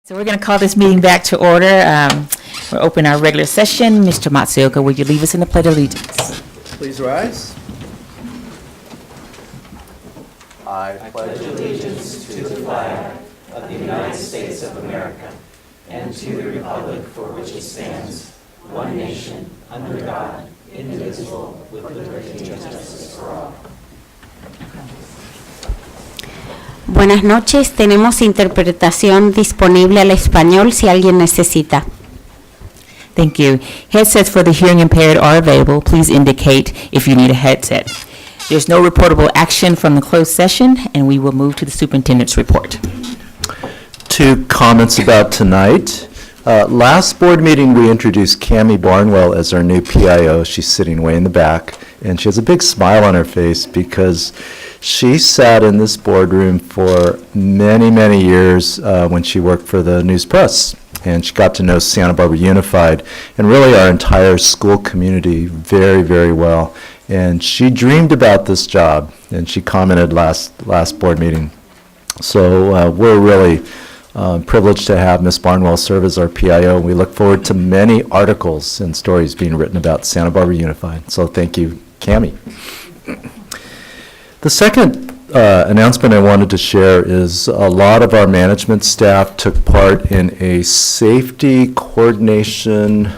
So we're going to call this meeting back to order. We'll open our regular session. Mr. Matsuoka, would you leave us in the Pledge of Allegiance? Please rise. I pledge allegiance to the flag of the United States of America and to the republic for which it stands, one nation, under God, indivisible, with liberty and justice for all. Buenas noches, tenemos interpretación disponible al español si alguien necesita. Thank you. Headsets for the hearing impaired are available. Please indicate if you need a headset. There's no reportable action from the closed session, and we will move to the superintendent's report. 2 comments about tonight. Last board meeting, we introduced Cammie Barnwell as our new PIO. She's sitting way in the back, and she has a big smile on her face because she sat in this boardroom for many, many years when she worked for the News Press, and she got to know Santa Barbara Unified and really our entire school community very, very well. And she dreamed about this job, and she commented last board meeting. So we're really privileged to have Ms. Barnwell serve as our PIO. We look forward to many articles and stories being written about Santa Barbara Unified. So thank you, Cammie. The second announcement I wanted to share is a lot of our management staff took part in a safety coordination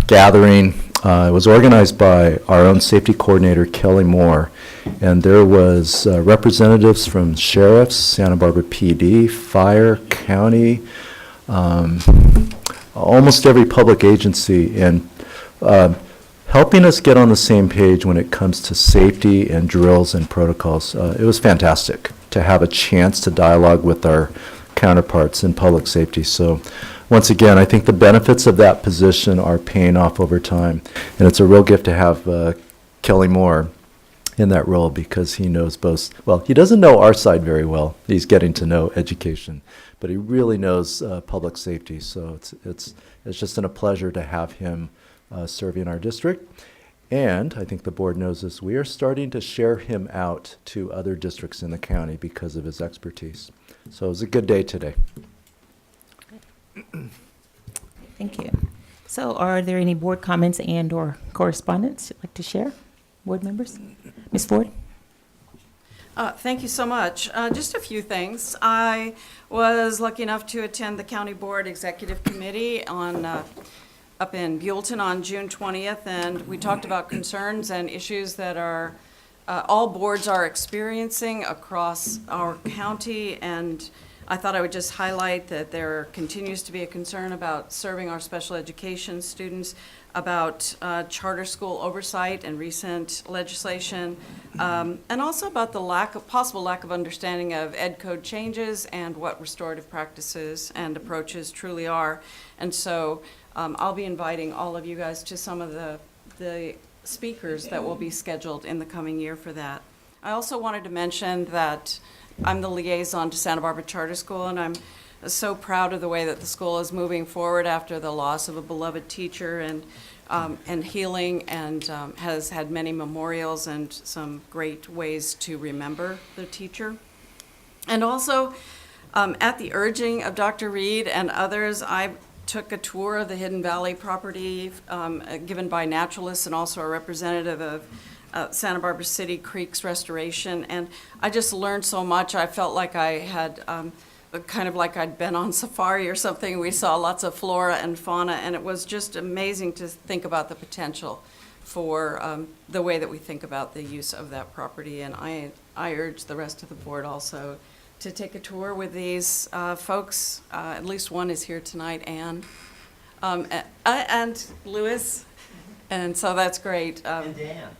gathering. It was organized by our own safety coordinator, Kelly Moore, and there was representatives from sheriffs, Santa Barbara PD, fire, county, almost every public agency, and helping us get on the same page when it comes to safety and drills and protocols. It was fantastic to have a chance to dialogue with our counterparts in public safety. So once again, I think the benefits of that position are paying off over time. And it's a real gift to have Kelly Moore in that role because he knows both. Well, he doesn't know our side very well. He's getting to know education, but he really knows public safety. So it's just a pleasure to have him serving our district. And I think the board knows this, we are starting to share him out to other districts in the county because of his expertise. So it was a good day today. Thank you. So are there any board comments and or correspondence you'd like to share, board members? Ms. Ford? Thank you so much. Just a few things. I was lucky enough to attend the County Board Executive Committee up in Buellton on June 20th, and we talked about concerns and issues that all boards are experiencing across our county, and I thought I would just highlight that there continues to be a concern about serving our special education students, about charter school oversight and recent legislation, and also about the possible lack of understanding of ed code changes and what restorative practices and approaches truly are. And so I'll be inviting all of you guys to some of the speakers that will be scheduled in the coming year for that. I also wanted to mention that I'm the liaison to Santa Barbara Charter School, and I'm so proud of the way that the school is moving forward after the loss of a beloved teacher and healing, and has had many memorials and some great ways to remember the teacher. And also, at the urging of Dr. Reed and others, I took a tour of the Hidden Valley property given by naturalists and also a representative of Santa Barbara City Creeks Restoration, and I just learned so much. I felt like I had kind of like I'd been on safari or something. We saw lots of flora and fauna, and it was just amazing to think about the potential for the way that we think about the use of that property. And I urge the rest of the board also to take a tour with these folks. At least one is here tonight, Anne, and Louis, and so that's great. And Dan.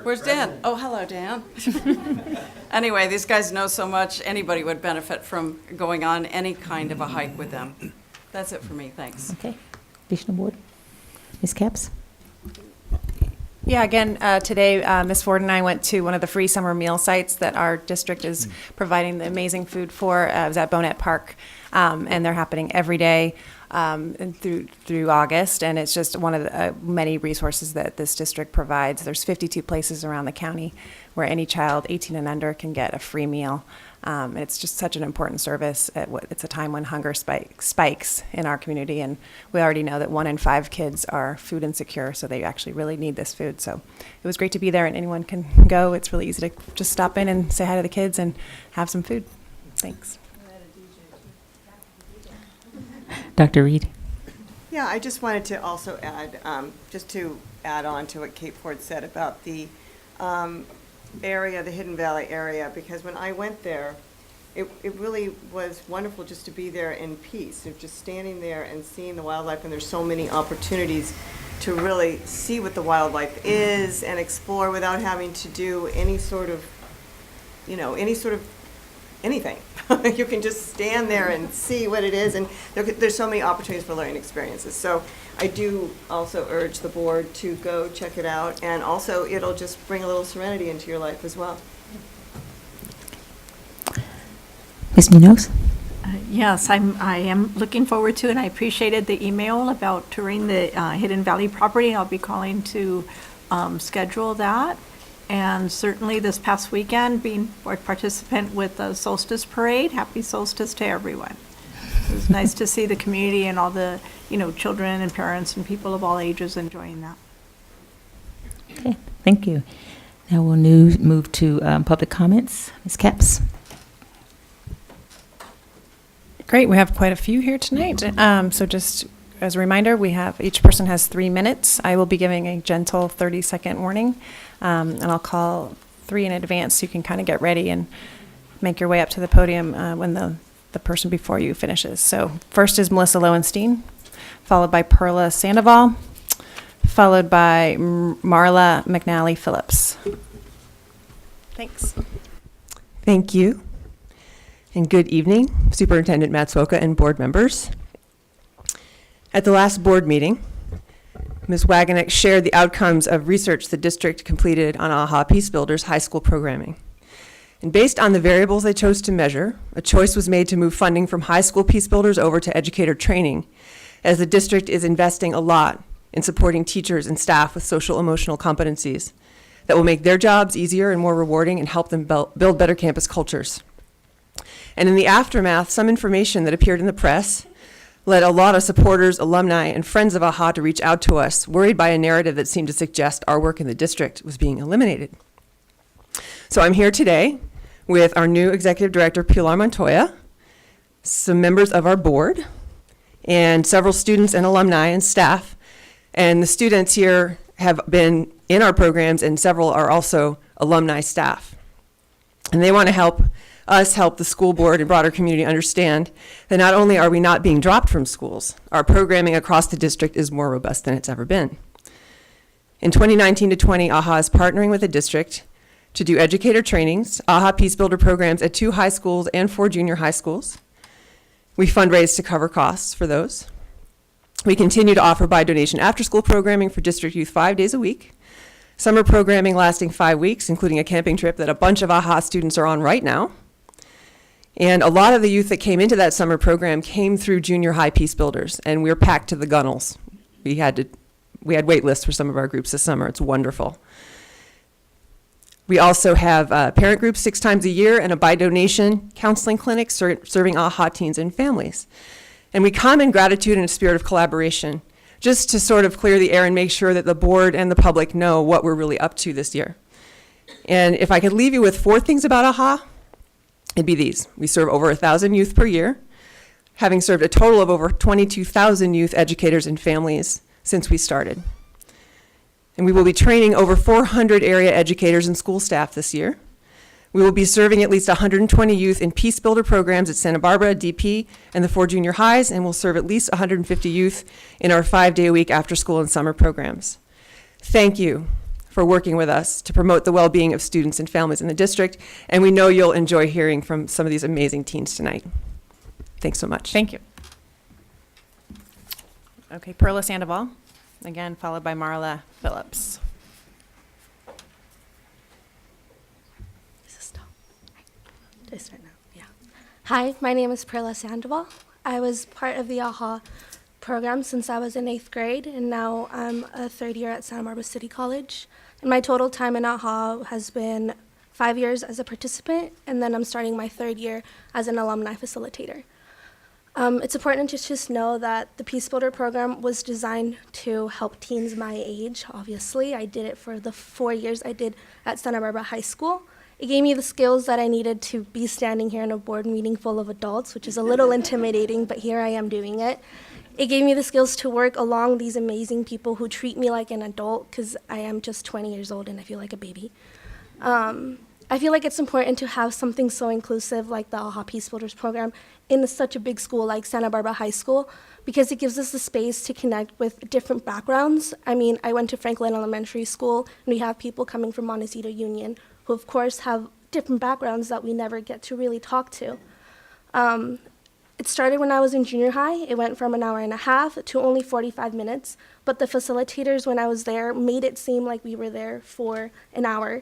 Where's Dan? Oh, hello, Dan. Anyway, these guys know so much. Anybody would benefit from going on any kind of a hike with them. That's it for me. Thanks. Okay. Additional board? Ms. Capps? Yeah, again, today, Ms. Ford and I went to one of the free summer meal sites that our district is providing the amazing food for. It was at Bonnet Park, and they're happening every day through August, and it's just one of the many resources that this district provides. There's 52 places around the county where any child 18 and under can get a free meal. It's just such an important service. It's a time when hunger spikes in our community, and we already know that 1 in 5 kids are food insecure, so they actually really need this food. So it was great to be there, and anyone can go. It's really easy to just stop in and say hi to the kids and have some food. Thanks. Dr. Reed? Yeah, I just wanted to also add, just to add on to what Kate Ford said about the area, the Hidden Valley area, because when I went there, it really was wonderful just to be there in peace, of just standing there and seeing the wildlife, and there's so many opportunities to really see what the wildlife is and explore without having to do any sort of, anything. You can just stand there and see what it is, and there's so many opportunities for learning experiences. So I do also urge the board to go check it out, and also it'll just bring a little serenity into your life as well. Ms. Munoz? Yes, I am looking forward to, and I appreciated the email about touring the Hidden Valley property. I'll be calling to schedule that. And certainly this past weekend, being a participant with the Solstice Parade, happy solstice to everyone. It was nice to see the community and all the, children and parents and people of all ages enjoying that. Okay, thank you. Now we'll move to public comments. Ms. Capps? Great, we have quite a few here tonight. So just as a reminder, each person has 3 minutes. I will be giving a gentle 30-second warning, and I'll call 3 in advance so you can kind of get ready and make your way up to the podium when the person before you finishes. So first is Melissa Lowenstein, followed by Perla Sandoval, followed by Marla McNally Phillips. Thanks. Thank you. And good evening, Superintendent Matsuoka and board members. At the last board meeting, Ms. Wagenknecht shared the outcomes of research the district completed on AHA Peace Builders high school programming. And based on the variables they chose to measure, a choice was made to move funding from high school Peace Builders over to educator training, as the district is investing a lot in supporting teachers and staff with social emotional competencies that will make their jobs easier and more rewarding and help them build better campus cultures. And in the aftermath, some information that appeared in the press led a lot of supporters, alumni, and friends of AHA to reach out to us, worried by a narrative that seemed to suggest our work in the district was being eliminated. So I'm here today with our new executive director, Pilar Montoya, some members of our board, and several students and alumni and staff. And the students here have been in our programs, and several are also alumni staff. And they want to help the school board and broader community understand that not only are we not being dropped from schools, our programming across the district is more robust than it's ever been. In 2019 to 20, AHA is partnering with the district to do educator trainings, AHA Peace Builder programs at 2 high schools and 4 junior high schools. We fundraise to cover costs for those. We continue to offer by donation after-school programming for district youth 5 days a week, summer programming lasting 5 weeks, including a camping trip that a bunch of AHA students are on right now. And a lot of the youth that came into that summer program came through junior high Peace Builders, and we're packed to the gunnels. We had wait lists for some of our groups this summer. It's wonderful. We also have parent groups 6 times a year and a by donation counseling clinic serving AHA teens and families. And we come in gratitude and a spirit of collaboration, just to sort of clear the air and make sure that the board and the public know what we're really up to this year. And if I could leave you with 4 things about AHA, it'd be these. We serve over 1,000 youth per year, having served a total of over 22,000 youth educators and families since we started. And we will be training over 400 area educators and school staff this year. We will be serving at least 120 youth in Peace Builder programs at Santa Barbara, DP, and the 4 junior highs, and we'll serve at least 150 youth in our 5-day-a-week after-school and summer programs. Thank you for working with us to promote the well-being of students and families in the district, and we know you'll enjoy hearing from some of these amazing teens tonight. Thanks so much. Thank you. Okay, Perla Sandoval, again, followed by Marla Phillips. Hi, my name is Perla Sandoval. I was part of the AHA program since I was in 8th grade, and now I'm a 3rd year at Santa Barbara City College. And my total time in AHA has been 5 years as a participant, and then I'm starting my 3rd year as an alumni facilitator. It's important to just know that the Peace Builder program was designed to help teens my age, obviously. I did it for the 4 years I did at Santa Barbara High School. It gave me the skills that I needed to be standing here in a board meeting full of adults, which is a little intimidating, but here I am doing it. It gave me the skills to work along these amazing people who treat me like an adult, because I am just 20 years old and I feel like a baby. I feel like it's important to have something so inclusive like the AHA Peace Builders program in such a big school like Santa Barbara High School, because it gives us the space to connect with different backgrounds. I mean, I went to Franklin Elementary School, and we have people coming from Montecito Union who, of course, have different backgrounds that we never get to really talk to. It started when I was in junior high. It went from an hour and a half to only 45 minutes, but the facilitators, when I was there, made it seem like we were there for an hour.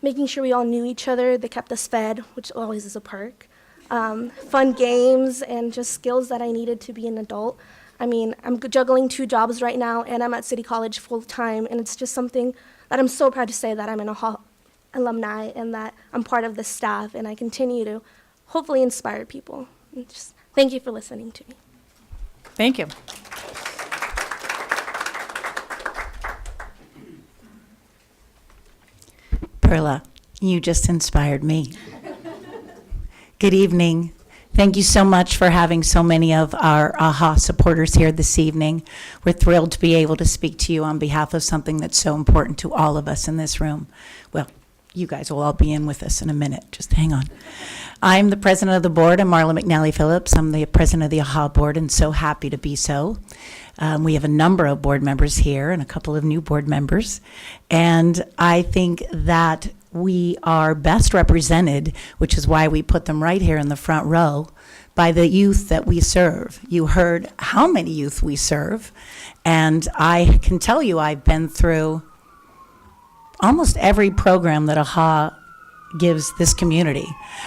Making sure we all knew each other. They kept us fed, which always is a perk. Fun games and just skills that I needed to be an adult. I mean, I'm juggling 2 jobs right now, and I'm at City College full time, and it's just something that I'm so proud to say that I'm an AHA alumni and that I'm part of the staff, and I continue to hopefully inspire people. And just thank you for listening to me. Thank you. Perla, you just inspired me. Good evening. Thank you so much for having so many of our AHA supporters here this evening. We're thrilled to be able to speak to you on behalf of something that's so important to all of us in this room. Well, you guys will all be in with us in a minute. Just hang on. I'm the president of the board. I'm Marla McNally Phillips. I'm the president of the AHA board, and so happy to be so. We have a number of board members here and a couple of new board members. And I think that we are best represented, which is why we put them right here in the front row, by the youth that we serve. You heard how many youth we serve. And I can tell you I've been through almost every program that AHA gives this community.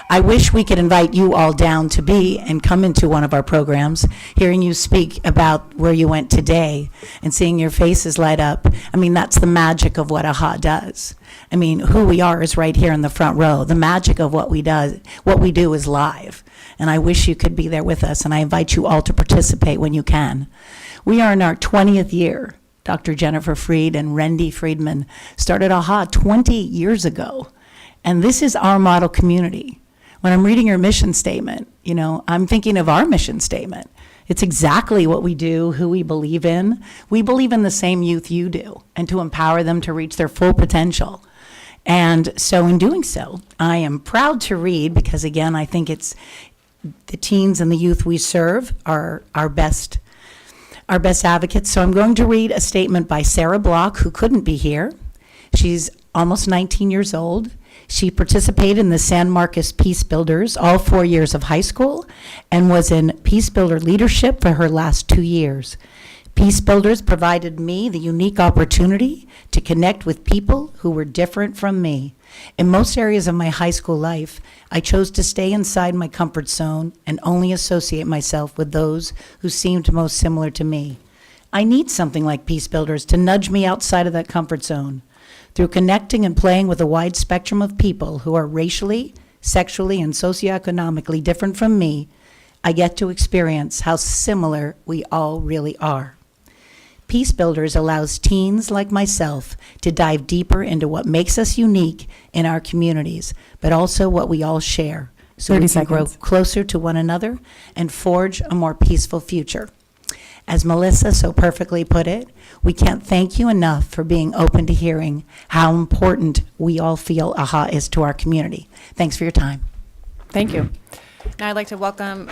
I wish we could invite you all down to be and come into one of our programs, hearing you speak about where you went today and seeing your faces light up. I mean, that's the magic of what AHA does. I mean, who we are is right here in the front row. The magic of what we do is live. And I wish you could be there with us, and I invite you all to participate when you can. We are in our 20th year. Dr. Jennifer Freed and Randy Friedman started AHA 20 years ago. And this is our model community. When I'm reading your mission statement, you know, I'm thinking of our mission statement. It's exactly what we do, who we believe in. We believe in the same youth you do, and to empower them to reach their full potential. And so in doing so, I am proud to read, because again, I think it's the teens and the youth we serve are our best advocates. So I'm going to read a statement by Sarah Block, who couldn't be here. She's almost 19 years old. She participated in the San Marcos Peace Builders all 4 years of high school and was in Peace Builder leadership for her last 2 years. Peace Builders provided me the unique opportunity to connect with people who were different from me. In most areas of my high school life, I chose to stay inside my comfort zone and only associate myself with those who seemed most similar to me. I need something like Peace Builders to nudge me outside of that comfort zone. Through connecting and playing with a wide spectrum of people who are racially, sexually, and socioeconomically different from me, I get to experience how similar we all really are. Peace Builders allows teens like myself to dive deeper into what makes us unique in our communities, but also what we all share, so we can grow closer to one another and forge a more peaceful future. As Melissa so perfectly put it, we can't thank you enough for being open to hearing how important we all feel AHA is to our community. Thanks for your time. Thank you. Now I'd like to welcome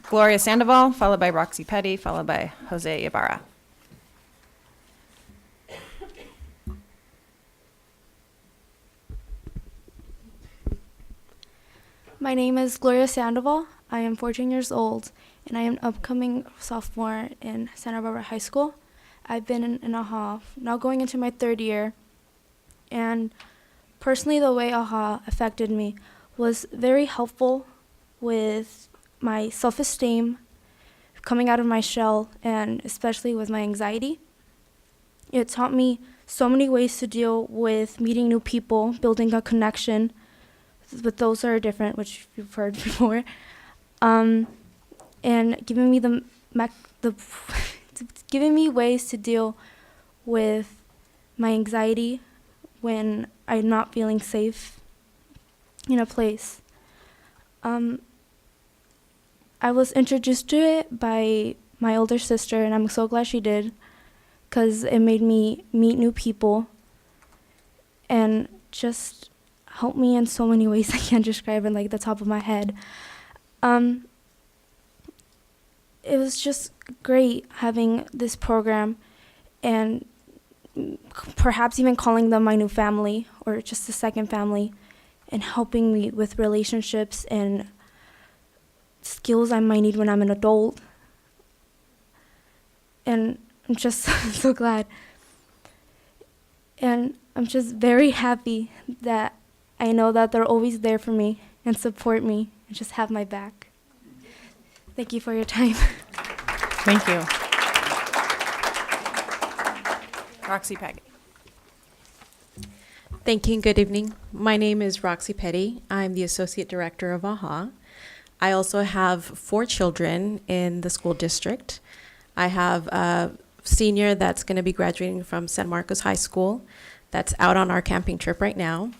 Gloria Sandoval, followed by Roxy Petty, followed by Jose Ibarra. My name is Gloria Sandoval. I am 14 years old, and I am an upcoming sophomore in Santa Barbara High School. I've been in AHA, now going into my 3rd year, and personally the way AHA affected me was very helpful with my self-esteem, coming out of my shell, and especially with my anxiety. It taught me so many ways to deal with meeting new people, building a connection with those that are different, which you've heard before, and giving me giving me ways to deal with my anxiety when I'm not feeling safe in a place. I was introduced to it by my older sister, and I'm so glad she did, because it made me meet new people and just helped me in so many ways I can't describe it like the top of my head. It was just great having this program and perhaps even calling them my new family or just a second family, and helping me with relationships and skills I might need when I'm an adult. And I'm just so glad. And I'm just very happy that I know that they're always there for me and support me and just have my back. Thank you for your time. Thank you. Roxy Peggy. Thank you and good evening. My name is Roxy Petty. I'm the Associate Director of AHA. I also have 4 children in the school district. I have a senior that's going to be graduating from San Marcos High School that's out on our camping trip right now.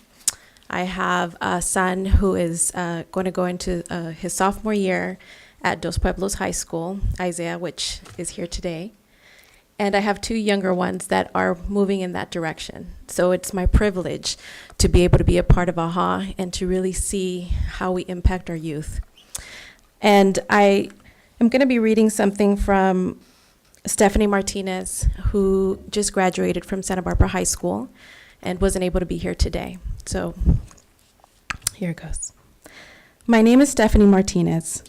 I have a son who is going to go into his sophomore year at Dos Pueblos High School, Isaiah, which is here today. And I have 2 younger ones that are moving in that direction. So it's my privilege to be able to be a part of AHA and to really see how we impact our youth. And I am going to be reading something from Stephanie Martinez, who just graduated from Santa Barbara High School and wasn't able to be here today. So here it goes. My name is Stephanie Martinez,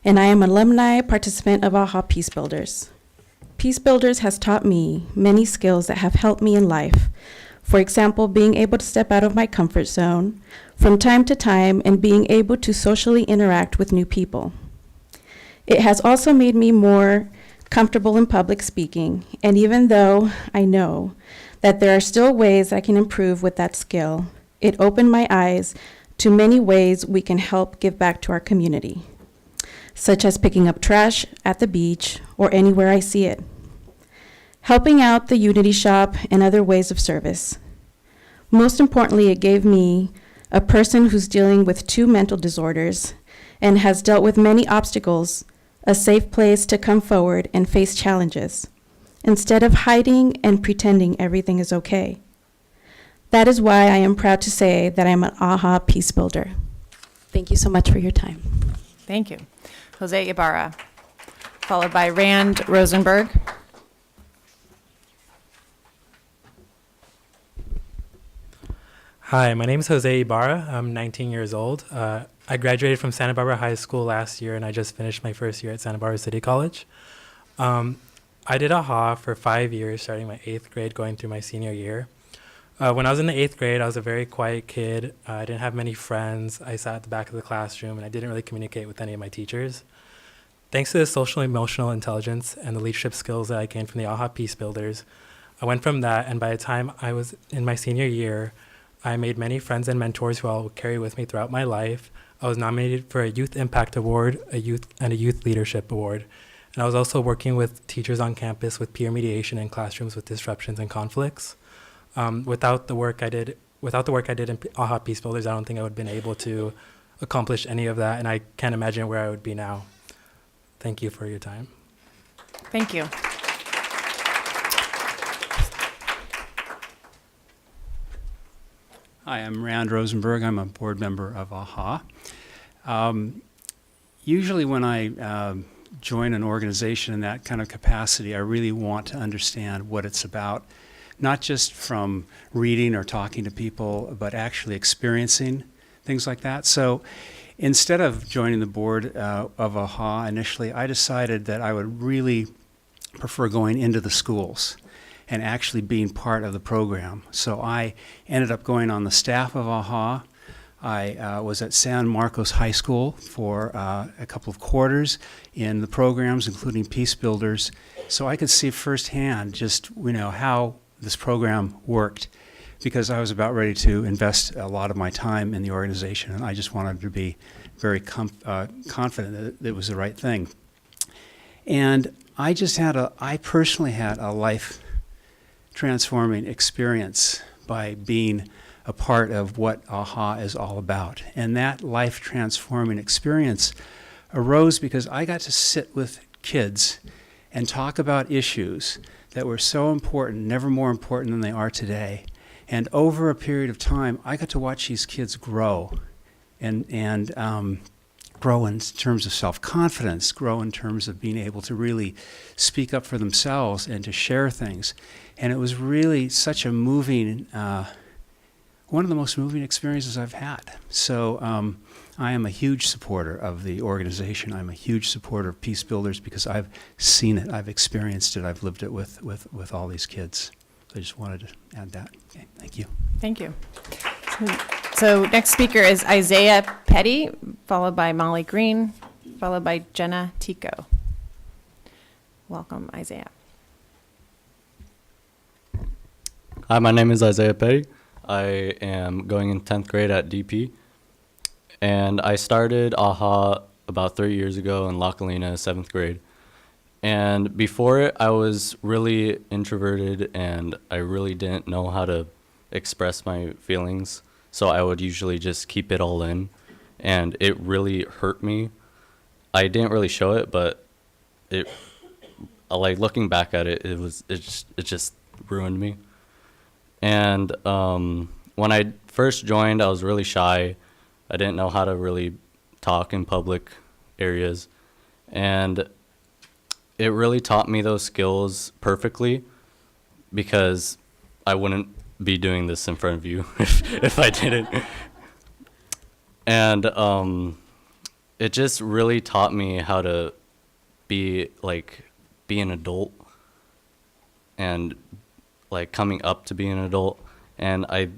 and I am an alumni participant of AHA Peace Builders. Peace Builders has taught me many skills that have helped me in life. For example, being able to step out of my comfort zone from time to time and being able to socially interact with new people. It has also made me more comfortable in public speaking, and even though I know that there are still ways I can improve with that skill, it opened my eyes to many ways we can help give back to our community, such as picking up trash at the beach or anywhere I see it, helping out the Unity Shop and other ways of service. Most importantly, it gave me, a person who's dealing with 2 mental disorders and has dealt with many obstacles, a safe place to come forward and face challenges, instead of hiding and pretending everything is okay. That is why I am proud to say that I'm an AHA Peace Builder. Thank you so much for your time. Thank you. Jose Ibarra, followed by Rand Rosenberg. Hi, my name is Jose Ibarra. I'm 19 years old. I graduated from Santa Barbara High School last year, and I just finished my first year at Santa Barbara City College. I did AHA for 5 years, starting my 8th grade, going through my senior year. When I was in the 8th grade, I was a very quiet kid. I didn't have many friends. I sat at the back of the classroom, and I didn't really communicate with any of my teachers. Thanks to the social and emotional intelligence and the leadership skills that I gained from the AHA Peace Builders, I went from that, and by the time I was in my senior year, I made many friends and mentors who I'll carry with me throughout my life. I was nominated for a Youth Impact Award, a Youth Leadership Award. And I was also working with teachers on campus with peer mediation in classrooms with disruptions and conflicts. Without the work I did in AHA Peace Builders, I don't think I would have been able to accomplish any of that, and I can't imagine where I would be now. Thank you for your time. Thank you. Hi, I'm Rand Rosenberg. I'm a board member of AHA. Usually when I join an organization in that kind of capacity, I really want to understand what it's about, not just from reading or talking to people, but actually experiencing things like that. So instead of joining the board of AHA initially, I decided that I would really prefer going into the schools and actually being part of the program. So I ended up going on the staff of AHA. I was at San Marcos High School for a couple of quarters in the programs, including Peace Builders, so I could see firsthand just how this program worked, because I was about ready to invest a lot of my time in the organization, and I just wanted to be very confident that it was the right thing. And I personally had a life transforming experience by being a part of what AHA is all about. And that life transforming experience arose because I got to sit with kids and talk about issues that were so important, never more important than they are today. And over a period of time, I got to watch these kids grow and grow in terms of self-confidence, grow in terms of being able to really speak up for themselves and to share things. And it was really such a moving, one of the most moving experiences I've had. So I am a huge supporter of the organization. I'm a huge supporter of Peace Builders because I've seen it, I've experienced it, I've lived it with all these kids. I just wanted to add that. Okay, thank you. Thank you. So next speaker is Isaiah Petty, followed by Molly Green, followed by Jenna Tico. Welcome, Isaiah. Hi, my name is Isaiah Petty. I am going in 10th grade at DP. And I started AHA about 3 years ago in La Colina, 7th grade. And before it, I was really introverted and I really didn't know how to express my feelings. So I would usually just keep it all in. And it really hurt me. I didn't really show it, but it, like looking back at it, it just ruined me. And when I first joined, I was really shy. I didn't know how to really talk in public areas. And it really taught me those skills perfectly because I wouldn't be doing this in front of you if I didn't. And it just really taught me how to be an adult and like coming up to being an adult. And I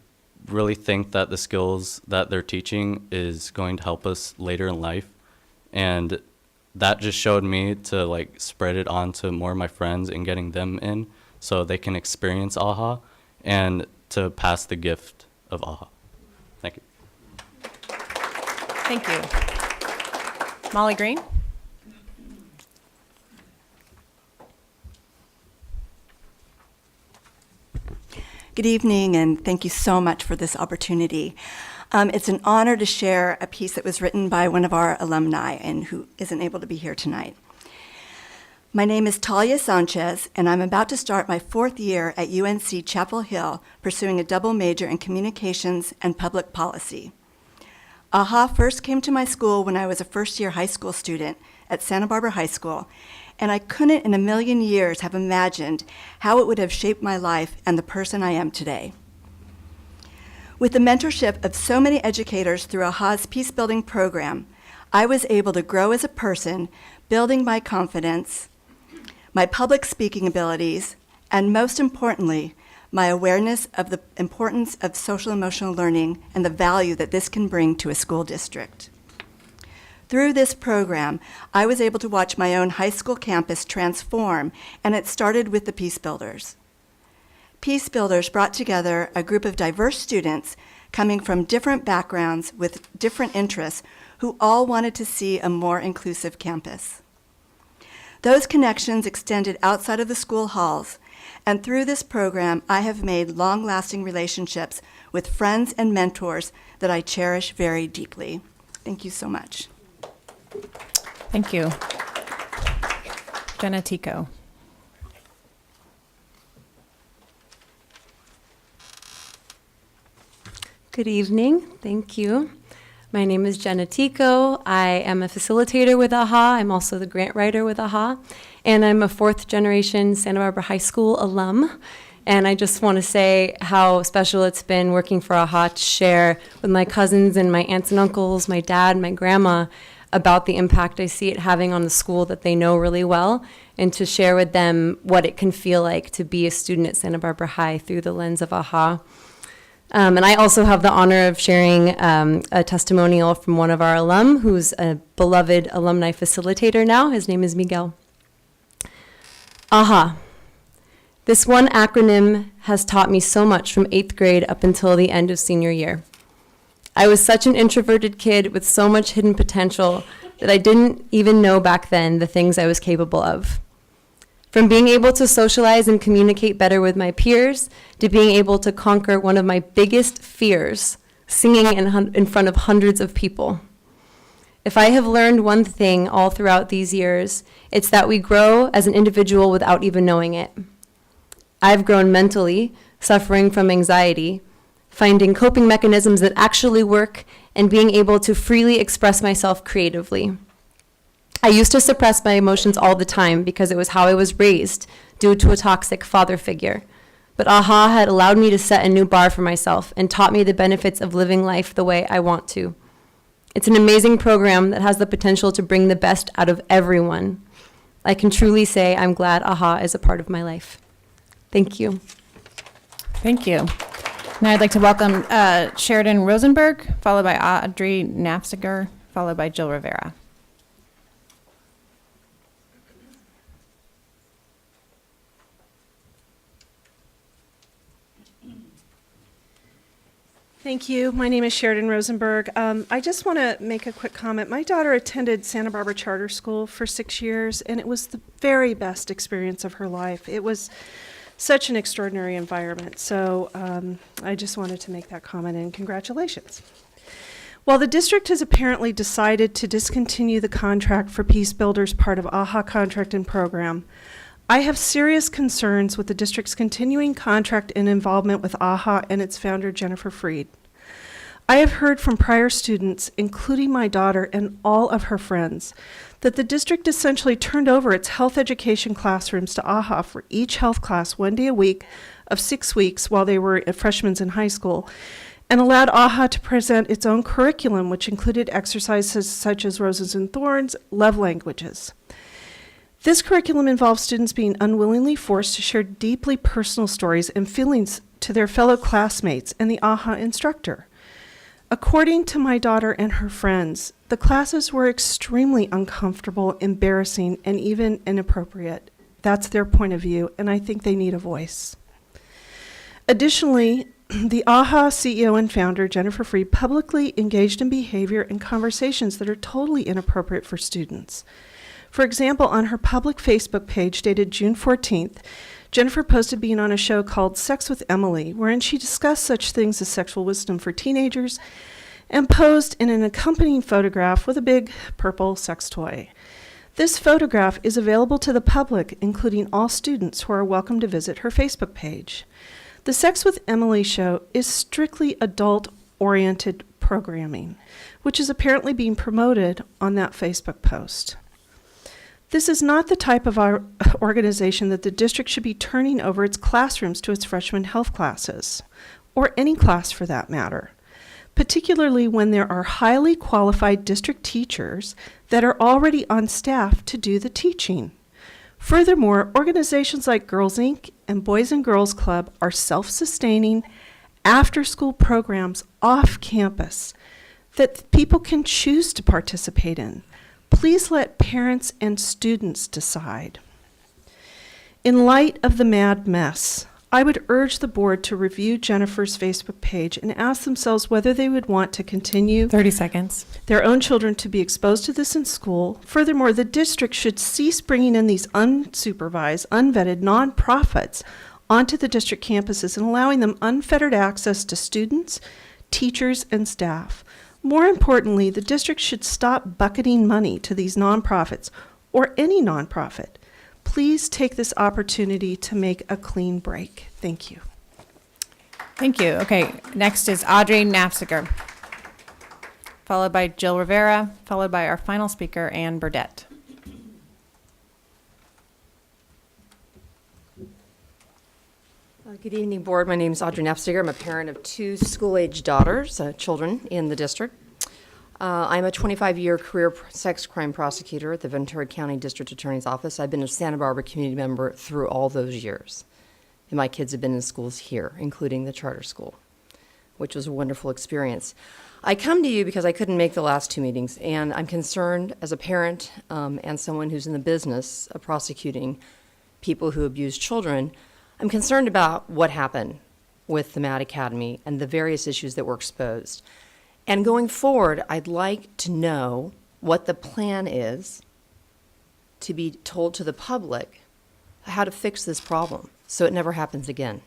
really think that the skills that they're teaching is going to help us later in life. And that just showed me to like spread it on to more of my friends and getting them in so they can experience AHA and to pass the gift of AHA. Thank you. Thank you. Molly Green. Good evening, and thank you so much for this opportunity. It's an honor to share a piece that was written by one of our alumni and who isn't able to be here tonight. My name is Talia Sanchez, and I'm about to start my 4th year at UNC Chapel Hill, pursuing a double major in communications and public policy. AHA first came to my school when I was a first-year high school student at Santa Barbara High School, and I couldn't in a million years have imagined how it would have shaped my life and the person I am today. With the mentorship of so many educators through AHA's Peace-Building program, I was able to grow as a person, building my confidence, my public speaking abilities, and most importantly, my awareness of the importance of social-emotional learning and the value that this can bring to a school district. Through this program, I was able to watch my own high school campus transform, and it started with the Peace Builders. Peace Builders brought together a group of diverse students coming from different backgrounds with different interests who all wanted to see a more inclusive campus. Those connections extended outside of the school halls, and through this program, I have made long-lasting relationships with friends and mentors that I cherish very deeply. Thank you so much. Thank you. Jenna Tico. Good evening. Thank you. My name is Jenna Tico. I am a facilitator with AHA. I'm also the grant writer with AHA. And I'm a 4th generation Santa Barbara High School alum. And I just want to say how special it's been working for AHA to share with my cousins and my aunts and uncles, my dad, my grandma, about the impact I see it having on the school that they know really well, and to share with them what it can feel like to be a student at Santa Barbara High through the lens of AHA. And I also have the honor of sharing a testimonial from one of our alum who's a beloved alumni facilitator now. His name is Miguel. AHA. This one acronym has taught me so much from 8th grade up until the end of senior year. I was such an introverted kid with so much hidden potential that I didn't even know back then the things I was capable of. From being able to socialize and communicate better with my peers to being able to conquer one of my biggest fears, singing in front of hundreds of people. If I have learned one thing all throughout these years, it's that we grow as an individual without even knowing it. I've grown mentally, suffering from anxiety, finding coping mechanisms that actually work, and being able to freely express myself creatively. I used to suppress my emotions all the time because it was how I was raised due to a toxic father figure. But AHA had allowed me to set a new bar for myself and taught me the benefits of living life the way I want to. It's an amazing program that has the potential to bring the best out of everyone. I can truly say I'm glad AHA is a part of my life. Thank you. Thank you. Now I'd like to welcome Sheridan Rosenberg, followed by Audrey Knapstiger, followed by Jill Rivera. Thank you. My name is Sheridan Rosenberg. I just want to make a quick comment. My daughter attended Santa Barbara Charter School for 6 years, and it was the very best experience of her life. It was such an extraordinary environment. So I just wanted to make that comment, and congratulations. While the district has apparently decided to discontinue the contract for Peace Builders part of AHA contract and program, I have serious concerns with the district's continuing contract and involvement with AHA and its founder, Jennifer Freed. I have heard from prior students, including my daughter and all of her friends, that the district essentially turned over its health education classrooms to AHA for each health class 1 day a week of 6 weeks while they were freshmen in high school, and allowed AHA to present its own curriculum, which included exercises such as Roses and Thorns, love languages. This curriculum involves students being unwillingly forced to share deeply personal stories and feelings to their fellow classmates and the AHA instructor. According to my daughter and her friends, the classes were extremely uncomfortable, embarrassing, and even inappropriate. That's their point of view, and I think they need a voice. Additionally, the AHA CEO and founder, Jennifer Freed, publicly engaged in behavior and conversations that are totally inappropriate for students. For example, on her public Facebook page dated June 14th, Jennifer posted being on a show called Sex with Emily, wherein she discussed such things as sexual wisdom for teenagers, and posed in an accompanying photograph with a big purple sex toy. This photograph is available to the public, including all students who are welcome to visit her Facebook page. The Sex with Emily show is strictly adult-oriented programming, which is apparently being promoted on that Facebook post. This is not the type of our organization that the district should be turning over its classrooms to its freshman health classes, or any class for that matter, particularly when there are highly qualified district teachers that are already on staff to do the teaching. Furthermore, organizations like Girls Inc. and Boys and Girls Club are self-sustaining after-school programs off campus that people can choose to participate in. Please let parents and students decide. In light of the mad mess, I would urge the board to review Jennifer's Facebook page and ask themselves whether they would want to continue 30 seconds. Their own children to be exposed to this in school. Furthermore, the district should cease bringing in these unsupervised, unvetted nonprofits onto the district campuses and allowing them unfettered access to students, teachers, and staff. More importantly, the district should stop bucketing money to these nonprofits or any nonprofit. Please take this opportunity to make a clean break. Thank you. Thank you. Okay, next is Audrey Knapstiger, followed by Jill Rivera, followed by our final speaker, Ann Burdett. Good evening, board. My name is Audrey Knapstiger. I'm a parent of 2 school-age daughters, children in the district. I'm a 25-year career sex crime prosecutor at the Ventura County District Attorney's Office. I've been a Santa Barbara community member through all those years. And my kids have been in schools here, including the charter school, which was a wonderful experience. I come to you because I couldn't make the last 2 meetings, and I'm concerned as a parent and someone who's in the business of prosecuting people who abuse children. I'm concerned about what happened with the Matt Academy and the various issues that were exposed. And going forward, I'd like to know what the plan is to be told to the public how to fix this problem so it never happens again.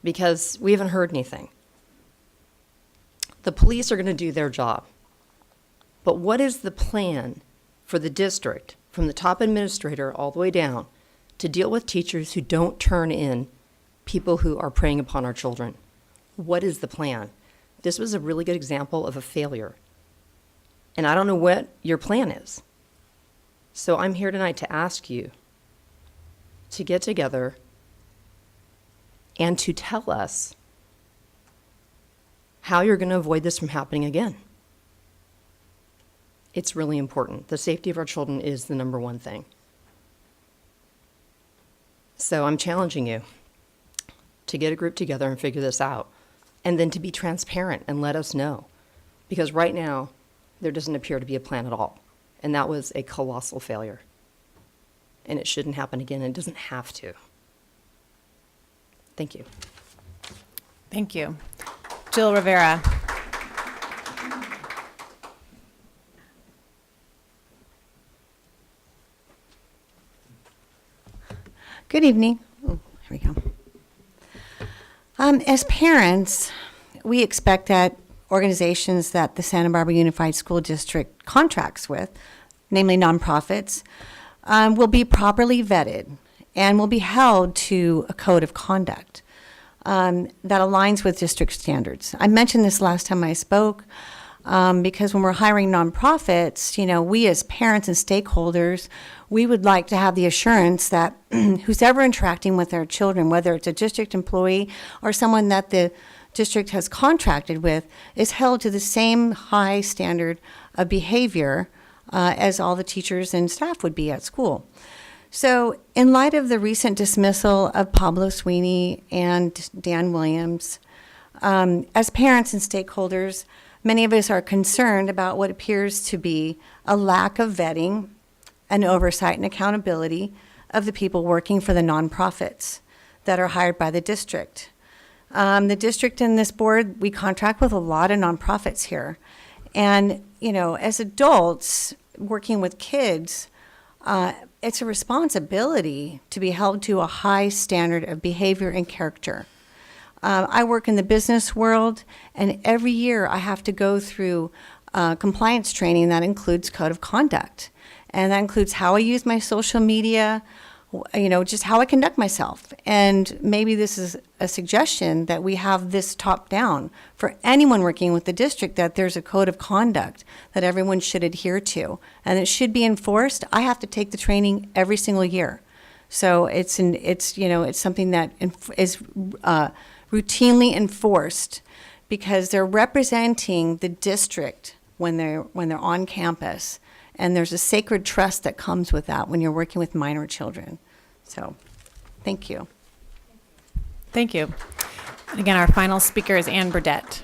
Because we haven't heard anything. The police are going to do their job. But what is the plan for the district, from the top administrator all the way down, to deal with teachers who don't turn in people who are preying upon our children? What is the plan? This was a really good example of a failure. And I don't know what your plan is. So I'm here tonight to ask you to get together and to tell us how you're going to avoid this from happening again. It's really important. The safety of our children is the number one thing. So I'm challenging you to get a group together and figure this out, and then to be transparent and let us know. Because right now, there doesn't appear to be a plan at all. And that was a colossal failure. And it shouldn't happen again. It doesn't have to. Thank you. Thank you. Jill Rivera. Good evening. Oh, here we go. As parents, we expect that organizations that the Santa Barbara Unified School District contracts with, namely nonprofits, will be properly vetted and will be held to a code of conduct that aligns with district standards. I mentioned this last time I spoke because when we're hiring nonprofits, you know, we as parents and stakeholders, we would like to have the assurance that who's ever interacting with our children, whether it's a district employee or someone that the district has contracted with, is held to the same high standard of behavior as all the teachers and staff would be at school. So in light of the recent dismissal of Pablo Sweeney and Dan Williams, as parents and stakeholders, many of us are concerned about what appears to be a lack of vetting and oversight and accountability of the people working for the nonprofits that are hired by the district. The district and this board, we contract with a lot of nonprofits here. And, you know, as adults working with kids, it's a responsibility to be held to a high standard of behavior and character. I work in the business world, and every year I have to go through compliance training that includes code of conduct. And that includes how I use my social media, you know, just how I conduct myself. And maybe this is a suggestion that we have this top down for anyone working with the district, that there's a code of conduct that everyone should adhere to. And it should be enforced. I have to take the training every single year. So it's something that is routinely enforced because they're representing the district when they're on campus. And there's a sacred trust that comes with that when you're working with minor children. So, thank you. Thank you. And again, our final speaker is Ann Burdett.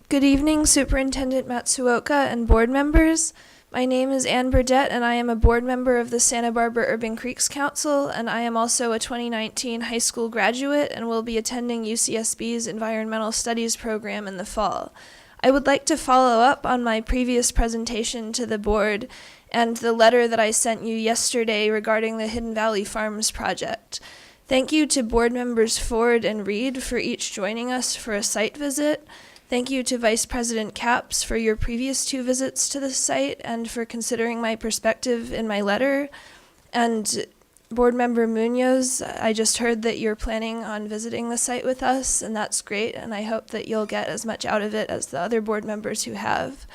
Good evening, Superintendent Matsuoka and board members. My name is Ann Burdett, and I am a board member of the Santa Barbara Urban Creeks Council, and I am also a 2019 high school graduate and will be attending UCSB's Environmental Studies program in the fall. I would like to follow up on my previous presentation to the board and the letter that I sent you yesterday regarding the Hidden Valley Farms project. Thank you to board members Ford and Reed for each joining us for a site visit. Thank you to Vice President Capps for your previous 2 visits to the site and for considering my perspective in my letter. And Board Member Munoz, I just heard that you're planning on visiting the site with us, and that's great, and I hope that you'll get as much out of it as the other board members who have.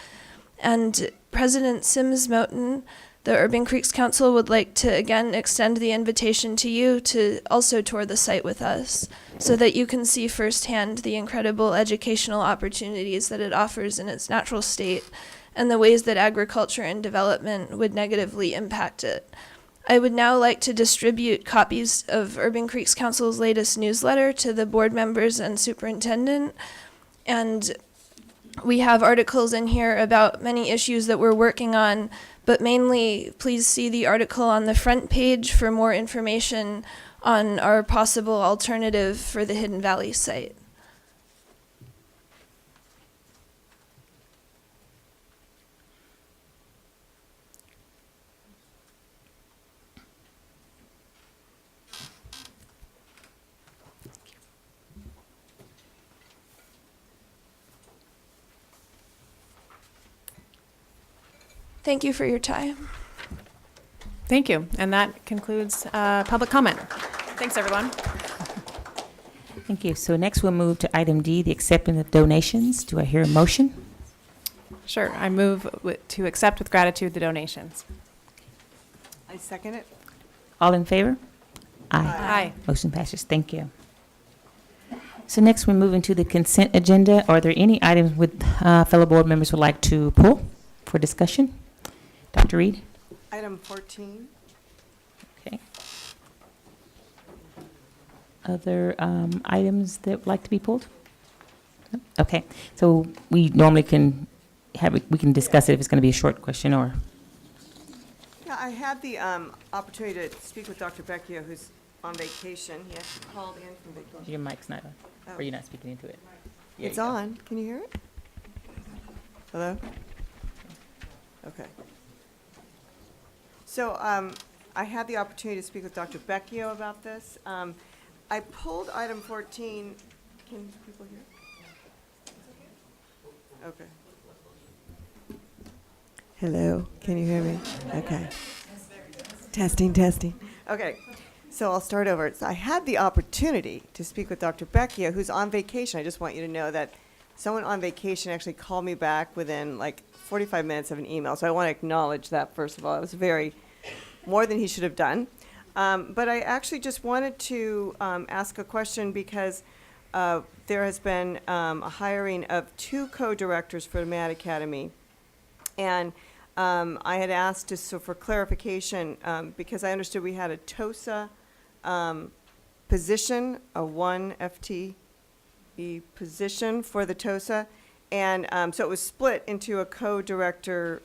And President Sims Moten, the Urban Creeks Council would like to again extend the invitation to you to also tour the site with us so that you can see firsthand the incredible educational opportunities that it offers in its natural state and the ways that agriculture and development would negatively impact it. I would now like to distribute copies of Urban Creeks Council's latest newsletter to the board members and superintendent. And we have articles in here about many issues that we're working on, but mainly please see the article on the front page for more information on our possible alternative for the Hidden Valley site. Thank you for your time. Thank you. And that concludes public comment. Thanks, everyone. Thank you. So next we'll move to item D, the acceptance of donations. Do I hear a motion? Sure. I move to accept with gratitude the donations. I second it. All in favor? Aye. Motion passes. Thank you. So next we're moving to the consent agenda. Are there any items with fellow board members would like to pull for discussion? Dr. Reed? Item 14. Okay. Other items that would like to be pulled? No? Okay, so we normally can we can discuss it if it's going to be a short question or. Yeah, I had the opportunity to speak with Dr. Becchio, who's on vacation. He actually called in from vacation. Your mic's not on, or you're not speaking into it. There It's you go. on. Can you hear it? Hello? Okay. So I had the opportunity to speak with Dr. Becchio about this. I pulled item 14. Can people hear? Okay. Hello, can you hear me? Okay. Testing, testing. Okay, so I'll start over. So I had the opportunity to speak with Dr. Becchio, who's on vacation. I just want you to know that someone on vacation actually called me back within like 45 minutes of an email. So I want to acknowledge that, first of all. It was more than he should have done. But I actually just wanted to ask a question because there has been a hiring of 2 co-directors for the Mad Academy. And I had asked for clarification because I understood we had a TOSA position, a 1 FTE position for the TOSA. And so it was split into a co-director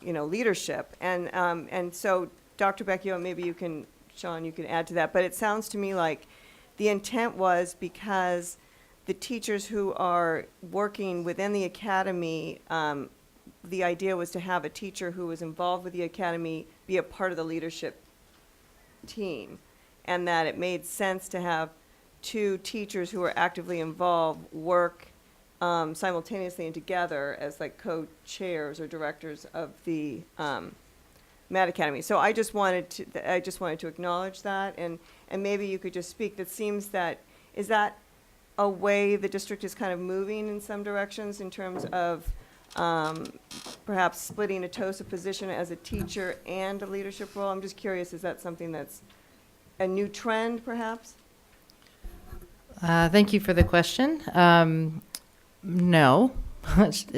leadership. And so, Dr. Becchio, maybe you can, Sean, you can add to that. But it sounds to me like the intent was because the teachers who are working within the academy, the idea was to have a teacher who was involved with the academy be a part of the leadership team. And that it made sense to have 2 teachers who are actively involved work simultaneously and together as like co-chairs or directors of the Mad Academy. So I just wanted to acknowledge that, and maybe you could just speak. That seems that is that a way the district is kind of moving in some directions in terms of perhaps splitting a TOSA position as a teacher and a leadership role. I'm just curious, is that something that's a new trend perhaps? Thank you for the question. No,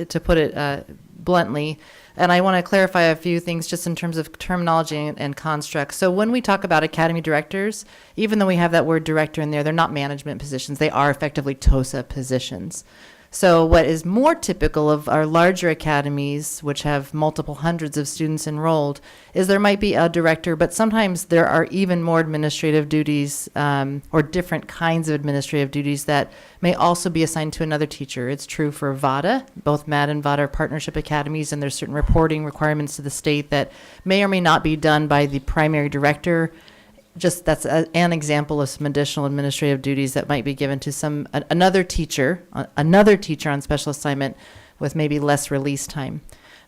to put it bluntly. And I want to clarify a few things just in terms of terminology and construct. So when we talk about academy directors, even though we have that word director in there, they're not management positions. They are effectively TOSA positions. So what is more typical of our larger academies, which have multiple hundreds of students enrolled, is there might be a director, but sometimes there are even more administrative duties or different kinds of administrative duties that may also be assigned to another teacher. It's true for VADA. Both MAD and VADA are partnership academies, and there's certain reporting requirements to the state that may or may not be done by the primary director. Just that's an example of some additional administrative duties that might be given to another teacher on special assignment with maybe less release time.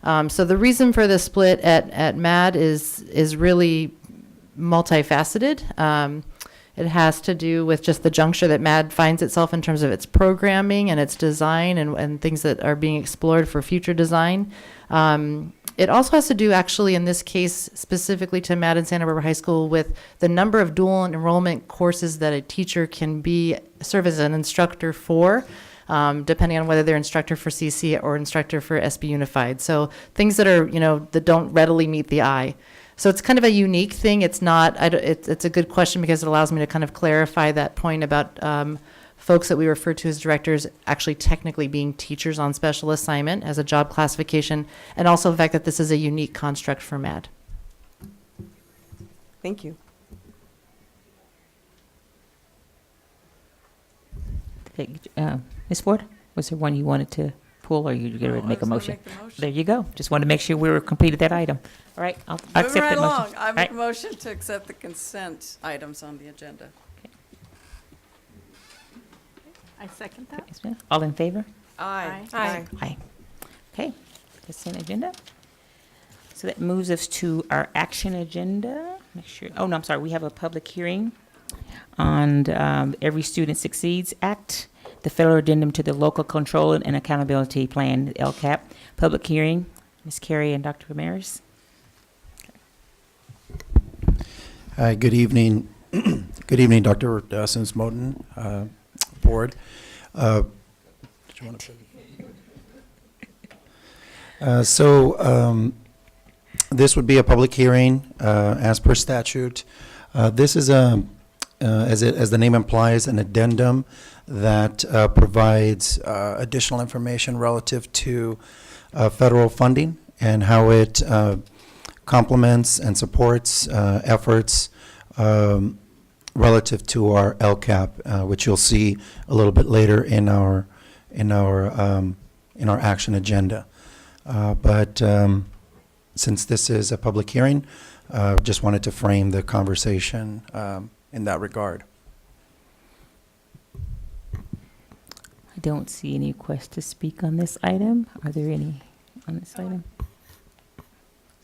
So the reason for the split at MAD is really multifaceted. It has to do with just the juncture that MAD finds itself in terms of its programming and its design and things that are being explored for future design. It also has to do, actually, in this case, specifically to MAD and Santa Barbara High School, with the number of dual enrollment courses that a teacher can serve as an instructor for, depending on whether they're instructor for CC or instructor for SB Unified. So things that are, that don't readily meet the eye. So it's kind of a unique thing. It's not. It's a good question because it allows me to kind of clarify that point about folks that we refer to as directors actually technically being teachers on special assignment as a job classification, and also the fact that this is a unique construct for MAD. Thank you. Okay, Ms. Ford, was there one you wanted to pull, or you get ready to make a motion? There you go. Just wanted to make sure we were completed that item. All right, I'll accept Moving right that motion. along, I All make a right. motion to accept the consent items on the agenda. I second that. Yes, ma'am. All in favor? Aye. Aye. Aye. Okay, consent agenda. So that moves us to our action agenda. Make sure, oh, no, I'm sorry, we have a public hearing on Every Student Succeeds Act, the federal addendum to the Local Control and Accountability Plan, the LCAP. Public hearing, Ms. Carey and Dr. Ramirez. Hi, good evening. Good evening, Dr. Sims-Moten, Board. Did you want to? This would be a public hearing as per statute. This is as the name implies, an addendum that provides additional information relative to federal funding and how it complements and supports efforts relative to our LCAP, which you'll see a little bit later in our action agenda. But since this is a public hearing, just wanted to frame the conversation in that regard. I don't see any requests to speak on this item. Are there any on this item?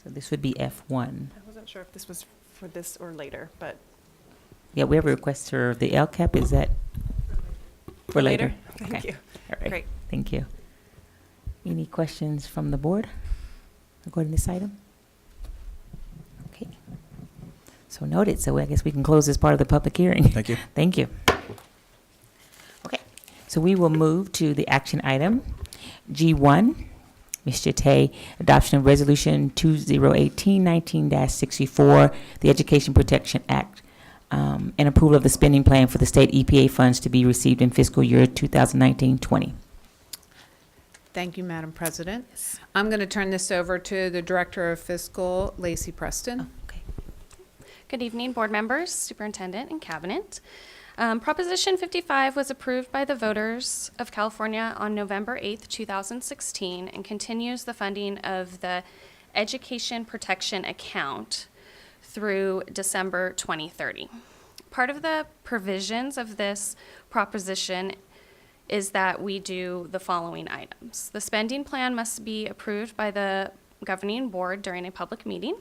So this would be F1. I wasn't sure if this was for this or later, but. Yeah, we have a request for the LCAP. Is that for later? Thank Okay. you. All right. Great. Thank you. Any questions from the board regarding this item? Okay. So noted. So I guess we can close this part of the public hearing. Thank you. Thank you. Okay. So we will move to the action item G1. Ms. Jate, adoption of Resolution 2018-19-64, the Education Protection Act, and approval of the spending plan for the state EPA funds to be received in fiscal year 2019-20. Thank you, Madam President. I'm going to turn this over to the Director of Fiscal, Lacey Preston. Good evening, board members, superintendent, and cabinet. Proposition 55 was approved by the voters of California on November 8th, 2016, and continues the funding of the Education Protection Account through December 2030. Part of the provisions of this proposition is that we do the following items. The spending plan must be approved by the governing board during a public meeting.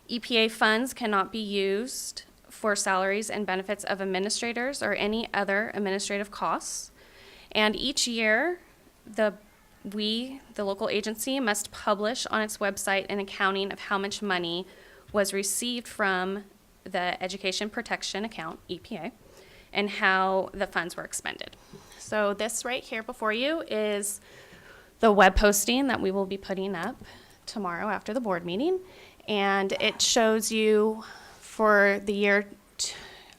EPA funds cannot be used for salaries and benefits of administrators or any other administrative costs. And each year, the local agency, must publish on its website an accounting of how much money was received from the Education Protection Account, EPA, and how the funds were expended. So this right here before you is the web posting that we will be putting up tomorrow after the board meeting. And it shows you for the year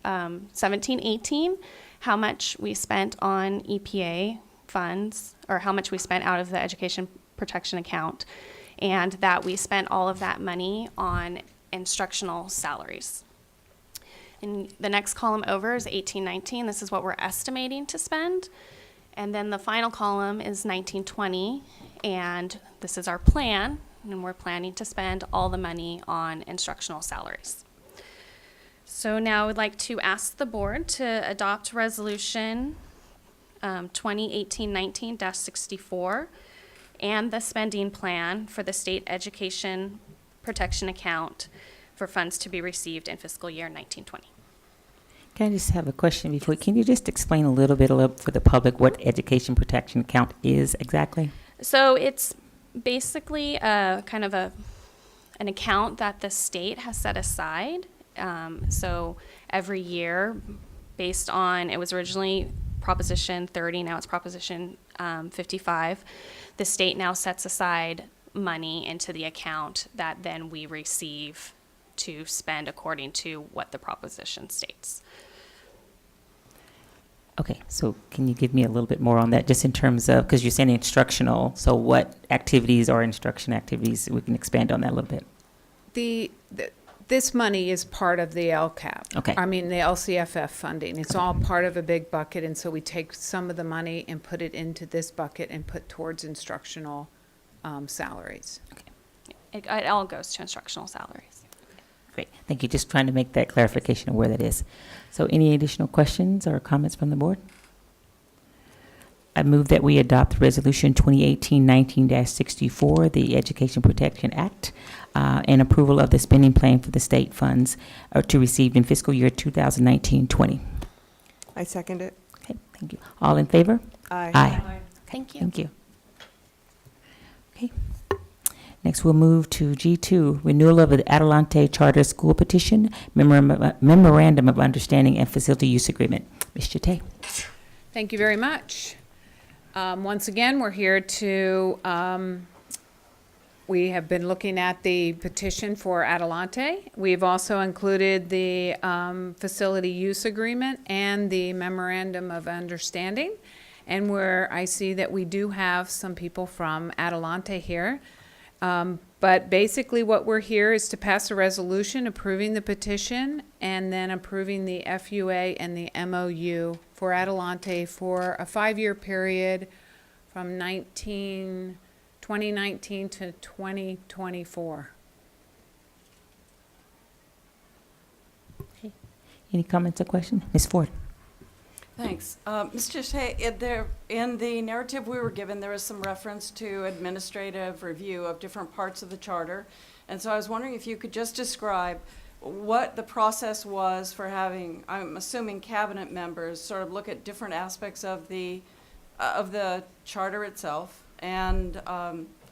17-18 how much we spent on EPA funds, or how much we spent out of the Education Protection Account, and that we spent all of that money on instructional salaries. And the next column over is 18-19. This is what we're estimating to spend. And then the final column is 19-20, and this is our plan, and we're planning to spend all the money on instructional salaries. So now I would like to ask the board to adopt Resolution 2018-19-64 and the spending plan for the State Education Protection Account for funds to be received in fiscal year 19-20. Can I just have a question before? Can you just explain a little bit for the public what Education Protection Account is exactly? So it's basically kind of an account that the state has set aside. So every year, based on, it was originally Proposition 30, now it's Proposition 55, the state now sets aside money into the account that then we receive to spend according to what the proposition states. Okay, so can you give me a little bit more on that, just in terms of, because you're saying instructional, so what activities are instruction activities? We can expand on that a little bit. This money is part of the LCAP. Okay. I mean, the LCFF funding. It's all part of a big bucket, and so we take some of the money and put it into this bucket and put towards instructional salaries. It all goes to instructional salaries. Great, thank you. Just trying to make that clarification of where that is. So any additional questions or comments from the board? I move that we adopt Resolution 2018-19-64, the Education Protection Act, and approval of the spending plan for the state funds to receive in fiscal year 2019-20. I second it. Okay, thank you. All in favor? Aye. Aye. Thank you. Thank you. Okay. Next, we'll move to G2, renewal of the Adelante Charter School Petition, Memorandum of Understanding and Facility Use Agreement. Ms. Chate. Thank you very much. Once again, we're here to, we have been looking at the petition for Adelante. We've also included the facility use agreement and the memorandum of understanding. And where I see that we do have some people from Adelante here. But basically what we're here is to pass a resolution approving the petition and then approving the FUA and the MOU for Adelante for a 5-year period from 2019 to 2024. Okay. Any comments or questions? Ms. Ford. Thanks. Mr. Shea, in the narrative we were given, there was some reference to administrative review of different parts of the charter. And so I was wondering if you could just describe what the process was for having, I'm assuming, cabinet members sort of look at different aspects of the charter itself, and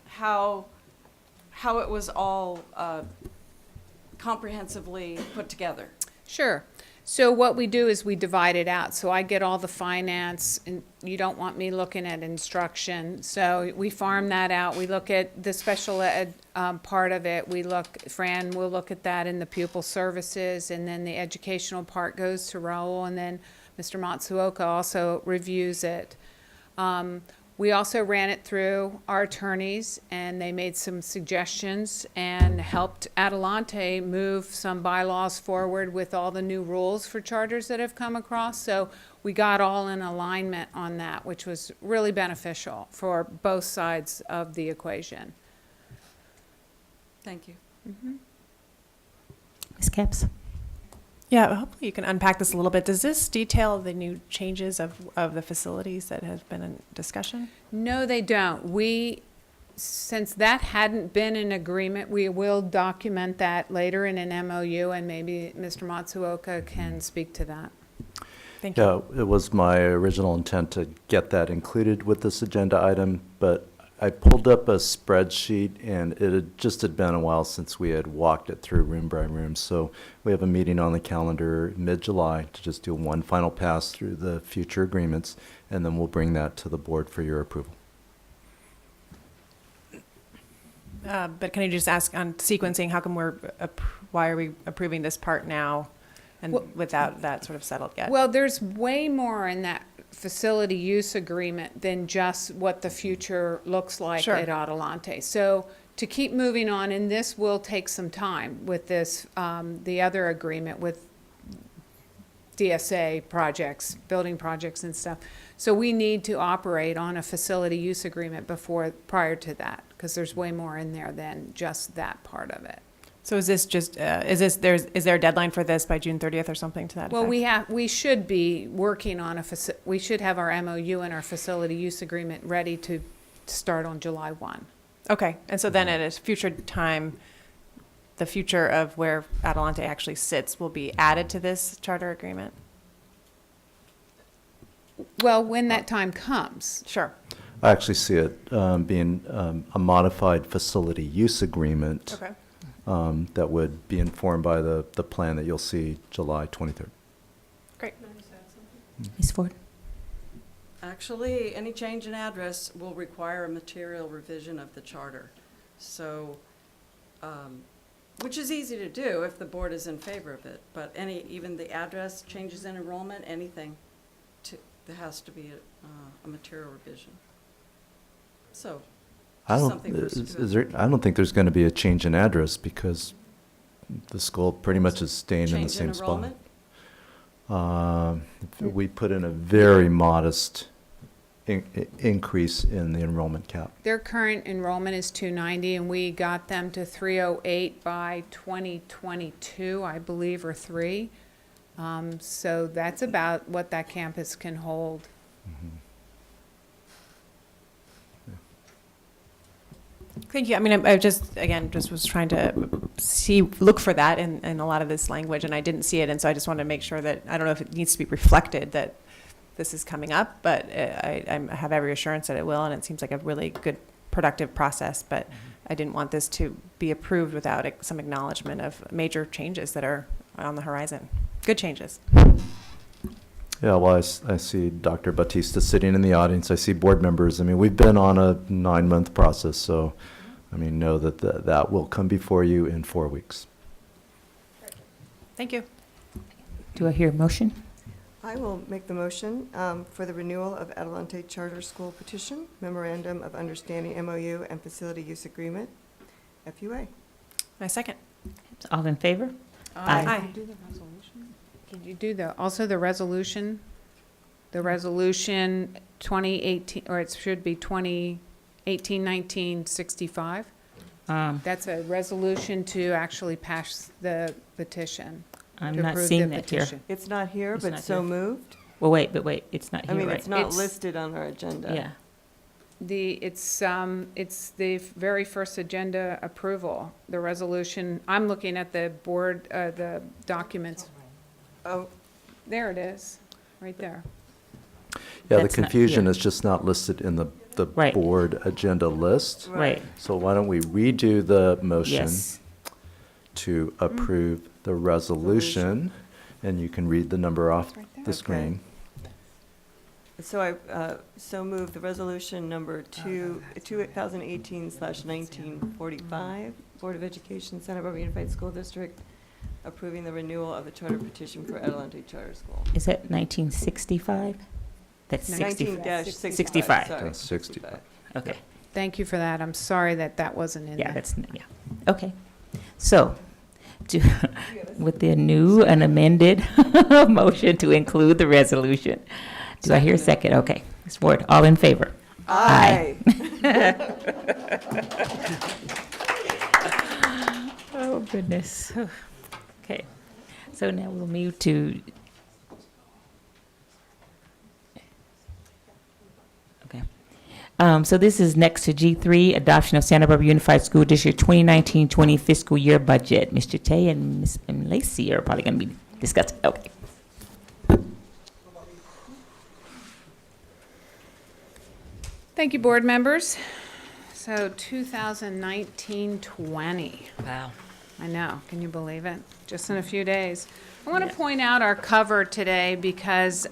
how it was all comprehensively put together. Sure. So what we do is we divide it out. So I get all the finance, and you don't want me looking at instruction. So we farm that out. We look at the special ed part of it. Fran will look at that in the pupil services, and then the educational part goes to Raul, and then Mr. Matsuoka also reviews it. We also ran it through our attorneys, and they made some suggestions and helped Adelante move some bylaws forward with all the new rules for charters that have come across. So we got all in alignment on that, which was really beneficial for both sides of the equation. Thank you. Ms. Capps. Yeah, hopefully you can unpack this a little bit. Does this detail the new changes of the facilities that have been in discussion? No, they don't. Since that hadn't been an agreement, we will document that later in an MOU, and maybe Mr. Matsuoka can speak to that. Thank you. Yeah, it was my original intent to get that included with this agenda item, but I pulled up a spreadsheet, and it had been a while since we had walked it through room by room. So we have a meeting on the calendar mid-July to just do one final pass through the future agreements, and then we'll bring that to the board for your approval. But can you just ask on sequencing, how come why are we approving this part now and without that sort of settled yet? Well, there's way more in that facility use agreement than just what the future looks like Sure. at Adelante. So to keep moving on, and this will take some time with this, the other agreement with DSA projects, building projects and stuff. So we need to operate on a facility use agreement prior to that, because there's way more in there than just that part of it. So is this just, is there a deadline for this by June 30th or something to that Well, effect? we should be working on we should have our MOU and our facility use agreement ready to start on July 1. Okay, and so then at a future time, the future of where Adelante actually sits will be added to this charter agreement? Well, when that time comes. Sure. I actually see it being a modified facility use agreement. Okay. That would be informed by the plan that you'll see July 23rd. Great. Ms. Ford. Actually, any change in address will require a material revision of the charter. So, which is easy to do if the board is in favor of it, but even the address, changes in enrollment, anything there has to be a material revision. So, I just don't, something for us to is there, I don't think there's going to be a change in address because the school pretty much is staying in the change in same spot. enrollment? We put in a very modest increase in the enrollment cap. Their current enrollment is 290, and we got them to 308 by 2022, I believe, or 3. So that's about what that campus can hold. Thank you. I mean, I just, again, just was trying to look for that in a lot of this language, and I didn't see it, and so I just wanted to make sure that, I don't know if it needs to be reflected that this is coming up, but I have every assurance that it will, and it seems like a really good, productive process, but I didn't want this to be approved without some acknowledgement of major changes that are on the horizon. Good changes. Yeah, well, I see Dr. Batista sitting in the audience. I see board members. I mean, we've been on a 9-month process, so, I mean, know that that will come before you in 4 weeks. Thank you. Do I hear a motion? I will make the motion for the renewal of Adelante Charter School petition, Memorandum of Understanding, MOU, and Facility Use Agreement, FUA. My second. All in favor? Aye. Can you do also the resolution? The resolution 2018, or it should be 2018-1965? That's a resolution to actually pass the petition. I'm to not approve seeing the that here. petition. It's not here, It's but not so here. moved. Well, wait, it's not I here, mean, right? it's not listed on our agenda. Yeah. It's the very first agenda approval, the resolution. I'm looking at the board, the documents. Oh, There it is, right there. Yeah, the That's not confusion here. is just not listed in the Right. board agenda list. Right. So why don't we redo the motion Yes. to approve the resolution, and you can read the number off the screen. so I so move the resolution number 2018/1945, Board of Education, Santa Barbara Unified School District, approving the renewal of the charter petition for Adelante Charter School. Is that 1965? That's 19-65. Sorry, 65. Okay. Thank you for that. I'm sorry that wasn't in Yeah, there. Okay. So, with the new and amended motion to include the resolution. Do I hear a second? Okay. Ms. Ward, all in favor? Aye. Oh, goodness. Okay. So now we'll move to. Okay. So this is next to G3, adoption of Santa Barbara Unified School District 2019-20 fiscal year budget. Mr. Tay and Ms. Lacey are probably going to be discussing. Okay. Thank you, board members. So 2019-20. Wow. I know, can you believe it? Just in a few days. I want to point out our cover today because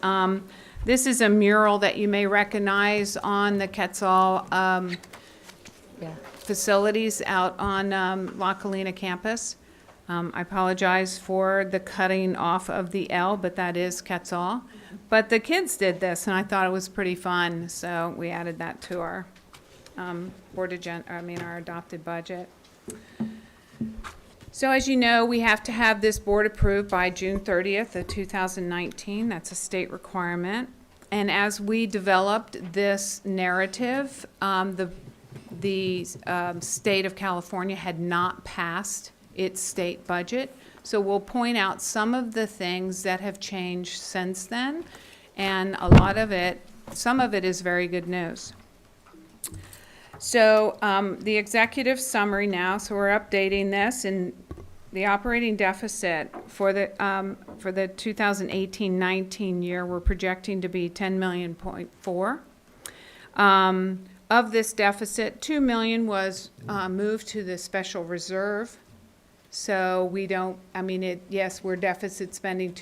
this is a mural that you may recognize on the Quetzal facilities out on La Colina campus. I apologize for the cutting off of the L, but that is Quetzal. But the kids did this, and I thought it was pretty fun, so we added that to our our adopted budget. So as you know, we have to have this board approved by June 30th of 2019. That's a state requirement. And as we developed this narrative, the state of California had not passed its state budget. So we'll point out some of the things that have changed since then. And a lot of it, some of it is very good news. So the executive summary now, so we're updating this, and the operating deficit for the 2018-19 year, we're projecting to be $10.4 million. Of this deficit, $2 million was moved to the special reserve. So we don't, yes, we're deficit spending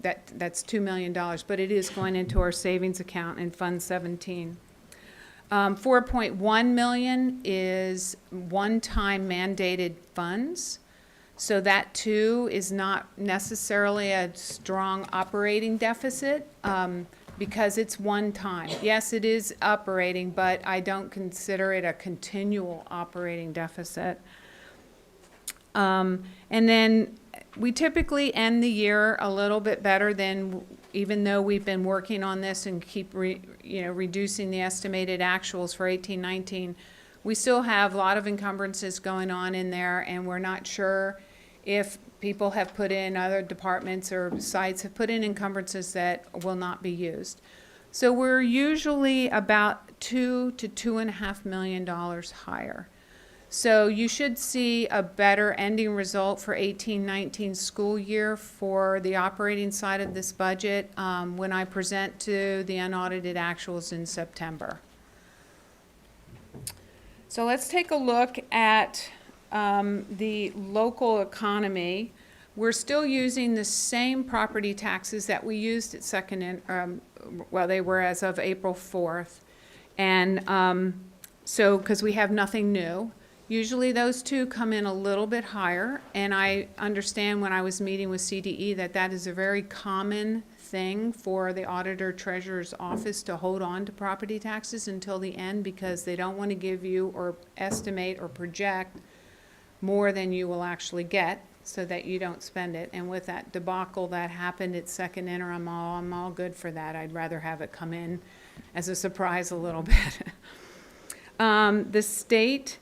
that's $2 million, but it is going into our savings account in Fund 17. 4.1 million is one-time mandated funds. So that too is not necessarily a strong operating deficit. because it's one time. Yes, it is operating, but I don't consider it a continual operating deficit. And then we typically end the year a little bit better than, even though we've been working on this and keep reducing the estimated actuals for 18-19, we still have a lot of encumbrances going on in there, and we're not sure if people have put in, other departments or sites have put in encumbrances that will not be used. So we're usually about $2 to $2.5 million higher. So you should see a better ending result for 18-19 school year for the operating side of this budget when I present to the unaudited actuals in September. So let's take a look at the local economy. We're still using the same property taxes that we used at well, they were as of April 4th. And so, because we have nothing new. Usually those two come in a little bit higher, and I understand when I was meeting with CDE that that is a very common thing for the auditor treasurer's office to hold on to property taxes until the end, because they don't want to give you or estimate or project more than you will actually get so that you don't spend it. And with that debacle that happened at second interim, I'm all good for that. I'd rather have it come in as a surprise a little bit. The state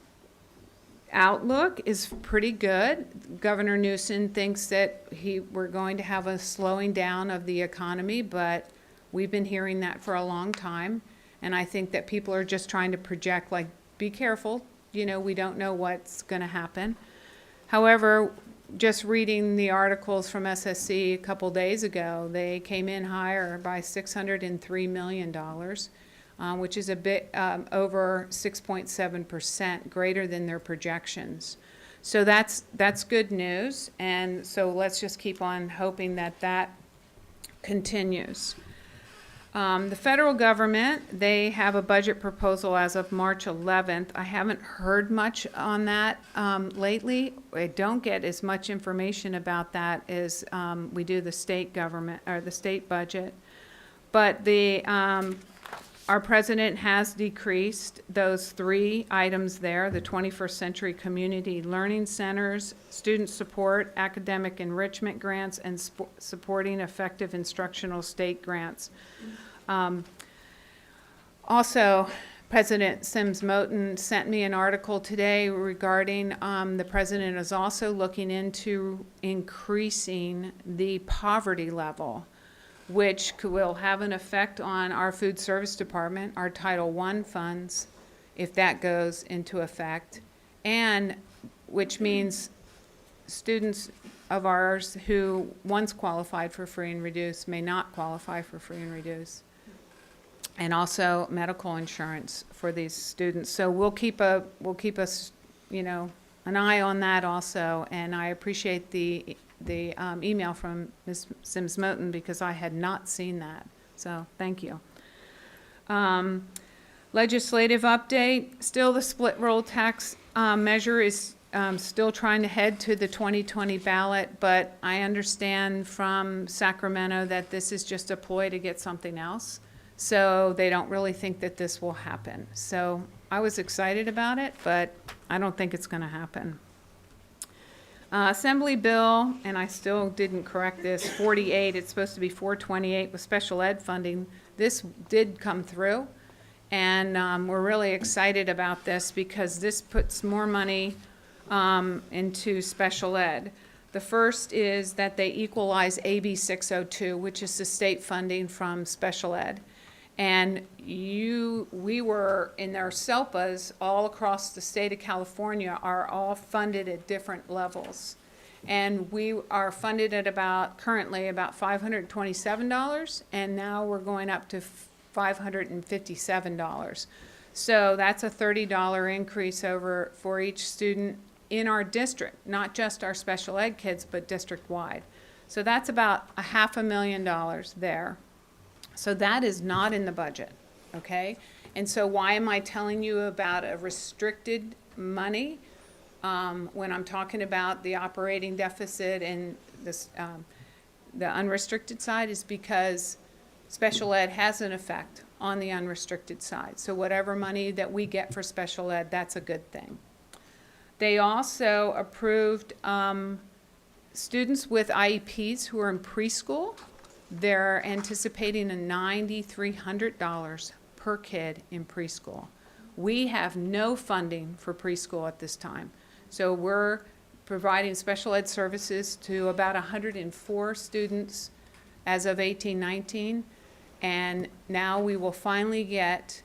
outlook is pretty good. Governor Newsom thinks that we're going to have a slowing down of the economy, but we've been hearing that for a long time. And I think that people are just trying to project, like, be careful, we don't know what's going to happen. However, just reading the articles from SSC a couple days ago, they came in higher by $603 million. Which is a bit over 6.7%, greater than their projections. So that's good news, and so let's just keep on hoping that that continues. The federal government, they have a budget proposal as of March 11th. I haven't heard much on that lately. I don't get as much information about that as we do the state government, or the state budget. But our president has decreased those three items there, the 21st Century Community Learning Centers, student support, academic enrichment grants, and supporting effective instructional state grants. Also, President Sims Moten sent me an article today regarding the president is also looking into increasing the poverty level, which will have an effect on our food service department, our Title I funds, if that goes into effect, and which means students of ours who once qualified for free and reduced may not qualify for free and reduced, and also medical insurance for these students. So we'll keep an eye on that also, and I appreciate the email from Ms. Sims Moten, because I had not seen that. So thank you. Legislative update, still the split roll tax measure is still trying to head to the 2020 ballot, but I understand from Sacramento that this is just a ploy to get something else. So they don't really think that this will happen. So I was excited about it, but I don't think it's going to happen. Assembly bill, and I still didn't correct this, 48, it's supposed to be 428 with special ed funding. This did come through, and we're really excited about this because this puts more money into special ed. The first is that they equalize AB 602, which is the state funding from special ed. And we were in their SELPAs all across the state of California are all funded at different levels. And we are funded at currently about $527, and now we're going up to $557. So that's a $30 increase for each student in our district, not just our special ed kids, but district-wide. So that's about $500,000 there. So that is not in the budget, okay? And so why am I telling you about a restricted money when I'm talking about the operating deficit and this, the unrestricted side is because special ed has an effect on the unrestricted side. So whatever money that we get for special ed, that's a good thing. They also approved students with IEPs who are in preschool. They're anticipating a $9,300 per kid in preschool. We have no funding for preschool at this time. So we're providing special ed services to about 104 students as of 18-19, and now we will finally get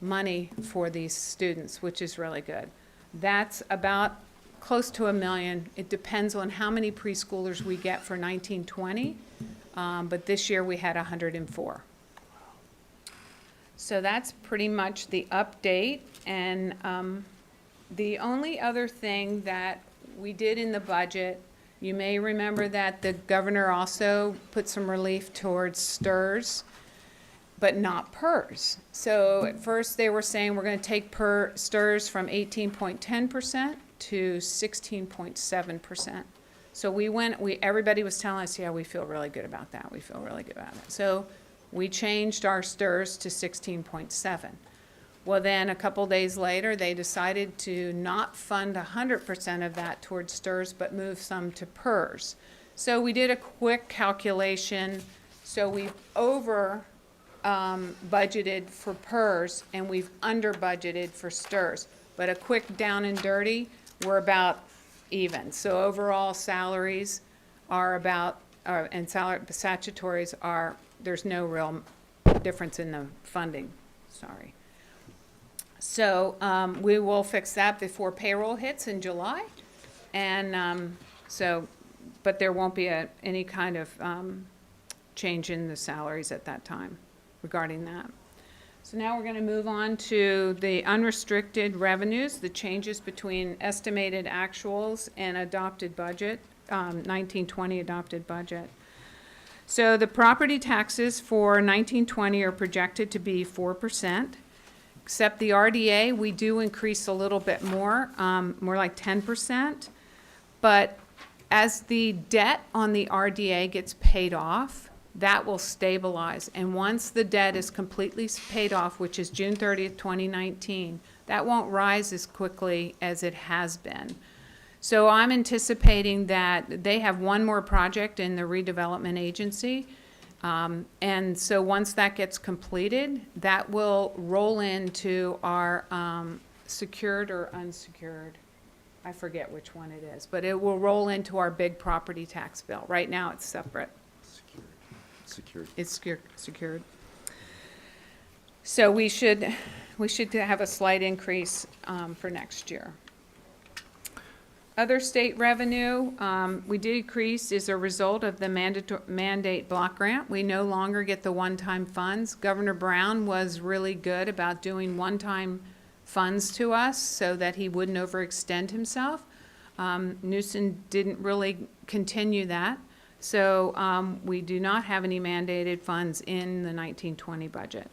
money for these students, which is really good. That's about close to $1 million. It depends on how many preschoolers we get for 19-20, but this year we had 104. So that's pretty much the update, and the only other thing that we did in the budget, you may remember that the governor also put some relief towards STRS, but not PERS. So at first they were saying we're going to take STRS from 18.10% to 16.7%. So everybody was telling us, yeah, we feel really good about that. We feel really good about it. So we changed our STRS to 16.7. Well, then a couple days later, they decided to not fund 100% of that towards STRS, but move some to PERS. So we did a quick calculation. So we've over budgeted for PERS, and we've under budgeted for STRS. But a quick down and dirty, we're about even. So overall salaries are about, and statutories are, there's no real difference in the funding, sorry. So we will fix that before payroll hits in July. And but there won't be any kind of change in the salaries at that time regarding that. So now we're going to move on to the unrestricted revenues, the changes between estimated actuals and adopted budget, 1920 adopted budget. So the property taxes for 1920 are projected to be 4%. Except the RDA, we do increase a little bit more, more like 10%. But as the debt on the RDA gets paid off, that will stabilize. And once the debt is completely paid off, which is June 30th, 2019, that won't rise as quickly as it has been. So I'm anticipating that they have one more project in the redevelopment agency. And so once that gets completed, that will roll into our secured or unsecured, I forget which one it is, but it will roll into our big property tax bill. Right now it's separate. Secured. It's secured. So we should have a slight increase for next year. Other state revenue we decreased as a result of the mandate block grant. We no longer get the one-time funds. Governor Brown was really good about doing one-time funds to us so that he wouldn't overextend himself. Newsom didn't really continue that. So we do not have any mandated funds in the 1920 budget.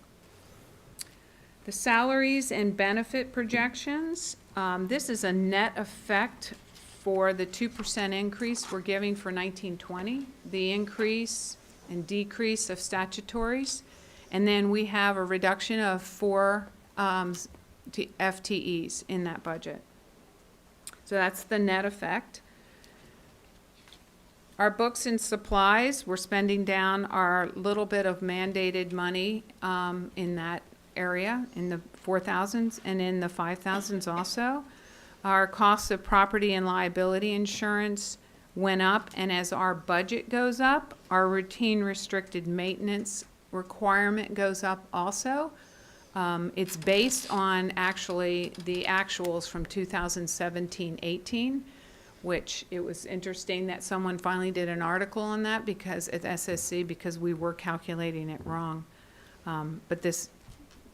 The salaries and benefit projections, this is a net effect for the 2% increase we're giving for 1920, the increase and decrease of statutories, and then we have a reduction of 4 FTEs in that budget. So that's the net effect. Our books and supplies, we're spending down our little bit of mandated money in that area, in the 4,000s and in the 5,000s also. Our costs of property and liability insurance went up, and as our budget goes up, our routine restricted maintenance requirement goes up also. It's based on actually the actuals from 2017-18, which it was interesting that someone finally did an article on that because at SSC because we were calculating it wrong. But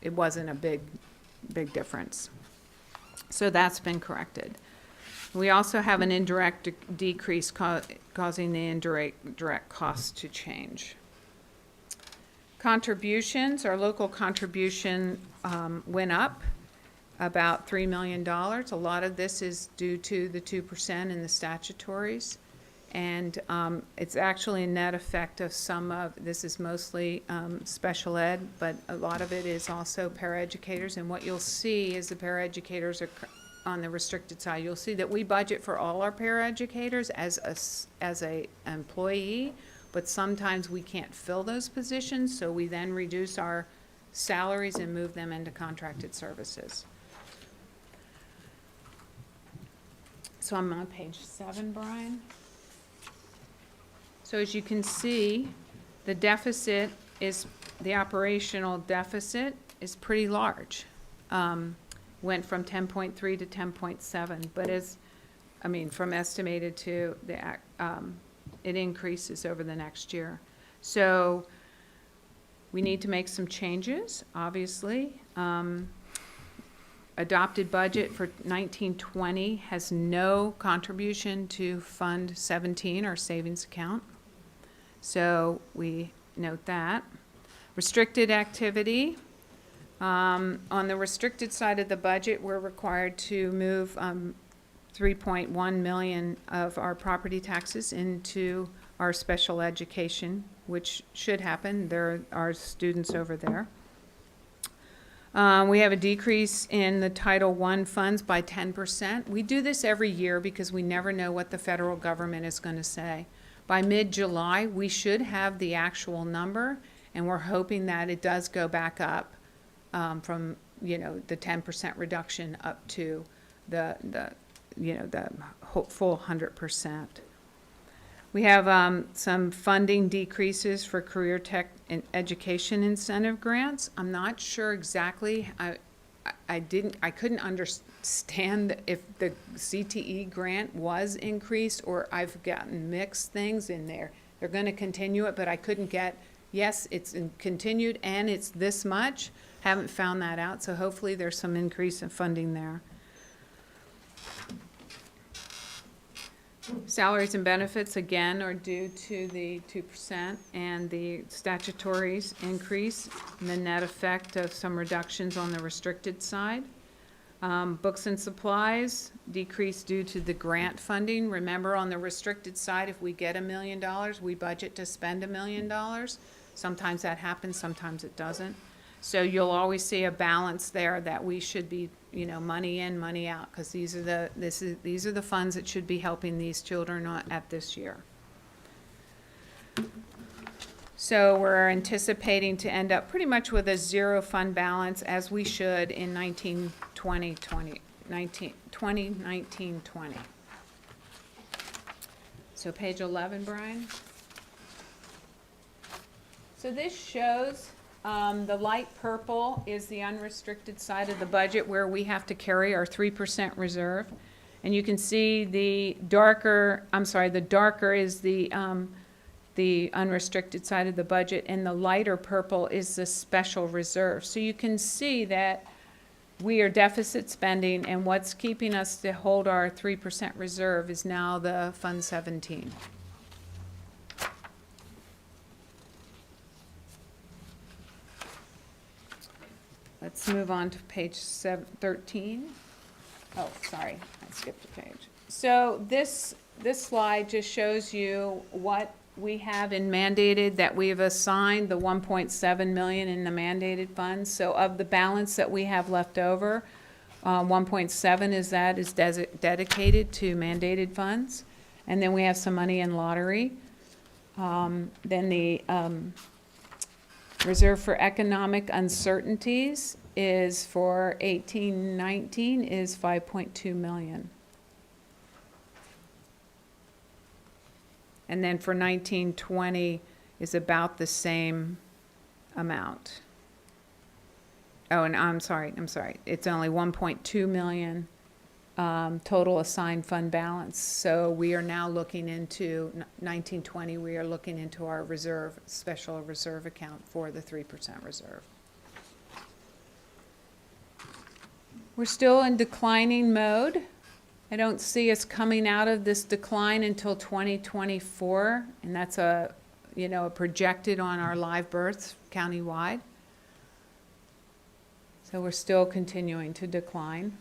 it wasn't a big difference. So that's been corrected. We also have an indirect decrease causing the direct costs to change. Contributions, our local contribution went up about $3 million. A lot of this is due to the 2% in the statutories. And it's actually a net effect of some of, this is mostly special ed, but a lot of it is also paraeducators. And what you'll see is the paraeducators are on the restricted side. You'll see that we budget for all our paraeducators as a employee, but sometimes we can't fill those positions, so we then reduce our salaries and move them into contracted services. So I'm on page 7, Brian. So as you can see, the deficit is, the operational deficit is pretty large. Went from 10.3 to 10.7, but from estimated to it increases over the next year. So we need to make some changes, obviously. Adopted budget for 1920 has no contribution to Fund 17, our savings account. So we note that. Restricted activity. On the restricted side of the budget, we're required to move 3.1 million of our property taxes into our special education, which should happen. There are students over there. We have a decrease in the Title I funds by 10%. We do this every year because we never know what the federal government is going to say. By mid-July, we should have the actual number, and we're hoping that it does go back up from the 10% reduction up to the full 100%. We have some funding decreases for career tech and education incentive grants. I'm not sure exactly. I couldn't understand if the CTE grant was increased, or I've gotten mixed things in there. They're going to continue it, but I couldn't get, yes, it's continued and it's this much. Haven't found that out, so hopefully there's some increase in funding there. Salaries and benefits, again, are due to the 2% and the statutories increase, and the net effect of some reductions on the restricted side. Books and supplies decrease due to the grant funding. Remember, on the restricted side, if we get $1 million, we budget to spend $1 million. Sometimes that happens, sometimes it doesn't. So you'll always see a balance there that we should be, money in, money out, because these are the funds that should be helping these children at this year. So we're anticipating to end up pretty much with a zero fund balance, as we should in 2019-20. So page 11, Brian. So this shows the light purple is the unrestricted side of the budget where we have to carry our 3% reserve. And you can see the darker is the unrestricted side of the budget, and the lighter purple is the special reserve. So you can see that we are deficit spending, and what's keeping us to hold our 3% reserve is now the Fund 17. Let's move on to page 13. Oh, sorry, I skipped a page. So this slide just shows you what we have in mandated, that we have assigned the 1.7 million in the mandated funds. So of the balance that we have left over, 1.7 is dedicated to mandated funds. And then we have some money in lottery. Then the Reserve for Economic Uncertainties is for 18-19 is 5.2 million. And then for 19-20 is about the same amount. Oh, and I'm sorry. It's only 1.2 million total assigned fund balance. So we are now looking into 19-20. We are looking into our reserve, special reserve account for the 3% reserve. We're still in declining mode. I don't see us coming out of this decline until 2024, and that's a projected on our live births countywide. So we're still continuing to decline.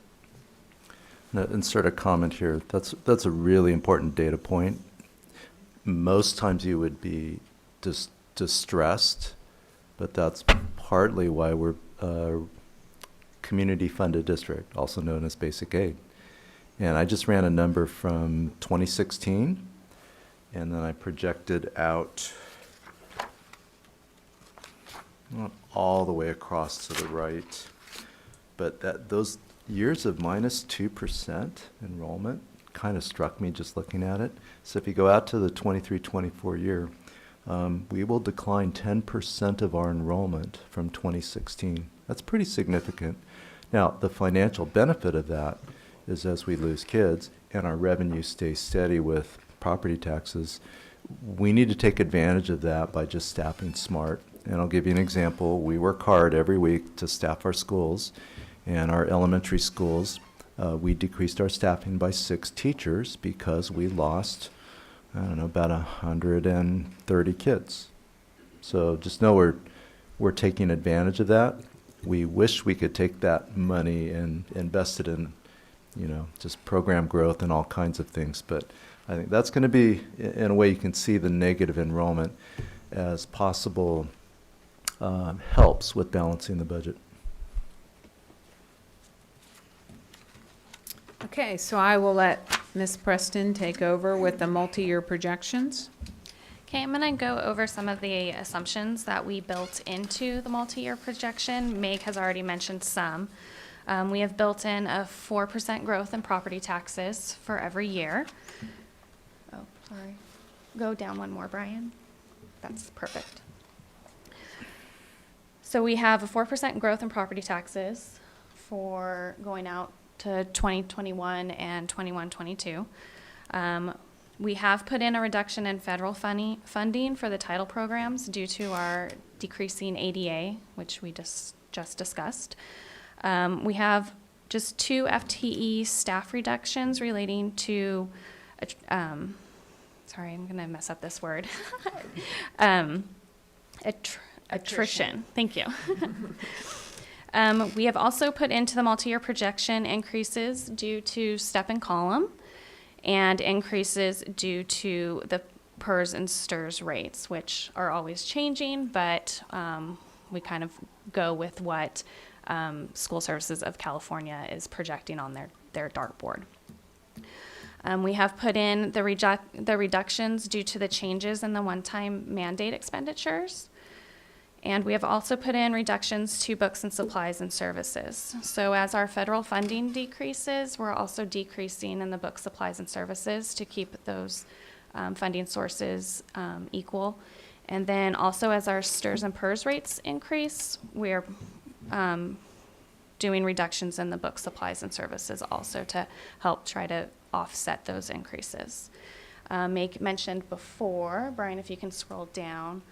Insert a comment here. That's a really important data point. most times you would be distressed, but that's partly why we're a community-funded district, also known as basic aid. And I just ran a number from 2016, and then I projected out not all the way across to the right, but those years of minus 2% enrollment kind of struck me just looking at it. So if you go out to the 23-24 year, we will decline 10% of our enrollment from 2016. That's pretty significant. Now, the financial benefit of that is as we lose kids and our revenue stays steady with property taxes, we need to take advantage of that by just staffing smart. And I'll give you an example. We work hard every week to staff our schools, and our elementary schools, we decreased our staffing by 6 teachers because we lost, I don't know, about 130 kids. So just know we're taking advantage of that. We wish we could take that money and invest it in, just program growth and all kinds of things. But I think that's going to be, in a way, you can see the negative enrollment as possible helps with balancing the budget. Okay, so I will let Ms. Preston take over with the multi-year projections. Okay, I'm going to go over some of the assumptions that we built into the multi-year projection. Meg has already mentioned some. We have built in a 4% growth in property taxes for every year. Oh, sorry. Go down one more, Brian. That's perfect. So we have a 4% growth in property taxes for going out to 2021 and 21-22. We have put in a reduction in federal funding for the title programs due to our decreasing ADA, which we just discussed. We have just 2 FTE staff reductions relating to, sorry, I'm going to mess up this word. Attrition. Thank you. We have also put into the multi-year projection increases due to step and column and increases due to the PERS and STRS rates, which are always changing, but we kind of go with what School Services of California is projecting on their dartboard. We have put in the reductions due to the changes in the one-time mandate expenditures. And we have also put in reductions to books and supplies and services. So as our federal funding decreases, we're also decreasing in the book supplies and services to keep those funding sources equal. And then also as our STRS and PERS rates increase, we're doing reductions in the book supplies and services also to help try to offset those increases. Meg mentioned before, Brian, if you can scroll down,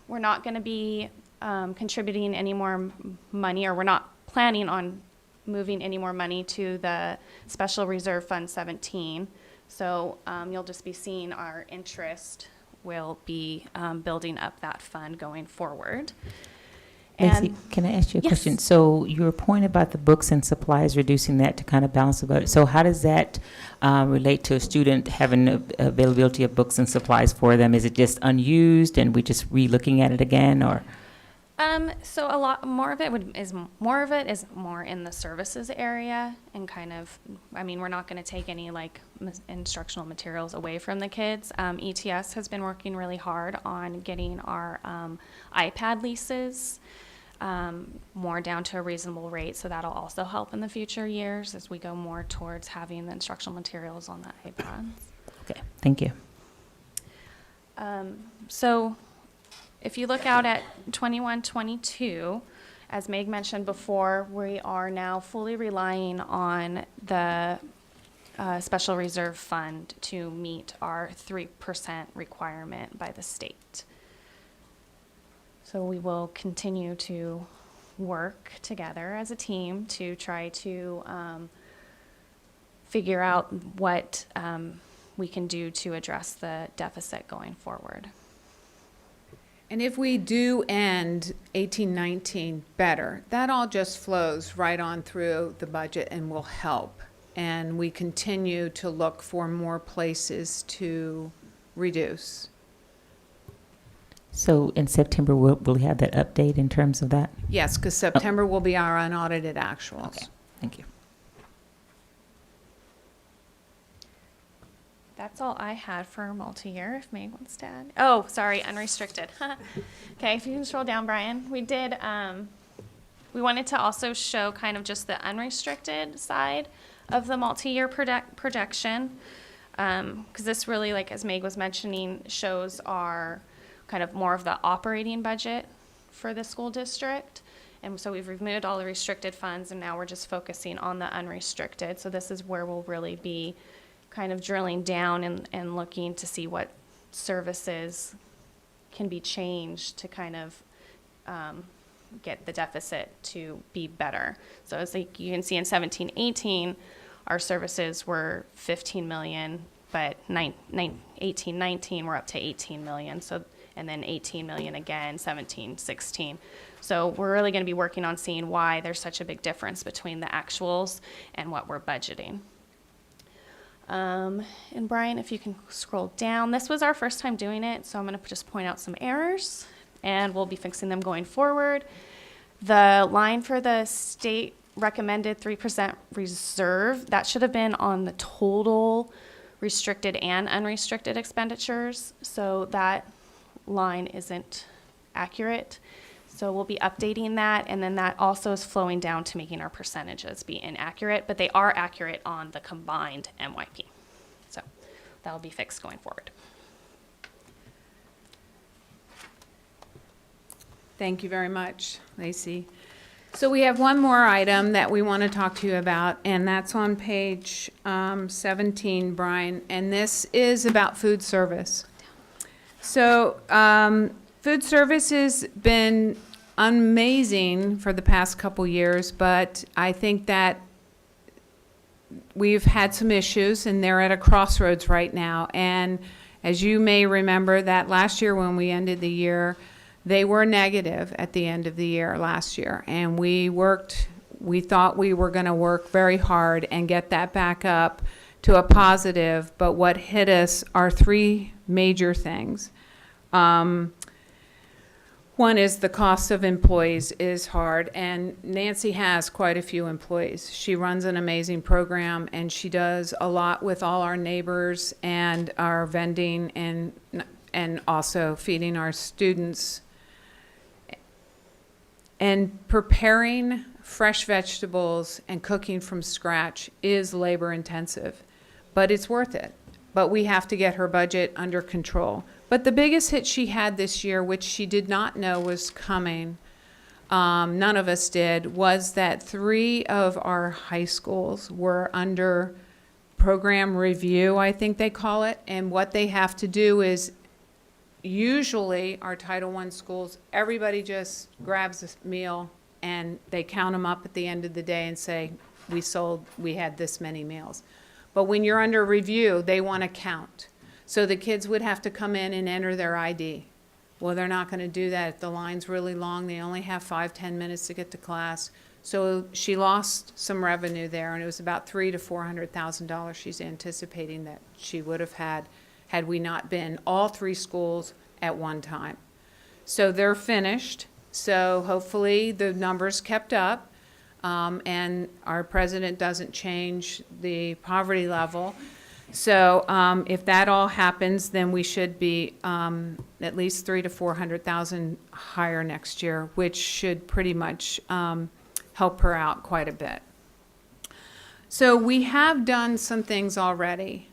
we're not going to be contributing any more money, or we're not planning on moving any more money to the Special Reserve Fund 17. So you'll just be seeing our interest will be building up that fund going forward. Lacey, can I ask you a question? So your point about the books and supplies, reducing that to kind of balance the budget. So how does that relate to a student having availability of books and supplies for them? Is it just unused and we just re-looking at it again, or? So a lot more of it is more in the services area, and kind of, I mean, we're not going to take any instructional materials away from the kids. ETS has been working really hard on getting our iPad leases more down to a reasonable rate, so that'll also help in the future years as we go more towards having the instructional materials on the iPads. Okay, thank you. So if you look out at 21-22, as Meg mentioned before, we are now fully relying on the Special Reserve Fund to meet our 3% requirement by the state. So we will continue to work together as a team to try to figure out what we can do to address the deficit going forward. And if we do end 18-19 better, that all just flows right on through the budget and will help and we continue to look for more places to reduce. So in September, will we have that update in terms of that? Yes, because September will be our unaudited actuals. Okay, thank you. That's all I had for multi-year, if Meg wants to add. Oh, sorry, unrestricted. Okay, if you can scroll down, Brian. We did, we wanted to also show kind of just the unrestricted side of the multi-year projection. Because this really, like as Meg was mentioning, shows our kind of more of the operating budget for the school district. And so we've removed all the restricted funds, and now we're just focusing on the unrestricted. So this is where we'll really be kind of drilling down and looking to see what services can be changed to kind of get the deficit to be better. So it's like you can see in 17-18, our services were 15 million, but 18-19 we're up to 18 million. So, and then 18 million again, 17-16. So we're really going to be working on seeing why there's such a big difference between the actuals and what we're budgeting. And Brian, if you can scroll down, this was our first time doing it, so I'm going to just point out some errors, and we'll be fixing them going forward. The line for the state recommended 3% reserve, that should have been on the total restricted and unrestricted expenditures, so that line isn't accurate. So we'll be updating that, and then that also is flowing down to making our percentages be inaccurate, but they are accurate on the combined MYP. So that will be fixed going forward. Thank you very much, Lacey. So we have one more item that we want to talk to you about, and that's on page 17, Brian, and this is about food service. So food service has been amazing for the past couple years, but I think that we've had some issues, and they're at a crossroads right now. And as you may remember, that last year when we ended the year, they were negative at the end of the year last year, and we thought we were going to work very hard and get that back up to a positive, but what hit us are three major things. One is the cost of employees is hard, and Nancy has quite a few employees. She runs an amazing program, and she does a lot with all our neighbors and our vending and also feeding our students. And preparing fresh vegetables and cooking from scratch is labor intensive, but it's worth it. But we have to get her budget under control. But the biggest hit she had this year, which she did not know was coming, none of us did, was that 3 of our high schools were under program review, I think they call it. And what they have to do is, usually our Title I schools, everybody just grabs a meal and they count them up at the end of the day and say, we had this many meals. But when you're under review, they want to count. So the kids would have to come in and enter their ID. Well, they're not going to do that. The line's really long. They only have 5-10 minutes to get to class. So she lost some revenue there, and it was about $300,000 to $400,000 she's anticipating that she would have had we not been all 3 schools at one time. So they're finished. So hopefully the numbers kept up, and our president doesn't change the poverty level. So if that all happens, then we should be at least $300,000 to $400,000 higher next year, which should pretty much help her out quite a bit. So we have done some things already.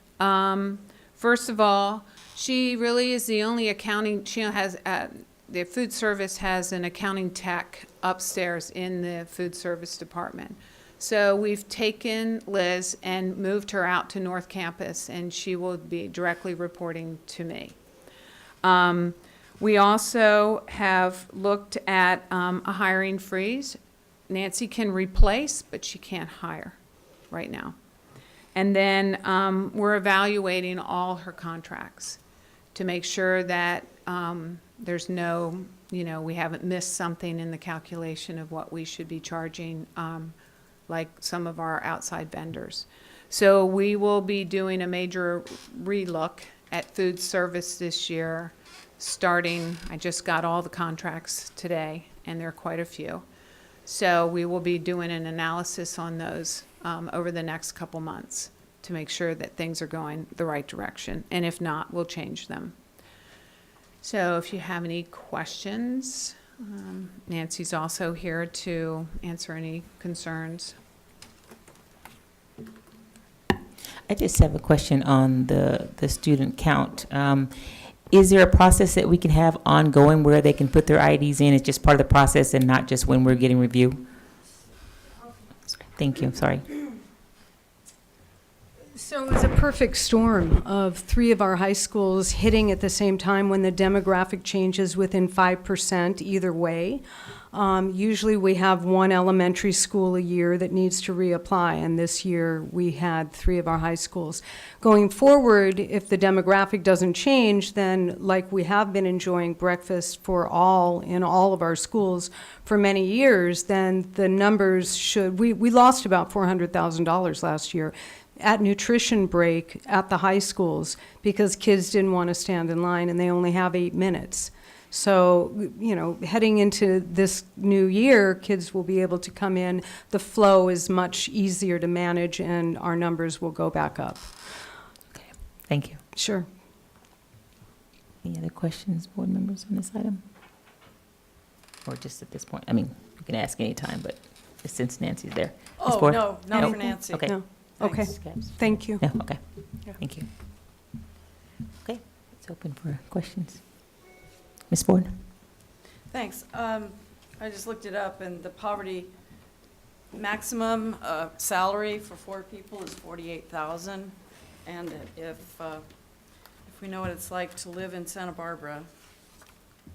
First of all, she really is the only accounting, she has, the food service has an accounting tech upstairs in the food service department. So we've taken Liz and moved her out to North Campus, and she will be directly reporting to me. We also have looked at a hiring freeze. Nancy can replace, but she can't hire right now. And then we're evaluating all her contracts to make sure that there's no, we haven't missed something in the calculation of what we should be charging like some of our outside vendors. So we will be doing a major relook at food service this year, starting, I just got all the contracts today, and there are quite a few. So we will be doing an analysis on those over the next couple months to make sure that things are going the right direction. And if not, we'll change them. So if you have any questions, Nancy's also here to answer any concerns. I just have a question on the student count. Is there a process that we can have ongoing where they can put their IDs in? It's just part of the process and not just when we're getting review? Thank you, sorry. So it was a perfect storm of 3 of our high schools hitting at the same time when the demographic changes within 5% either way. Usually we have 1 elementary school a year that needs to reapply, and this year we had 3 of our high schools. Going forward, if the demographic doesn't change, then like we have been enjoying breakfast for all in all of our schools for many years, then the numbers should, we lost about $400,000 last year at nutrition break at the high schools because kids didn't want to stand in line and they only have 8 minutes. So, you know, heading into this new year, kids will be able to come in. The flow is much easier to manage and our numbers will go back up. Thank you. Sure. Any other questions, board members, on this item? Or just at this point? I mean, you can ask any time, but since Nancy's there. Ms. Oh, Ford? no, not for Nancy. Okay. No. Okay. Thanks. Thank you. No, okay. Yeah. Thank you. Okay, it's open for questions. Ms. Ford? Thanks. I just looked it up, and the poverty maximum salary for 4 people is $48,000. And if we know what it's like to live in Santa Barbara,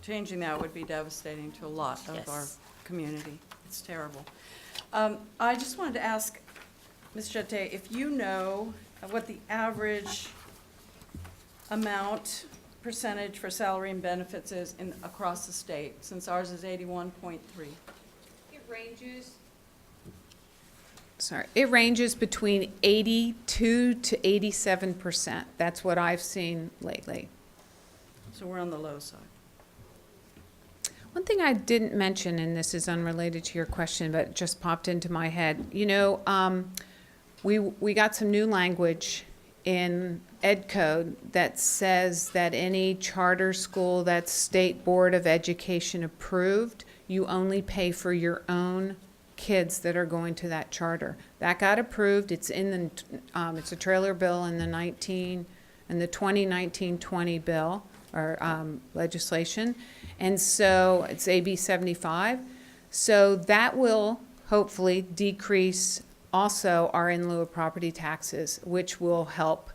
changing that would be devastating to a lot of our community. It's terrible. I just wanted to ask Ms. Jette, if you know what the average amount, percentage for salary and benefits is across the state, since ours is 81.3. It ranges between 82 to 87%. That's what I've seen lately. So we're on the low side. One thing I didn't mention, and this is unrelated to your question, but it just popped into my head. You know, we got some new language in Ed Code that says that any charter school that's State Board of Education approved, you only pay for your own kids that are going to that charter. That got approved. It's in the it's a trailer bill in the 2019-20 bill or legislation, and so it's AB 75. So that will hopefully decrease also our in lieu of property taxes, which will help.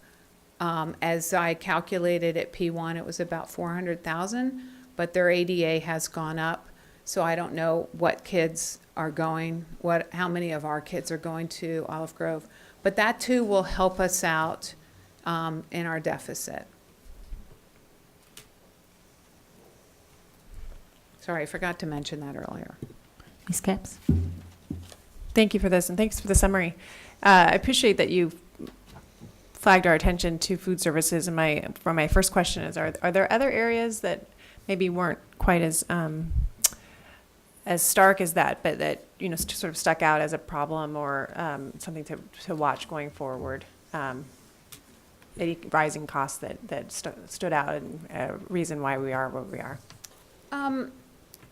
As I calculated at P1, it was about 400,000, but their ADA has gone up. So I don't know what kids are going, how many of our kids are going to Olive Grove. But that too will help us out in our deficit. Sorry, I forgot to mention that earlier. Ms. Capps? Thank you for this, and thanks for the summary. I appreciate that you flagged our attention to food services. And my first question is, are there other areas that maybe weren't quite as stark as that, but that, you know, sort of stuck out as a problem or something to watch going forward? Any rising costs that stood out and a reason why we are where we are?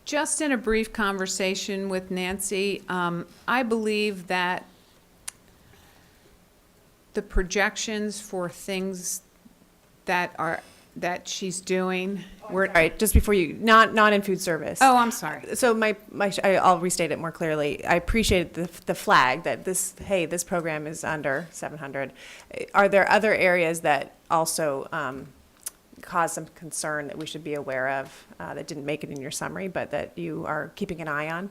Just in a brief conversation with Nancy, I believe that the projections for things that she's doing. All right, just before you, not in food service. Oh, I'm sorry. So I'll restate it more clearly. I appreciate the flag that this program is under 700. Are there other areas that also cause some concern that we should be aware of that didn't make it in your summary, but that you are keeping an eye on?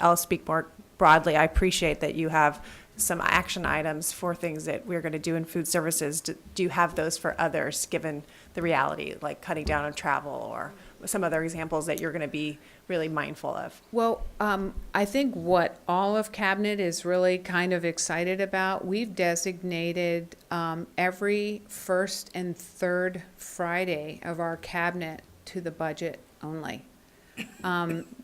I'll speak more broadly. I appreciate that you have some action items for things that we're going to do in food services. Do you have those for others, given the reality, like cutting down on travel or some other examples that you're going to be really mindful of? Well, I think what all of Cabinet is really kind of excited about, we've designated every first and third Friday of our Cabinet to the budget only.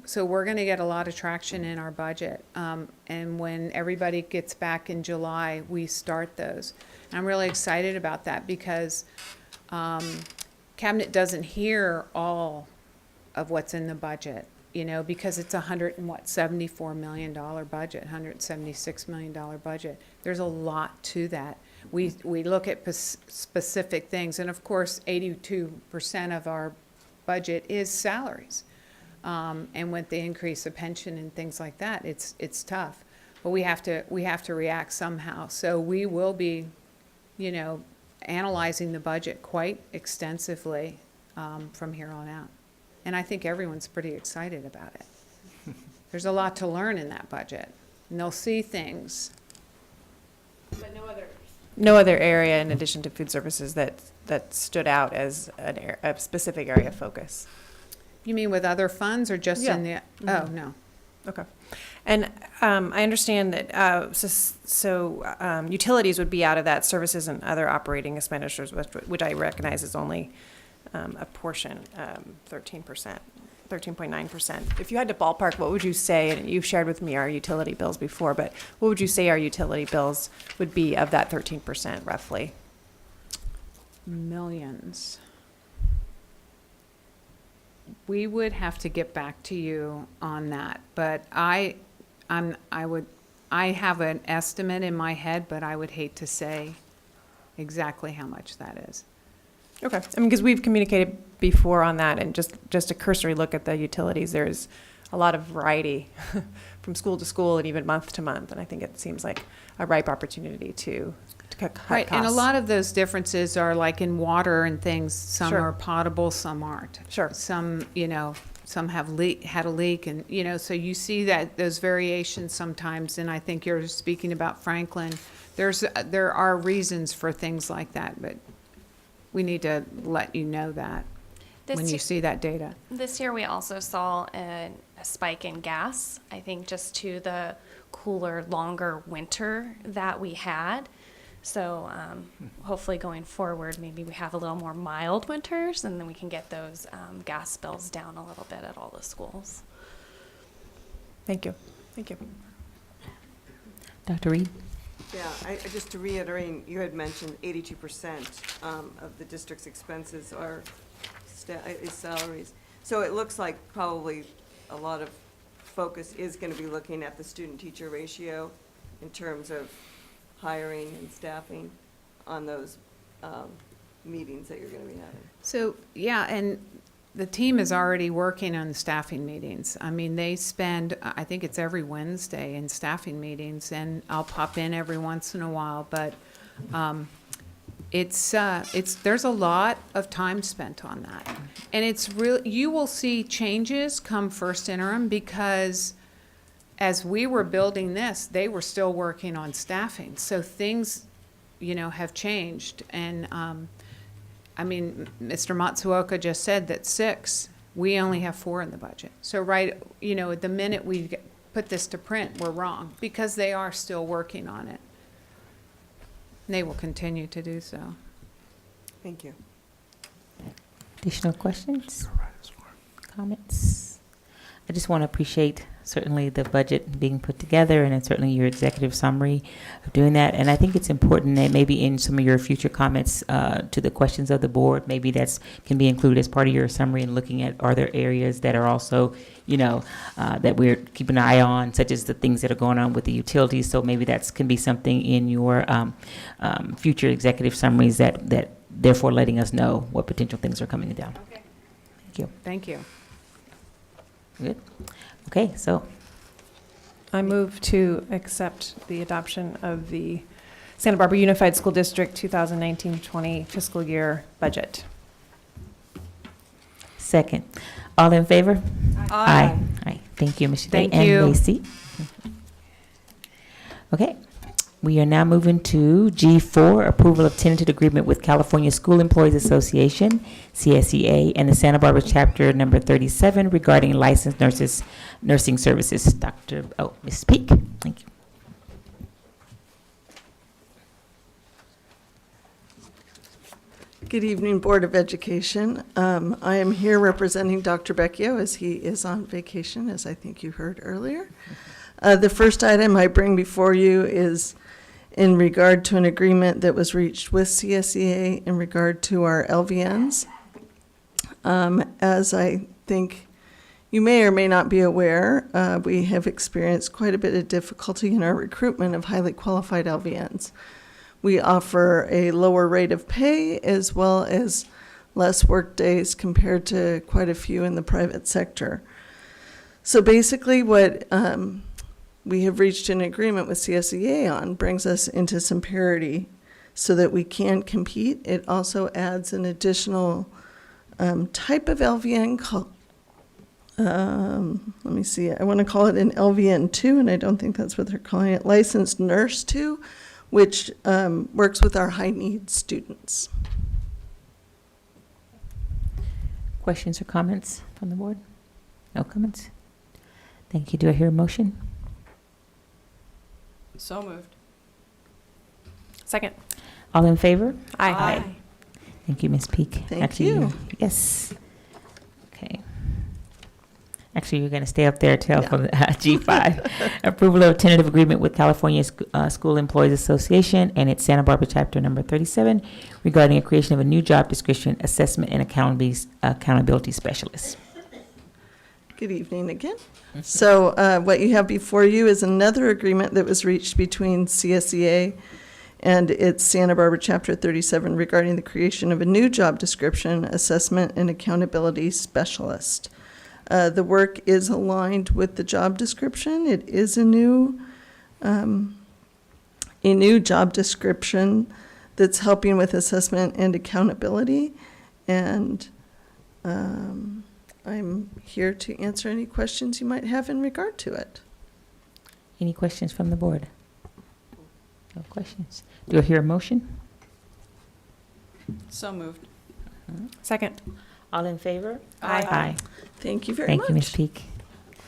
So we're going to get a lot of traction in our budget. And when everybody gets back in July, we start those. And I'm really excited about that because Cabinet doesn't hear all of what's in the budget, you know, because it's $174 million budget, $176 million budget. There's a lot to that. We look at specific things, and of course, 82% of our budget is salaries. And with the increase of pension and things like that, it's tough. But we have to react somehow. So we will be, you know, analyzing the budget quite extensively from here on out. And I think everyone's pretty excited about it. There's a lot to learn in that budget, and they'll see things. But no other area in addition to food services that stood out as a specific area of focus? You mean with other funds or just in the, Mm-hmm. oh, no. Okay. And I understand that, utilities would be out of that, services and other operating expenditures, which I recognize is only a portion, 13%, 13.9%. If you had to ballpark, what would you say, and you've shared with me our utility bills before, but what would you say our utility bills would be of that 13% roughly? Millions. We would have to get back to you on that, but I have an estimate in my head, but I would hate to say exactly how much that is. Okay, I mean, because we've communicated before on that, and just a cursory look at the utilities, there's a lot of variety from school to school and even month to month, and I think it seems like a ripe opportunity to cut costs. Right, and a lot of those differences are like in water and things. Some Sure. are potable, some aren't. Sure. Some, you know, some have had a leak, and, you know, so you see that, those variations sometimes, and I think you're speaking about Franklin. There are reasons for things like that, but we need to let you know that when you see that data. This year, we also saw a spike in gas, I think just to the cooler, longer winter that we had. So hopefully going forward, maybe we have a little more mild winters, and then we can get those gas bills down a little bit at all the schools. Thank you. Thank you. Dr. Reed? Yeah, just to reiterate, you had mentioned 82% of the district's expenses are is salaries. So it looks like probably a lot of focus is going to be looking at the student-teacher ratio in terms of hiring and staffing on those meetings that you're going to be having. So, yeah, and the team is already working on the staffing meetings. I mean, they spend, I think it's every Wednesday in staffing meetings, and I'll pop in every once in a while, but there's a lot of time spent on that. And it's real, you will see changes come first interim, because as we were building this, they were still working on staffing. So things, you know, have changed. And I mean, Mr. Matsuoka just said that 6, we only have 4 in the budget. So right, you know, the minute we put this to print, we're wrong, because they are still working on it. And they will continue to do so. Thank you. Additional questions? Comments? I just want to appreciate certainly the budget being put together, and then certainly your executive summary of doing that. And I think it's important that maybe in some of your future comments to the questions of the board, maybe that's can be included as part of your summary, and looking at are there areas that are also, you know, that we're keeping an eye on, such as the things that are going on with the utilities. So maybe that's can be something in your future executive summaries that therefore letting us know what potential things are coming down. Okay. Thank you. Thank you. Good. Okay, so I move to accept the adoption of the Santa Barbara Unified School District 2019-20 fiscal year budget. second. All in favor? Aye. Aye. Thank you, Mr. Day Thank and you. Macy. Okay. We are now moving to G4, approval of tentative agreement with California School Employees Association, CSEA, and the Santa Barbara chapter number 37 regarding licensed nursing services. Ms. Peak, thank you. Good evening, Board of Education. I am here representing Dr. Becchio as he is on vacation, as I think you heard earlier. The first item I bring before you is in regard to an agreement that was reached with CSEA in regard to our LVNs. As I think you may or may not be aware, we have experienced quite a bit of difficulty in our recruitment of highly qualified LVNs. We offer a lower rate of pay as well as less work days compared to quite a few in the private sector. So basically what we have reached an agreement with CSEA on brings us into some parity so that we can compete. It also adds an additional type of LVN called, let me see, I want to call it an LVN 2, and I don't think that's what they're calling it, licensed nurse 2, which works with our high need students. Questions or comments from the board? No comments? Thank you. Do I hear a motion? So moved. Second. All in favor? Aye. Thank you, Ms. Peak. Thank Actually, you. Yes. Okay. Actually, you're going to stay up there till for the, G5. Approval of tentative agreement with California School Employees Association and its Santa Barbara chapter number 37 regarding a creation of a new job description, assessment and accountability specialist. Good evening again. So what you have before you is another agreement that was reached between CSEA and its Santa Barbara chapter 37 regarding the creation of a new job description, assessment and accountability specialist. The work is aligned with the job description. It is a new job description that's helping with assessment and accountability. And I'm here to answer any questions you might have in regard to it. Any questions from the board? No questions. Do I hear a motion? So moved. Second. All in favor? Aye. Thank you very much. Thank you, Ms. Peak.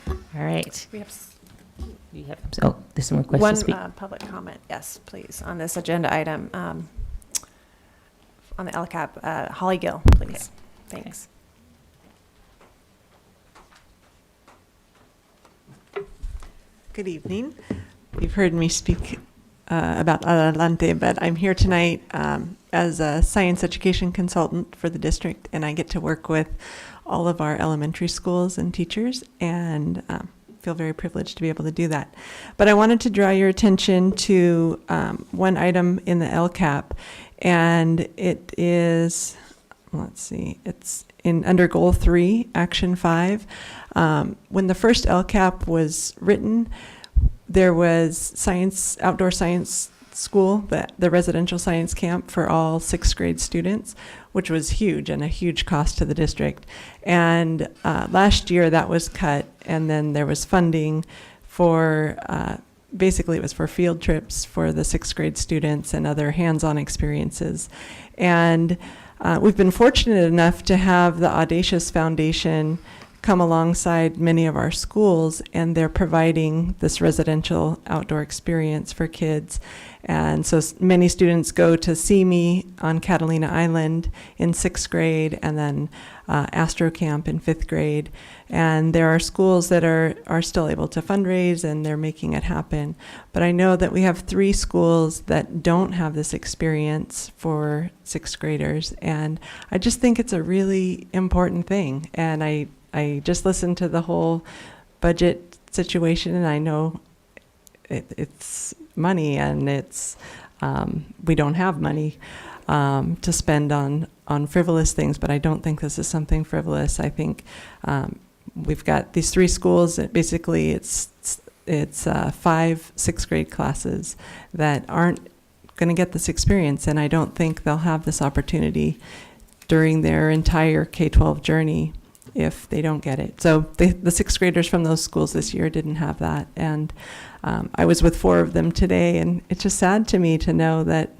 All right. We have You have, there's some more questions to speak. one public comment, yes, please, on this agenda item. On the LCAP, Holly Gill, please. Thanks. Good evening. You've heard me speak about Adelante, but I'm here tonight as a science education consultant for the district, and I get to work with all of our elementary schools and teachers, and feel very privileged to be able to do that. But I wanted to draw your attention to one item in the LCAP, and it is, let's see, it's under Goal 3, Action 5. When the first LCAP was written, there was outdoor science school, the residential science camp for all 6th grade students, which was huge and a huge cost to the district. And last year that was cut, and then there was funding for, basically it was for field trips for the 6th grade students and other hands-on experiences. And we've been fortunate enough to have the Audacious Foundation come alongside many of our schools, and they're providing this residential outdoor experience for kids. And so many students go to See Me on Catalina Island in 6th grade, and then Astro Camp in 5th grade. And there are schools that are still able to fundraise, and they're making it happen. But I know that we have 3 schools that don't have this experience for 6th graders, and I just think it's a really important thing. And I just listened to the whole budget situation, and I know it's money, and it's we don't have money to spend on frivolous things, but I don't think this is something frivolous. I think we've got these 3 schools that basically it's 5 6th grade classes that aren't going to get this experience, and I don't think they'll have this opportunity during their entire K-12 journey if they don't get it. So the sixth graders from those schools this year didn't have that. And I was with 4 of them today, and it's just sad to me to know that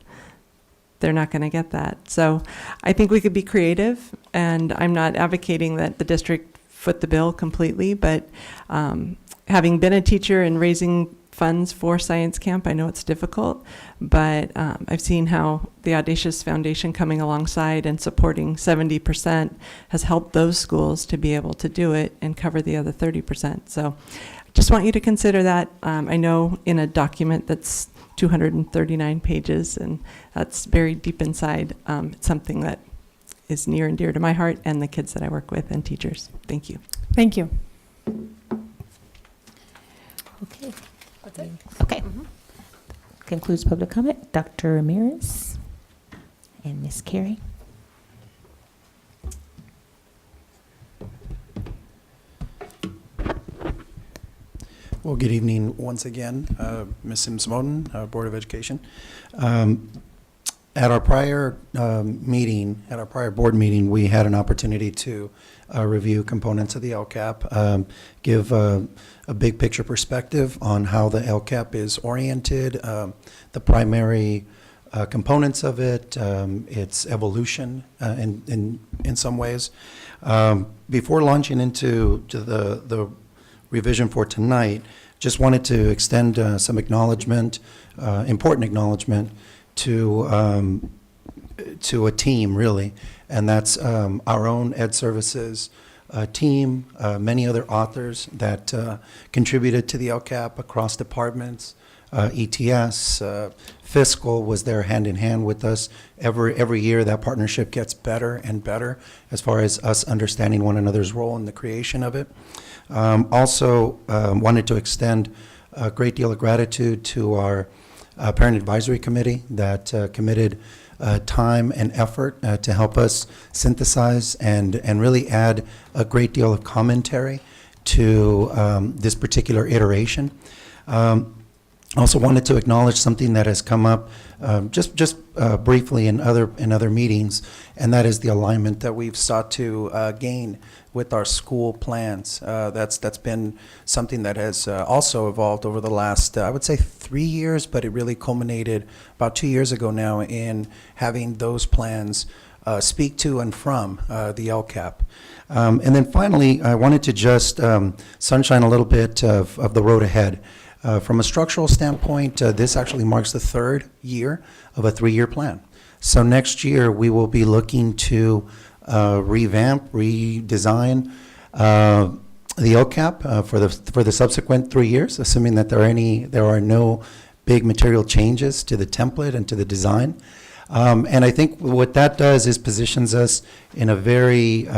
they're not going to get that. So I think we could be creative, and I'm not advocating that the district foot the bill completely, but having been a teacher and raising funds for Science Camp, I know it's difficult, but I've seen how the Audacious Foundation coming alongside and supporting 70% has helped those schools to be able to do it and cover the other 30%. So I just want you to consider that. I know in a document that's 239 pages, and that's buried deep inside. It's something that is near and dear to my heart and the kids that I work with and teachers. Thank you. Thank you. Okay. That's it. Okay. Concludes public comment. Dr. Ramirez and Ms. Carey. Well, good evening once again, Ms. Sims-Moten, Board of Education. At our prior meeting, at our prior board meeting, we had an opportunity to review components of the LCAP, give a big picture perspective on how the LCAP is oriented, the primary components of it, its evolution in some ways. Before launching into the revision for tonight, just wanted to extend some acknowledgement, important acknowledgement to a team, really, and that's our own Ed Services team, many other authors that contributed to the LCAP across departments. ETS, fiscal was there hand in hand with us. Every year that partnership gets better and better as far as us understanding one another's role in the creation of it. Also wanted to extend a great deal of gratitude to our Parent Advisory Committee that committed time and effort to help us synthesize and really add a great deal of commentary to this particular iteration. Also wanted to acknowledge something that has come up just briefly in other meetings, and that is the alignment that we've sought to gain with our school plans. That's been something that has also evolved over the last, I would say 3 years, but it really culminated about 2 years ago now in having those plans speak to and from the LCAP. And then finally, I wanted to just sunshine a little bit of the road ahead. From a structural standpoint, this actually marks the 3rd year of a 3-year plan. So next year, we will be looking to revamp, redesign the LCAP for the subsequent 3 years, assuming that there are no big material changes to the template and to the design. And I think what that does is positions us in a very,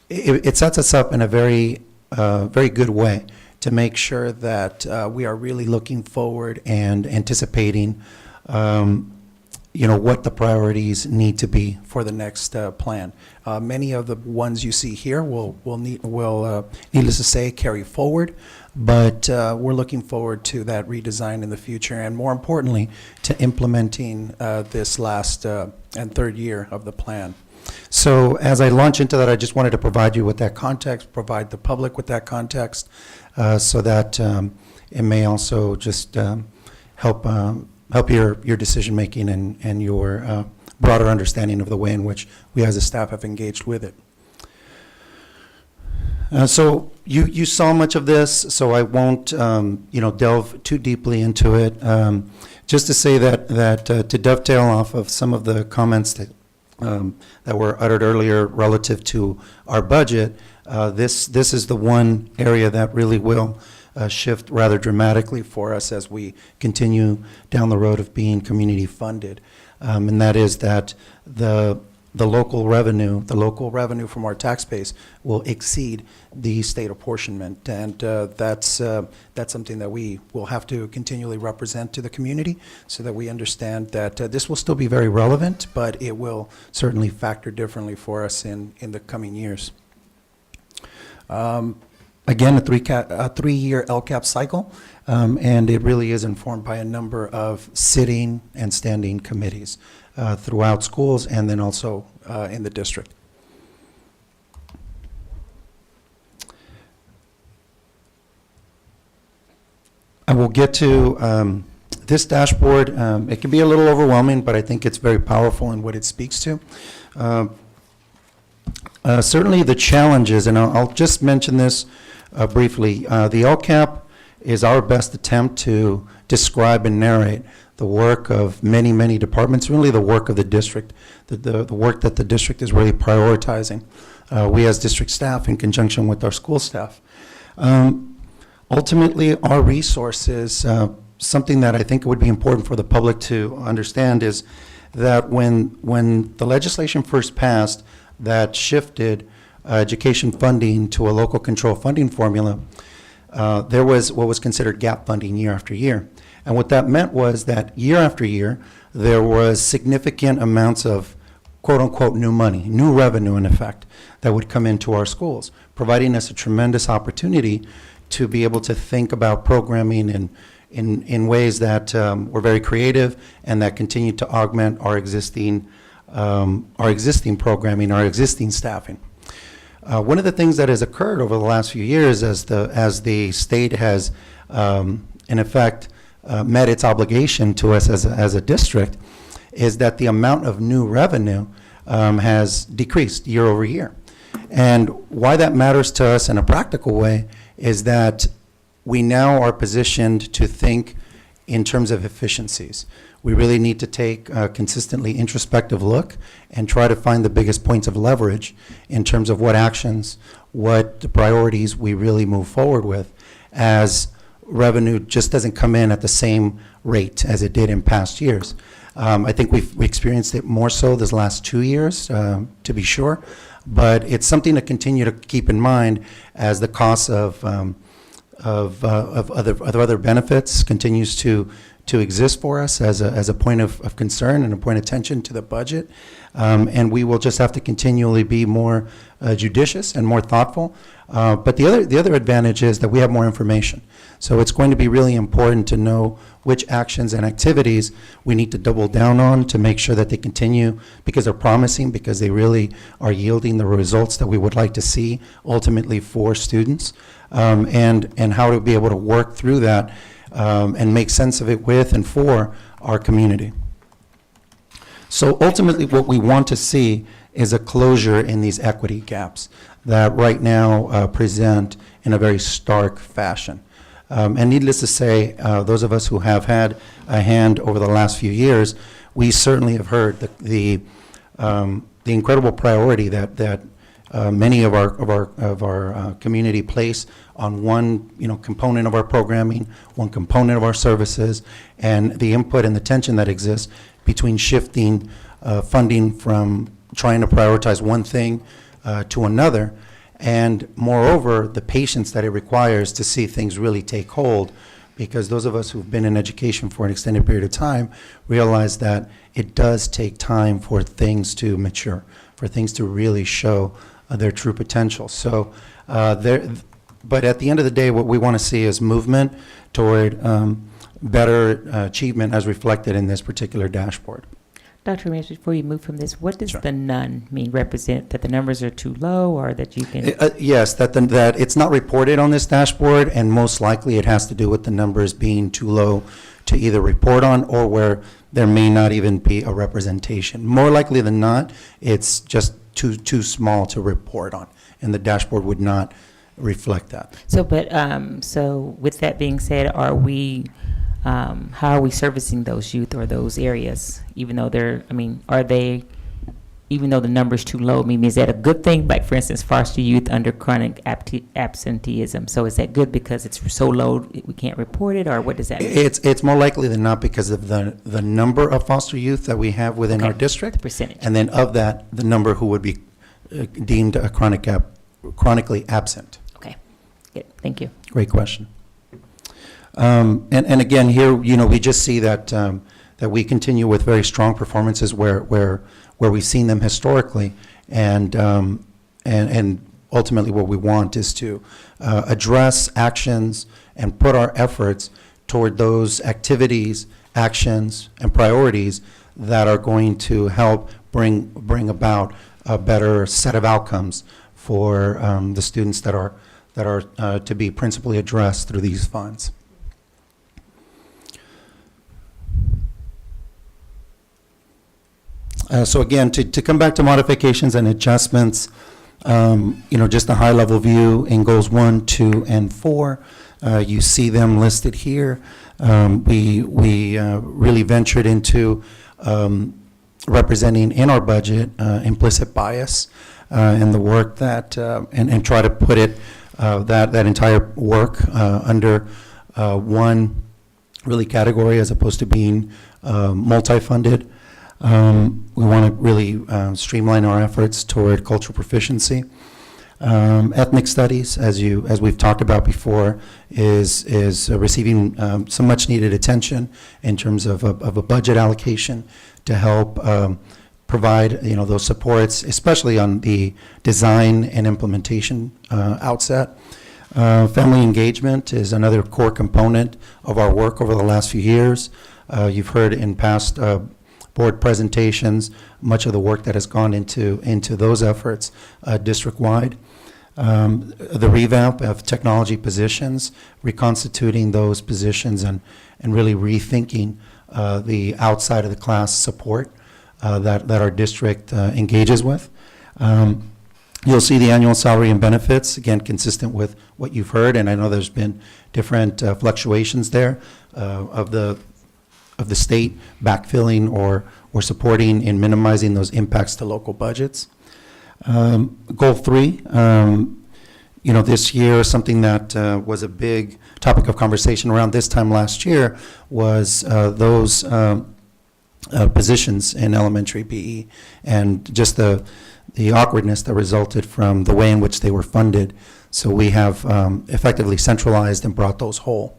it sets us up in a very good way to make sure that we are really looking forward and anticipating, what the priorities need to be for the next plan. Many of the ones you see here will needless to say, carry forward, but we're looking forward to that redesign in the future, and more importantly, to implementing this last and 3rd year of the plan. So as I launch into that, I just wanted to provide you with that context, provide the public with that context, so that it may also just help your decision making and your broader understanding of the way in which we as a staff have engaged with it. So you saw much of this, so I won't delve too deeply into it. Just to say that to dovetail off of some of the comments that were uttered earlier relative to our budget, this is the one area that really will shift rather dramatically for us as we continue down the road of being community funded, and that is that the local revenue from our tax base will exceed the state apportionment, and that's something that we will have to continually represent to the community so that we understand that this will still be very relevant, but it will certainly factor differently for us in the coming years. Again, a 3-year LCAP cycle, and it really is informed by a number of sitting and standing committees throughout schools and then also in the district. we'll get to this dashboard. It can be a little overwhelming, but I think it's very powerful in what it speaks to. Certainly the challenges, and I'll just mention this briefly. The LCAP is our best attempt to describe and narrate the work of many, many departments, really the work of the district, the work that the district is really prioritizing. We as district staff in conjunction with our school staff. Ultimately, our resources, something that I think would be important for the public to understand is that when the legislation first passed that shifted education funding to a local control funding formula, there was what was considered gap funding year after year. And what that meant was that year after year, there was significant amounts of quote-unquote new money, new revenue in effect, that would come into our schools, providing us a tremendous opportunity to be able to think about programming in ways that were very creative and that continue to augment our existing programming, our existing staffing. One of the things that has occurred over the last few years as the state has, in effect, met its obligation to us as a district, is that the amount of new revenue has decreased year over year. And why that matters to us in a practical way is that we now are positioned to think in terms of efficiencies. We really need to take a consistently introspective look and try to find the biggest points of leverage in terms of what actions, what priorities we really move forward with, as revenue just doesn't come in at the same rate as it did in past years. I think we experienced it more so this last 2 years, to be sure, but it's something to continue to keep in mind as the cost of other benefits continues to exist for us as a point of concern and a point of attention to the budget. And we will just have to continually be more judicious and more thoughtful. But the other advantage is that we have more information. So it's going to be really important to know which actions and activities we need to double down on to make sure that they continue because they're promising, because they really are yielding the results that we would like to see ultimately for students, and how to be able to work through that and make sense of it with and for our community. So ultimately what we want to see is a closure in these equity gaps that right now present in a very stark fashion. And needless to say, those of us who have had a hand over the last few years, we certainly have heard the incredible priority that many of our community place on one component of our programming, one component of our services, and the input and the tension that exists between shifting funding from trying to prioritize one thing to another. And moreover, the patience that it requires to see things really take hold, because those of us who've been in education for an extended period of time realize that it does take time for things to mature, for things to really show their true potential. So, but at the end of the day, what we want to see is movement toward better achievement as reflected in this particular dashboard. Dr. Ramirez, before you move from this, what does the none mean? Represent that the numbers are too low, or that you can? Yes, that it's not reported on this dashboard, and most likely it has to do with the numbers being too low to either report on, or where there may not even be a representation. More likely than not, it's just too small to report on, and the dashboard would not reflect that. So, but so with that being said, are we? How are we servicing those youth or those areas, even though are they, even though the number's too low? I mean, is that a good thing? Like, for instance, foster youth under chronic absenteeism. So is that good because it's so low we can't report it, or what does that mean? It's more likely than not because of the number of foster youth that we have within our district. The percentage. And then of that, the number who would be deemed a chronically absent. Okay, good, thank you. Great question. And again, here, we just see that that we continue with very strong performances where we've seen them historically, and ultimately what we want is to address actions and put our efforts toward those activities, actions, and priorities that are going to help bring about a better set of outcomes for the students that are to be principally addressed through these funds. So again, to come back to modifications and adjustments, just a high-level view in goals 1, 2, and 4. You see them listed here. We really ventured into representing in our budget implicit bias in the work that, and try to put it, that entire work under one really category as opposed to being multi-funded. We want to really streamline our efforts toward cultural proficiency. Ethnic studies, as we've talked about before, is receiving some much needed attention in terms of a budget allocation to help provide those supports, especially on the design and implementation outset. Family engagement is another core component of our work over the last few years. You've heard in past board presentations much of the work that has gone into those efforts district-wide. The revamp of technology positions, reconstituting those positions and really rethinking the outside of the class support that our district engages with. You'll see the annual salary and benefits, again, consistent with what you've heard, and I know there's been different fluctuations there of the state backfilling or supporting in minimizing those impacts to local budgets. Goal 3, this year, something that was a big topic of conversation around this time last year was those positions in elementary PE and just the awkwardness that resulted from the way in which they were funded. So we have effectively centralized and brought those whole.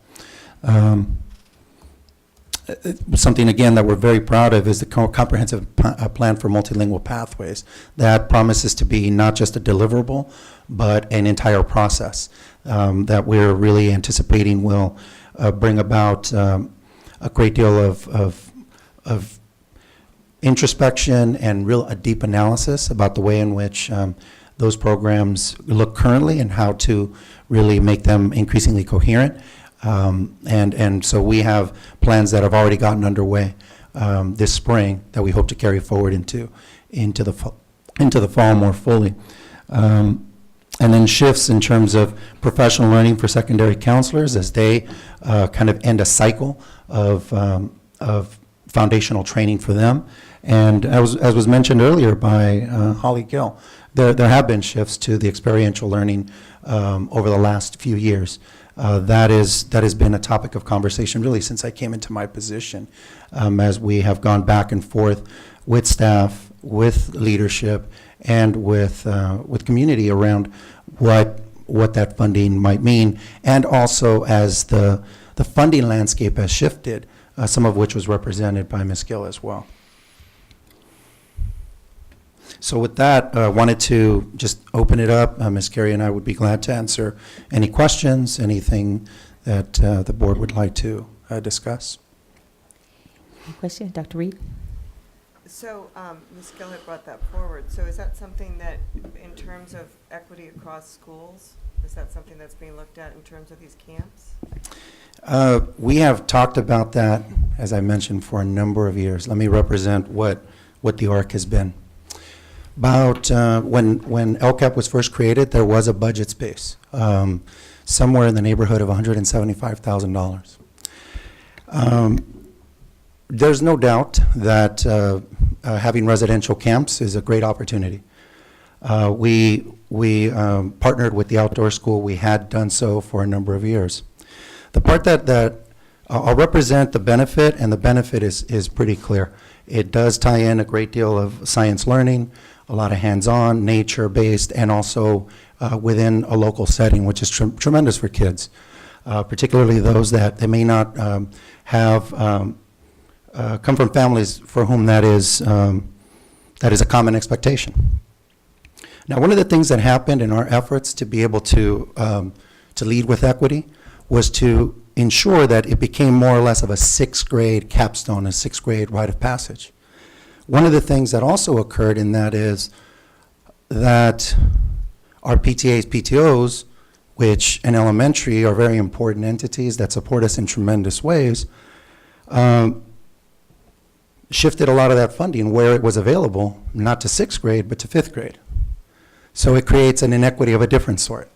Something, again, that we're very proud of is the comprehensive plan for multilingual pathways. That promises to be not just a deliverable, but an entire process that we're really anticipating will bring about a great deal of introspection and a deep analysis about the way in which those programs look currently and how to really make them increasingly coherent. And so we have plans that have already gotten underway this spring that we hope to carry forward into the fall more fully. And then shifts in terms of professional learning for secondary counselors as they kind of end a cycle of foundational training for them. And as was mentioned earlier by Holly Gill, there have been shifts to the experiential learning over the last few years. That has been a topic of conversation really since I came into my position, as we have gone back and forth with staff, with leadership, and with community around what that funding might mean, and also as the funding landscape has shifted, some of which was represented by Ms. Gill as well. So with that, I wanted to just open it up. Ms. Carey and I would be glad to answer any questions, anything that the board would like to discuss. Any question, Dr. Reed? So Ms. Gill had brought that forward. So is that something that, in terms of equity across schools, is that something that's being looked at in terms of these camps? We have talked about that, as I mentioned, for a number of years. Let me represent what the ARC has been. About when LCAP was first created, there was a budget space, somewhere in the neighborhood of $175,000. There's no doubt that having residential camps is a great opportunity. We partnered with the outdoor school. We had done so for a number of years. The part that I'll represent the benefit, and the benefit is pretty clear. It does tie in a great deal of science learning, a lot of hands-on, nature-based, and also within a local setting, which is tremendous for kids, particularly those that they may not have come from families for whom that is a common expectation. Now, one of the things that happened in our efforts to be able to lead with equity was to ensure that it became more or less of a sixth grade capstone, a sixth grade rite of passage. One of the things that also occurred in that is that our PTAs, PTOs, which in elementary are very important entities that support us in tremendous ways, shifted a lot of that funding where it was available, not to sixth grade, but to fifth grade. So it creates an inequity of a different sort.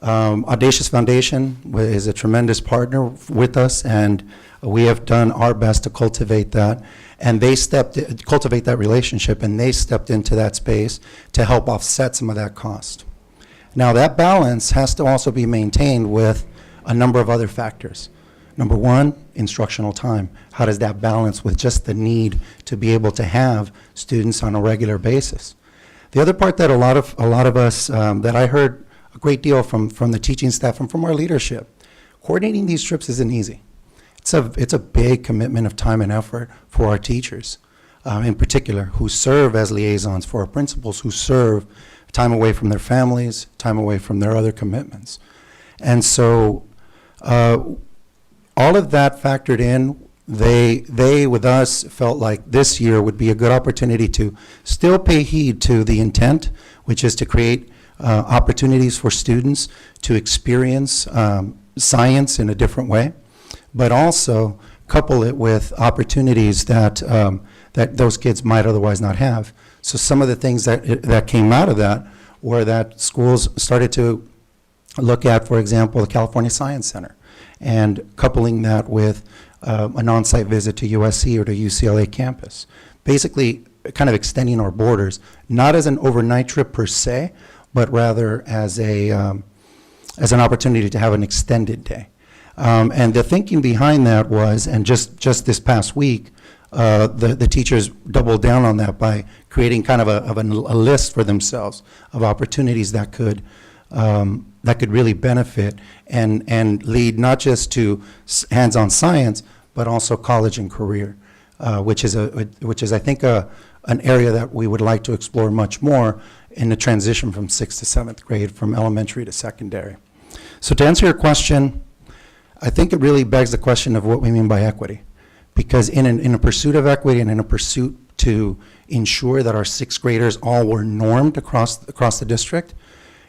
Audacious Foundation is a tremendous partner with us, and we have done our best to cultivate that. And they cultivate that relationship, and they stepped into that space to help offset some of that cost. Now, that balance has to also be maintained with a number of other factors. Number one, instructional time. How does that balance with just the need to be able to have students on a regular basis? The other part that a lot of us, that I heard a great deal from the teaching staff and from our leadership, coordinating these trips isn't easy. It's a big commitment of time and effort for our teachers, in particular, who serve as liaisons, for our principals who serve time away from their families, time away from their other commitments. And so all of that factored in, they with us felt like this year would be a good opportunity to still pay heed to the intent, which is to create opportunities for students to experience science in a different way, but also couple it with opportunities that that those kids might otherwise not have. So some of the things that came out of that were that schools started to look at, for example, the California Science Center, and coupling that with an on-site visit to USC or to UCLA campus. Basically, kind of extending our borders, not as an overnight trip per se, but rather as an opportunity to have an extended day. And the thinking behind that was, and just this past week, the teachers doubled down on that by creating kind of a list for themselves of opportunities that could really benefit and lead not just to hands-on science, but also college and career, which is I think an area that we would like to explore much more in the transition from 6th to 7th grade, from elementary to secondary. So to answer your question, I think it really begs the question of what we mean by equity. Because in a pursuit of equity and in a pursuit to ensure that our sixth graders all were normed across the district,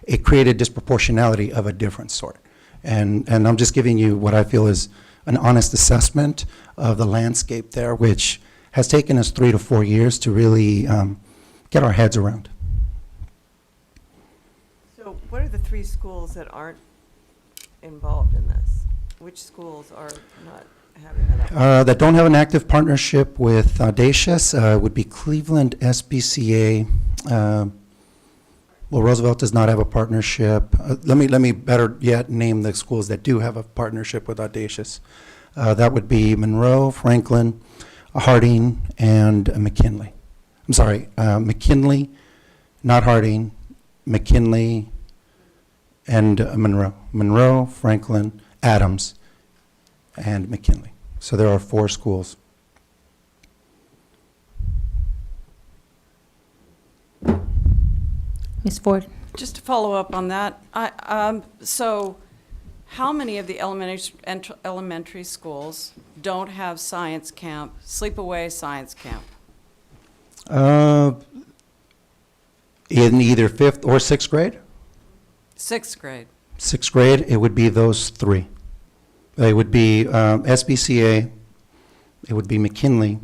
it created disproportionality of a different sort. And I'm just giving you what I feel is an honest assessment of the landscape there, which has taken us 3 to 4 years to really get our heads around. So what are the 3 schools that aren't involved in this? Which schools are not having that? That don't have an active partnership with Audacious would be Cleveland, SBCA. Well, Roosevelt does not have a partnership. Let me better yet name the schools that do have a partnership with Audacious. That would be Monroe, Franklin, Harding, and McKinley. I'm sorry, McKinley, not Harding, McKinley, and Monroe. Monroe, Franklin, Adams, and McKinley. So there are 4 schools. Ms. Ford? Just to follow up on that, so how many of the elementary schools don't have science camp, sleepaway science camp? In either 5th or 6th grade? 6th grade. 6th grade, it would be those 3. It would be SBCA, it would be McKinley,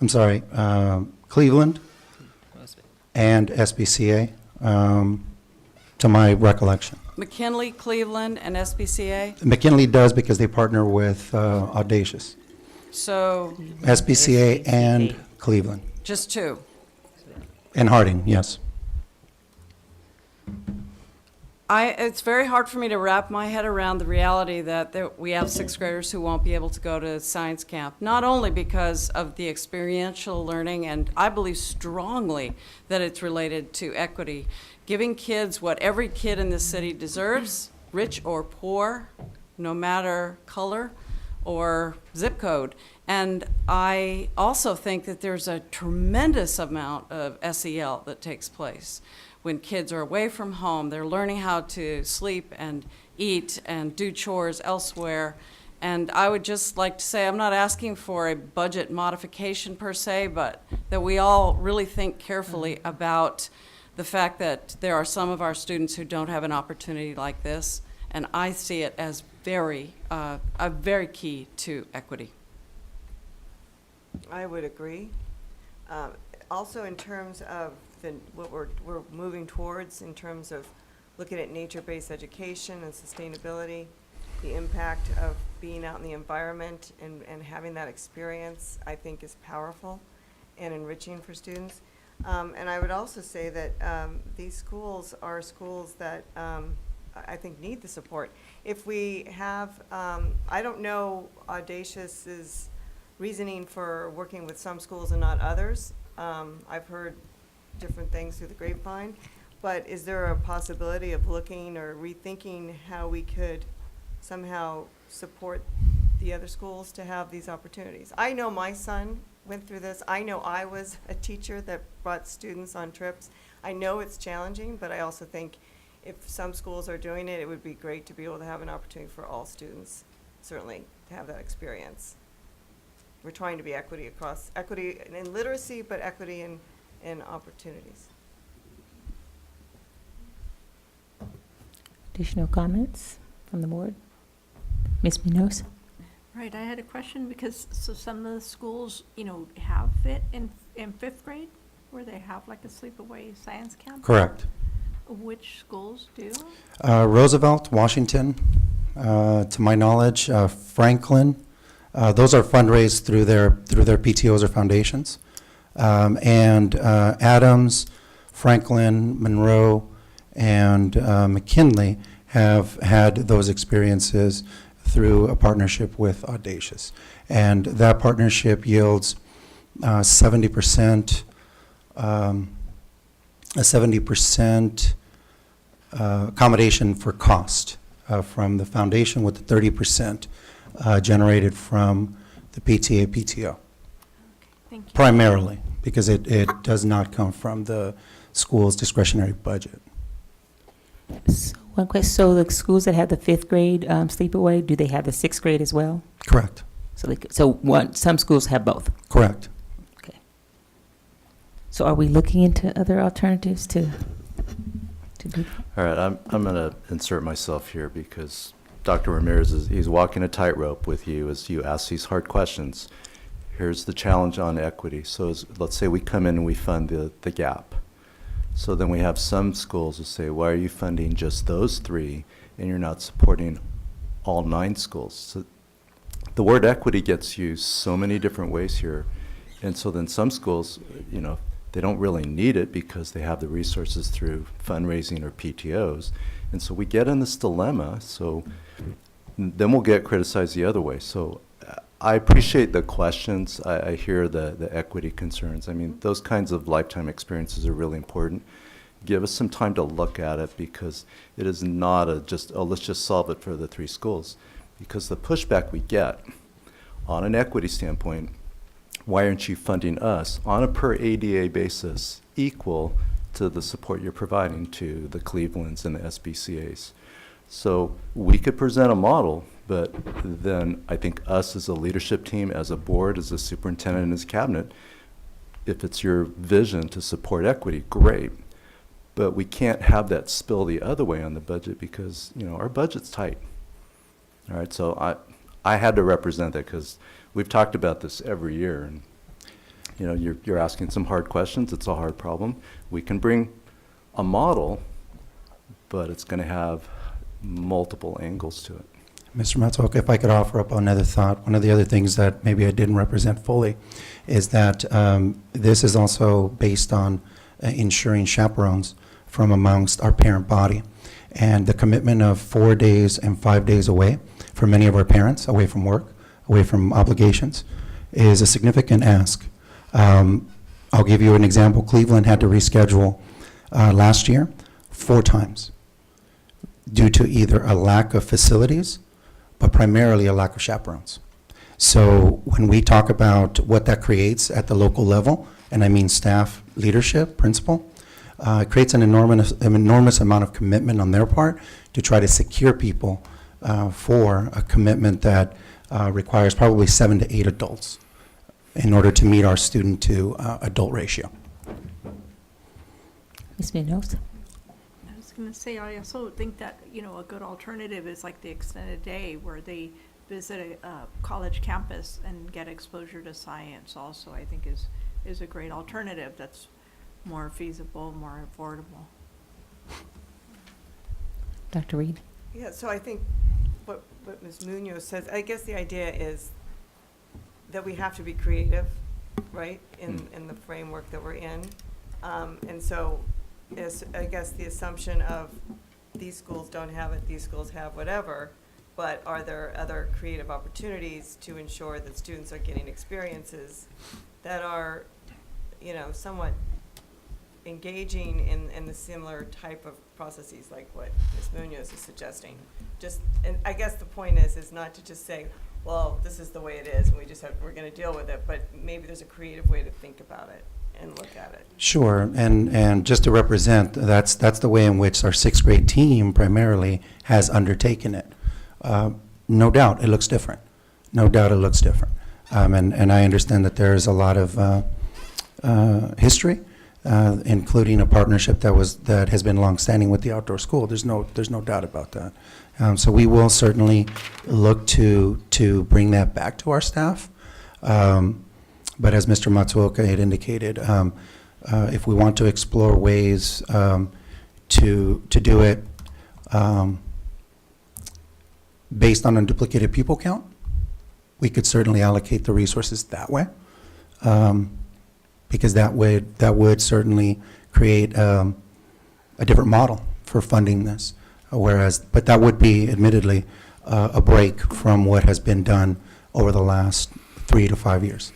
I'm sorry, Cleveland, and SBCA, to my recollection. McKinley, Cleveland, and SBCA? McKinley does because they partner with Audacious. So SBCA and Cleveland. just 2. And Harding, yes. It's very hard for me to wrap my head around the reality that we have 6th graders who won't be able to go to science camp, not only because of the experiential learning, and I believe strongly that it's related to equity, giving kids what every kid in this city deserves, rich or poor, no matter color or zip code. And I also think that there's a tremendous amount of SEL that takes place. When kids are away from home, they're learning how to sleep and eat and do chores elsewhere. And I would just like to say, I'm not asking for a budget modification per se, but that we all really think carefully about the fact that there are some of our students who don't have an opportunity like this. And I see it as very key to equity. I would agree. Also, in terms of what we're moving towards, in terms of looking at nature-based education and sustainability, the impact of being out in the environment and having that experience, I think, is powerful and enriching for students. And I would also say that these schools are schools that I think need the support. If we have, I don't know Audacious's reasoning for working with some schools and not others. I've heard different things through the grapevine, but is there a possibility of looking or rethinking how we could somehow support the other schools to have these opportunities? I know my son went through this. I know I was a teacher that brought students on trips. I know it's challenging, but I also think if some schools are doing it, it would be great to be able to have an opportunity for all students, certainly, to have that experience. We're trying to be equity in literacy, but equity in opportunities. Additional comments from the board? Ms. Munoz? Right, I had a question because, so some of the schools, have it in 5th grade, where they have like a sleepaway science camp? Correct. Which schools do? Roosevelt, Washington, to my knowledge, Franklin. Those are fundraised through their PTOs or foundations. And Adams, Franklin, Monroe, and McKinley have had those experiences through a partnership with Audacious. And that partnership yields 70% accommodation for cost from the foundation, with the 30% generated from the PTA, PTO. Thank you. Primarily, because it does not come from the school's discretionary budget. So, one question, so the schools that have the 5th grade sleepaway, do they have the 6th grade as well? Correct. So some schools have both? Correct. Okay. So are we looking into other alternatives to do? All right, I'm going to insert myself here because Dr. Ramirez he's walking a tightrope with you as you ask these hard questions. Here's the challenge on equity. So let's say we come in and we fund the gap. So then we have some schools who say, why are you funding just those 3 and you're not supporting all 9 schools? So the word equity gets used so many different ways here. And so then some schools, they don't really need it because they have the resources through fundraising or PTOs. And so we get in this dilemma, so then we'll get criticized the other way. So I appreciate the questions. I hear the equity concerns. I mean, those kinds of lifetime experiences are really important. Give us some time to look at it because it is not let's just solve it for the 3 schools. Because the pushback we get on an equity standpoint, why aren't you funding us on a per ADA basis equal to the support you're providing to the Clevelands and the SBCAs? So we could present a model, but then I think us as a leadership team, as a board, as a superintendent and his cabinet, if it's your vision to support equity, great. But we can't have that spill the other way on the budget because, our budget's tight. All right, so I had to represent that because we've talked about this every year. And, you're asking some hard questions. It's a hard problem. We can bring a model, but it's going to have multiple angles to it. Mr. Matsuoka, if I could offer up another thought, one of the other things that maybe I didn't represent fully is that this is also based on ensuring chaperones from amongst our parent body. And the commitment of 4 days and 5 days away for many of our parents, away from work, away from obligations, is a significant ask. I'll give you an example. Cleveland had to reschedule last year 4 times due to either a lack of facilities, but primarily a lack of chaperones. So when we talk about what that creates at the local level, and I mean staff, leadership, principal, it creates an enormous amount of commitment on their part to try to secure people for a commitment that requires probably 7 to 8 adults in order to meet our student to adult ratio. Ms. Munoz? I was going to say, I also think that, a good alternative is like the extended day where they visit a college campus and get exposure to science also, I think is a great alternative that's more feasible, more affordable. Dr. Reed? Yeah, so I think what Ms. Munoz says, I guess the idea is that we have to be creative, right, in the framework that we're in. And so I guess the assumption of these schools don't have it, these schools have whatever, but are there other creative opportunities to ensure that students are getting experiences that are, you know, somewhat engaging in the similar type of processes like what Ms. Munoz is suggesting. And I guess the point is not to just say, well, this is the way it is, and we're going to deal with it, but maybe there's a creative way to think about it and look at it. Sure, and just to represent, that's the way in which our sixth grade team primarily has undertaken it. No doubt, it looks different. No doubt it looks different. And I understand that there is a lot of history, including a partnership that has been longstanding with the outdoor school. There's no doubt about that. So we will certainly look to bring that back to our staff. But as Mr. Matsuoka had indicated, if we want to explore ways to do it based on a duplicated pupil count, we could certainly allocate the resources that way, because that would certainly create a different model for funding this. But that would be admittedly a break from what has been done over the last 3 to 5 years.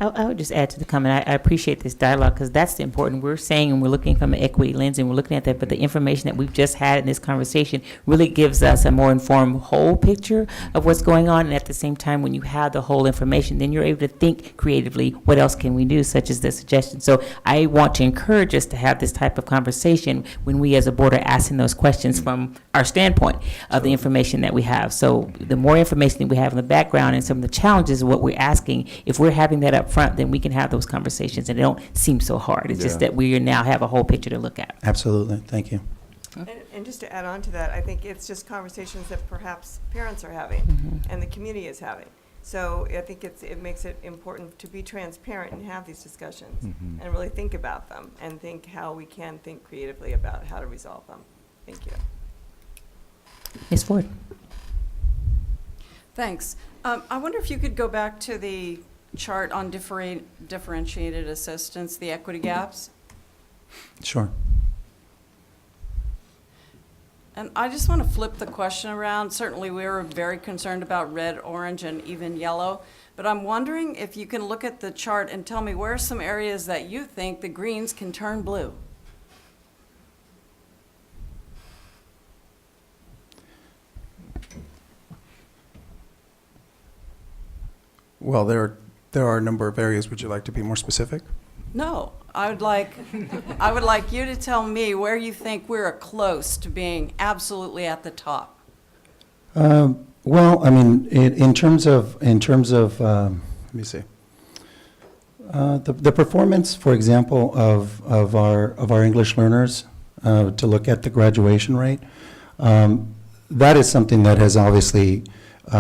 I would just add to the comment, I appreciate this dialogue because that's the important. We're saying and we're looking from an equity lens and we're looking at that, but the information that we've just had in this conversation really gives us a more informed whole picture of what's going on. And at the same time, when you have the whole information, then you're able to think creatively, what else can we do, such as this suggestion. So I want to encourage us to have this type of conversation when we as a board are asking those questions from our standpoint of the information that we have. So the more information that we have in the background and some of the challenges of what we're asking, if we're having that up front, then we can have those conversations and it don't seem so hard. It's just that we now have a whole picture to look at. Absolutely. Thank you. And just to add on to that, I think it's just conversations that perhaps parents are having and the community is having. So I think it makes it important to be transparent and have these discussions and really think about them and think how we can think creatively about how to resolve them. Thank you. Ms. Ford. Thanks. I wonder if you could go back to the chart on differentiated assistance, the equity gaps. Sure. And I just want to flip the question around. Certainly, we were very concerned about red, orange, and even yellow. But I'm wondering if you can look at the chart and tell me where are some areas that you think the greens can turn blue. Well, there are a number of areas. Would you like to be more specific? No, I would like you to tell me where you think we're close to being absolutely at the top. Well, I mean, in terms of let me see. The performance, for example, of our English learners, to look at the graduation rate, that is something that has obviously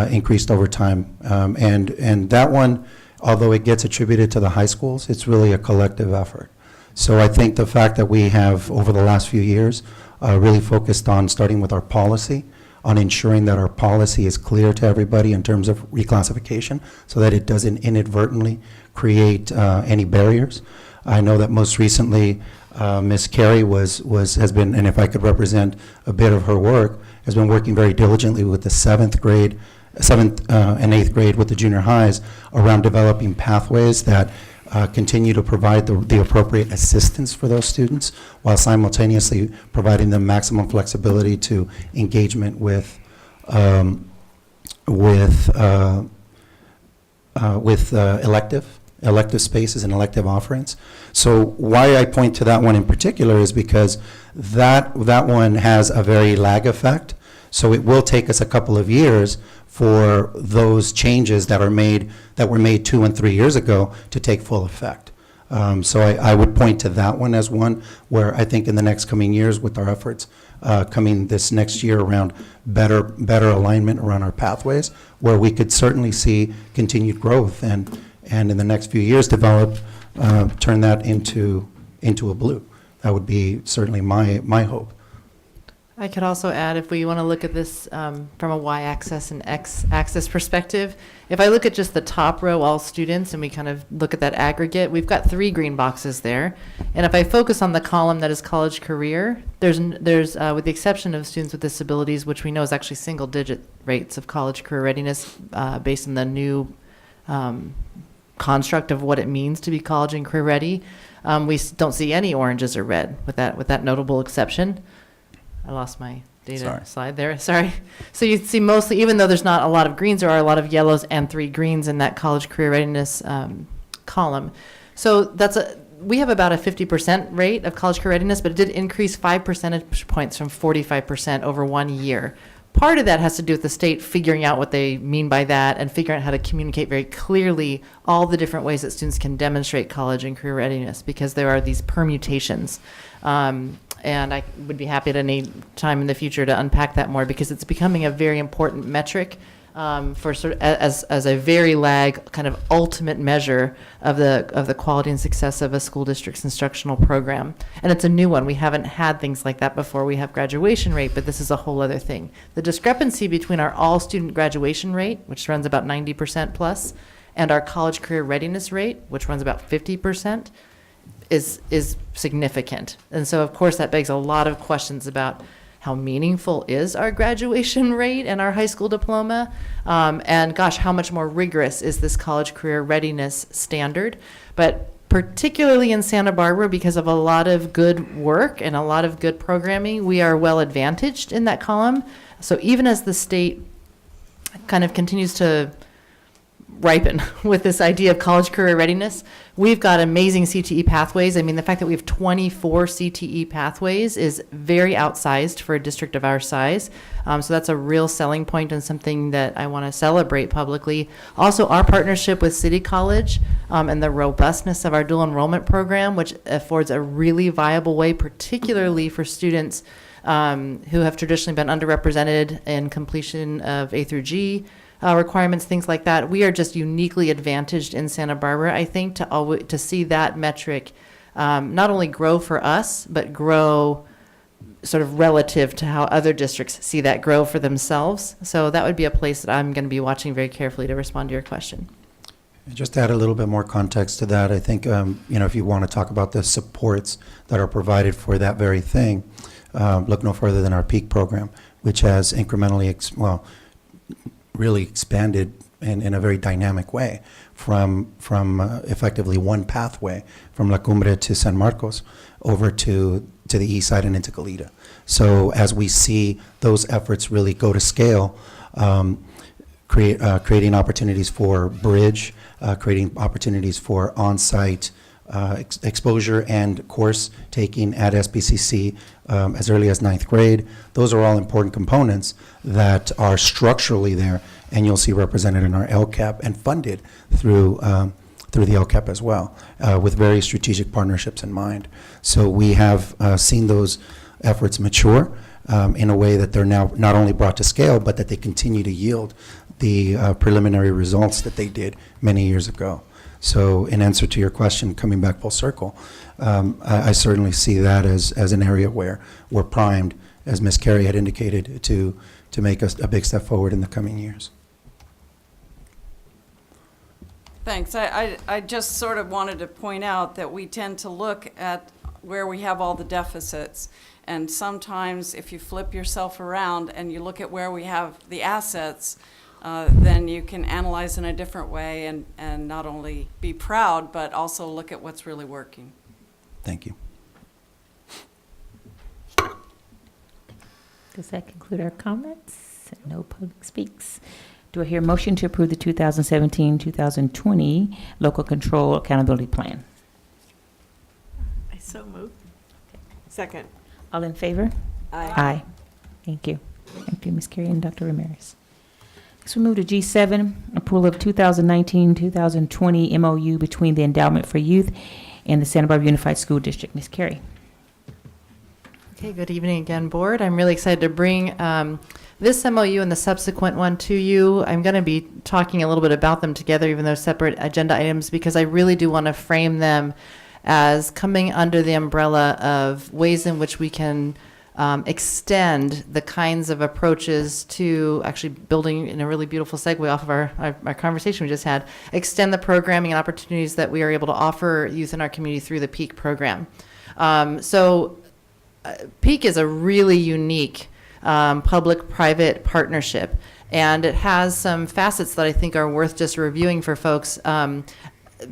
increased over time, and that one, although it gets attributed to the high schools, it's really a collective effort. So I think the fact that we have, over the last few years, really focused on starting with our policy, on ensuring that our policy is clear to everybody in terms of reclassification, so that it doesn't inadvertently create any barriers. I know that most recently, Ms. Carey has been, and if I could represent a bit of her work, has been working very diligently with the 7th and 8th grade with the junior highs around developing pathways that continue to provide the appropriate assistance for those students while simultaneously providing them maximum flexibility to engagement with elective spaces and elective offerings. So why I point to that one in particular is because that one has a very lag effect. So it will take us a couple of years for those changes that were made 2 and 3 years ago to take full effect. So I would point to that one as one where I think in the next coming years with our efforts, coming this next year around better alignment around our pathways, where we could certainly see continued growth and in the next few years develop, turn that into a blue. That would be certainly my hope. I could also add, if we want to look at this from a y-axis and x-axis perspective, if I look at just the top row, all students, and we kind of look at that aggregate, we've got 3 green boxes there. And if I focus on the column that is college career, there's with the exception of students with disabilities, which we know is actually single-digit rates of college career readiness based on the new construct of what it means to be college and career ready, we don't see any oranges or red, with that notable exception. I lost my data slide there. Sorry. So you see mostly, even though there's not a lot of greens, there are a lot of yellows and 3 greens in that college career readiness column. So we have about a 50% rate of college career readiness, but it did increase 5 percentage points from 45% over 1 year. Part of that has to do with the state figuring out what they mean by that and figuring out how to communicate very clearly all the different ways that students can demonstrate college and career readiness, because there are these permutations. And I would be happy at any time in the future to unpack that more, because it's becoming a very important metric for sort of as a very kind of ultimate measure of the quality and success of a school district's instructional program. And it's a new one. We haven't had things like that before. We have graduation rate, but this is a whole other thing. The discrepancy between our all student graduation rate, which runs about 90% plus, and our college career readiness rate, which runs about 50%, is significant. And so, of course, that begs a lot of questions about how meaningful is our graduation rate and our high school diploma, and gosh, how much more rigorous is this college career readiness standard. But particularly in Santa Barbara, because of a lot of good work and a lot of good programming, we are well advantaged in that column. So even as the state kind of continues to ripen with this idea of college career readiness, we've got amazing CTE pathways. I mean, the fact that we have 24 CTE pathways is very outsized for a district of our size. So that's a real selling point and something that I want to celebrate publicly. Also, our partnership with City College and the robustness of our dual enrollment program, which affords a really viable way, particularly for students who have traditionally been underrepresented in completion of A through G requirements, things like that. We are just uniquely advantaged in Santa Barbara, I think, to see that metric not only grow for us, but grow sort of relative to how other districts see that grow for themselves. So that would be a place that I'm going to be watching very carefully to respond to your question. Just to add a little bit more context to that, I think, if you want to talk about the supports that are provided for that very thing, look no further than our PEAK program, which has incrementally, really expanded in a very dynamic way from effectively one pathway from La Cumbre to San Marcos over to the east side and into Goleta. So as we see those efforts really go to scale, creating opportunities for bridge, creating opportunities for on-site exposure and course taking at SBCC as early as 9th grade. Those are all important components that are structurally there, and you'll see represented in our LCAP and funded through the LCAP as well, with very strategic partnerships in mind. So we have seen those efforts mature in a way that they're now not only brought to scale, but that they continue to yield the preliminary results that they did many years ago. So in answer to your question, coming back full circle, I certainly see that as an area where we're primed, as Ms. Carey had indicated, to make a big step forward in the coming years. Thanks. I just sort of wanted to point out that we tend to look at where we have all the deficits. And sometimes if you flip yourself around and you look at where we have the assets, then you can analyze in a different way and not only be proud, but also look at what's really working. Thank you. Does that conclude our comments? No public speaks. Do I hear a motion to approve the 2017-2020 Local Control Accountability Plan? I so moved. Second. All in favor? Aye. Aye. Thank you. Thank you, Ms. Carey and Dr. Ramirez. Next, we move to G7, approval of 2019-2020 MOU between the Endowment for Youth and the Santa Barbara Unified School District. Ms. Carey. Okay, good evening again, Board. I'm really excited to bring this MOU and the subsequent one to you. I'm going to be talking a little bit about them together, even though separate agenda items, because I really do want to frame them as coming under the umbrella of ways in which we can extend the kinds of approaches to actually building, in a really beautiful segue off of our conversation we just had, extend the programming and opportunities that we are able to offer youth in our community through the PEAK program. PEAK is a really unique public-private partnership, and it has some facets that I think are worth just reviewing for folks,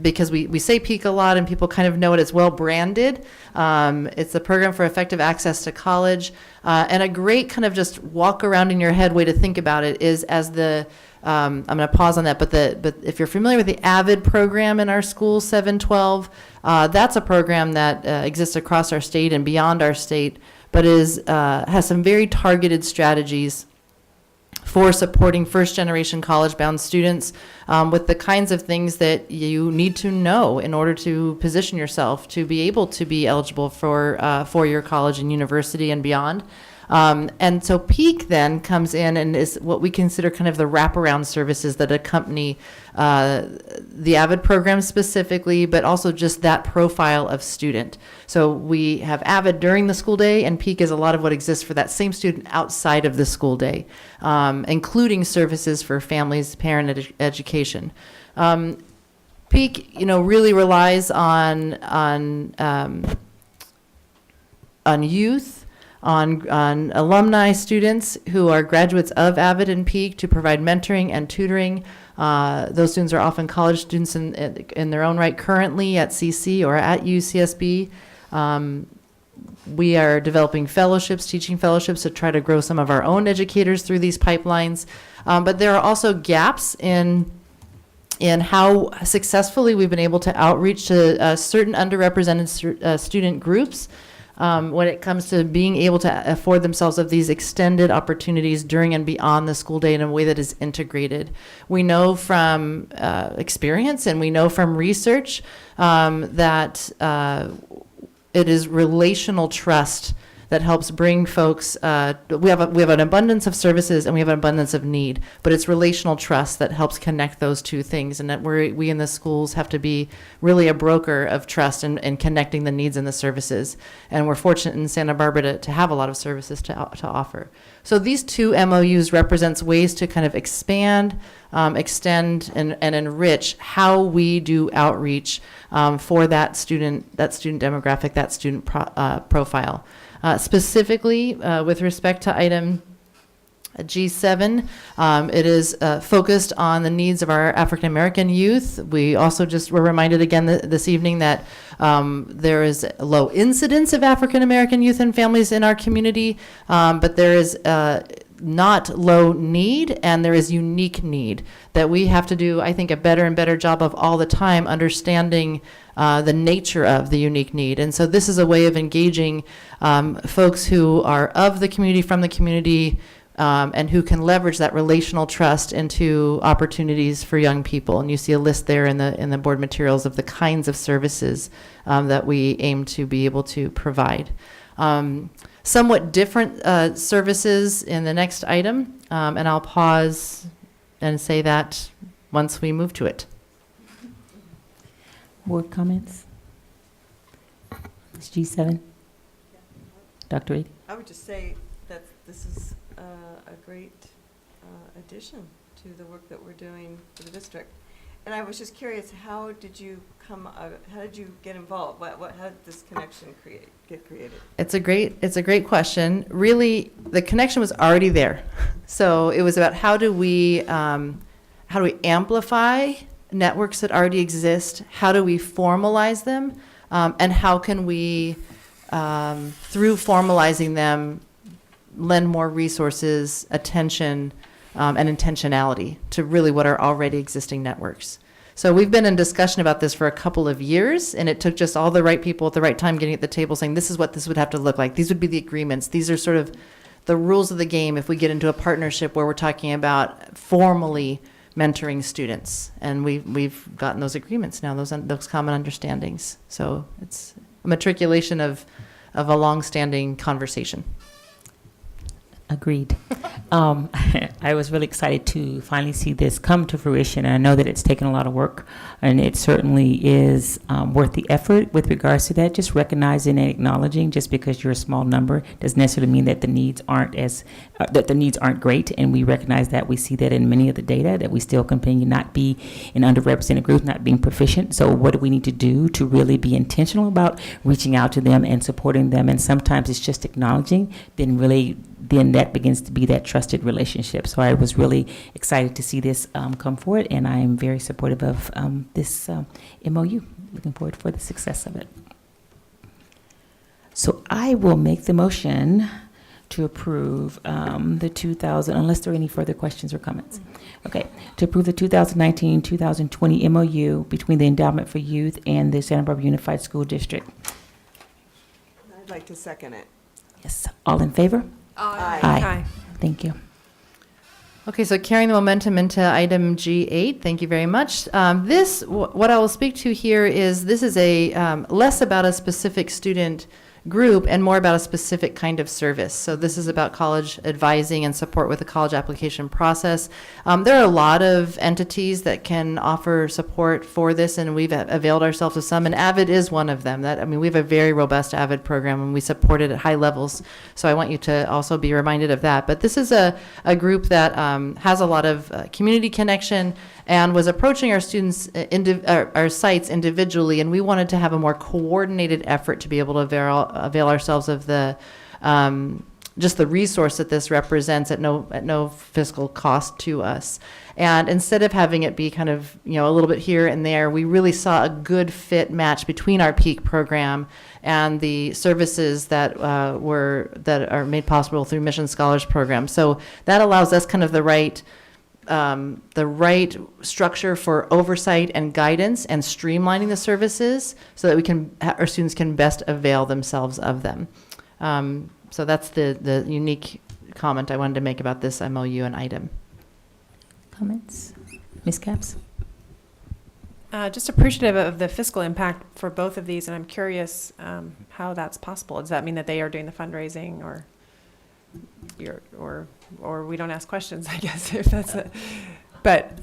because we say PEAK a lot and people kind of know it. It's well branded. It's the Program for Effective Access to College, and a great kind of just walk around in your head way to think about it is as the I'm going to pause on that, but if you're familiar with the AVID program in our school, 712, that's a program that exists across our state and beyond our state, but has some very targeted strategies for supporting first-generation college-bound students with the kinds of things that you need to know in order to position yourself to be able to be eligible for four-year college and university and beyond. And so PEAK then comes in and is what we consider kind of the wraparound services that accompany the AVID program specifically, but also just that profile of student. So we have AVID during the school day, and PEAK is a lot of what exists for that same student outside of the school day, including services for families, parent education. PEAK, really relies on youth, on alumni students who are graduates of AVID and PEAK to provide mentoring and tutoring. Those students are often college students in their own right currently at CC or at UCSB. We are developing fellowships, teaching fellowships to try to grow some of our own educators through these pipelines. But there are also gaps in how successfully we've been able to outreach to certain underrepresented student groups when it comes to being able to afford themselves of these extended opportunities during and beyond the school day in a way that is integrated. We know from experience and we know from research that it is relational trust that helps bring folks, we have an abundance of services and we have an abundance of need, but it's relational trust that helps connect those two things, and that we in the schools have to be really a broker of trust in connecting the needs and the services. And we're fortunate in Santa Barbara to have a lot of services to offer. So these two MOUs represents ways to kind of expand, extend, and enrich how we do outreach for that student demographic, that student profile. Specifically, with respect to item G7, it is focused on the needs of our African American youth. We also just were reminded again this evening that there is a low incidence of African American youth and families in our community, but there is not low need, and there is unique need that we have to do, I think, a better and better job of all the time understanding the nature of the unique need. And so this is a way of engaging folks who are of the community, from the community, and who can leverage that relational trust into opportunities for young people. And you see a list there in the board materials of the kinds of services that we aim to be able to provide. Somewhat different services in the next item, and I'll pause and say that once we move to it. Board comments? It's G7. Dr. Reed? I would just say that this is a great addition to the work that we're doing for the district. And I was just curious, how did you get involved? How did this connection get created? It's a great question. Really, the connection was already there. So it was about how do we amplify networks that already exist? How do we formalize them? And how can we, through formalizing them, lend more resources, attention, and intentionality to really what are already existing networks. So we've been in discussion about this for a couple of years, and it took just all the right people at the right time getting at the table saying, this is what this would have to look like. These would be the agreements. These are sort of the rules of the game if we get into a partnership where we're talking about formally mentoring students. And we've gotten those agreements now, those common understandings. So it's a matriculation of of a longstanding conversation. Agreed. I was really excited to finally see this come to fruition, and I know that it's taken a lot of work, and it certainly is worth the effort with regards to that. Just recognizing and acknowledging, just because you're a small number doesn't necessarily mean that the needs aren't great, and we recognize that. We see that in many of the data, that we still continue not be in underrepresented groups, not being proficient. So what do we need to do to really be intentional about reaching out to them and supporting them? And sometimes it's just acknowledging, then that begins to be that trusted relationship. So I was really excited to see this come forward, and I am very supportive of this MOU. Looking forward for the success of it. So I will make the motion to approve the 2000, unless there are any further questions or comments. Okay, to approve the 2019-2020 MOU between the Endowment for Youth and the Santa Barbara Unified School District. I'd like to second it. Yes, all in favor? Aye. Aye. Thank you. Okay, so carrying the momentum into item G8, thank you very much. What I will speak to here is, this is a less about a specific student group and more about a specific kind of service. So this is about college advising and support with the college application process. There are a lot of entities that can offer support for this, and we've availed ourselves of some, and AVID is one of them. We have a very robust AVID program, and we support it at high levels. So I want you to also be reminded of that. But this is a group that has a lot of community connection and was approaching our students, our sites individually, and we wanted to have a more coordinated effort to be able to avail ourselves of the just the resource that this represents at no fiscal cost to us. And instead of having it be kind of a little bit here and there, we really saw a good fit match between our PEAK program and the services that are made possible through Mission Scholars Program. So that allows us kind of the right structure for oversight and guidance and streamlining the services so that our students can best avail themselves of them. So that's the unique comment I wanted to make about this MOU and item. Comments? Ms. Capps? Just appreciative of the fiscal impact for both of these, and I'm curious how that's possible. Does that mean that they are doing the fundraising, or we don't ask questions, I guess, if that's it. But,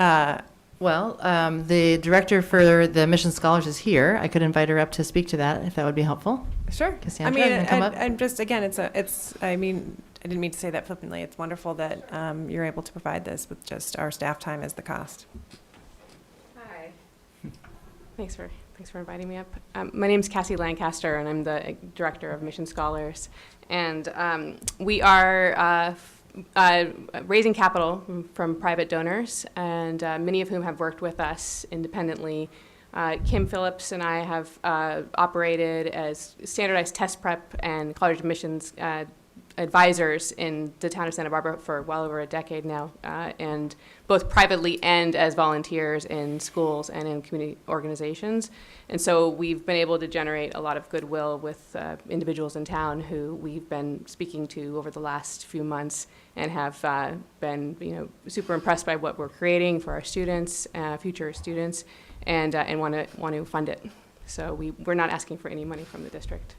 the director for the Mission Scholars is here. I could invite her up to speak to that, if that would be helpful. Sure. Cassandra, you wanna come up? I'm just, again, I didn't mean to say that flippantly. It's wonderful that you're able to provide this with just our staff time as the cost. Hi. Thanks for inviting me up. My name is Cassie Lancaster, and I'm the director of Mission Scholars. And we are raising capital from private donors, and many of whom have worked with us independently. Kim Phillips and I have operated as standardized test prep and college admissions advisors in the town of Santa Barbara for well over a decade now, and both privately and as volunteers in schools and in community organizations. And so we've been able to generate a lot of goodwill with individuals in town who we've been speaking to over the last few months, and have been super impressed by what we're creating for our students, future students, and want to fund it. So we're not asking for any money from the district.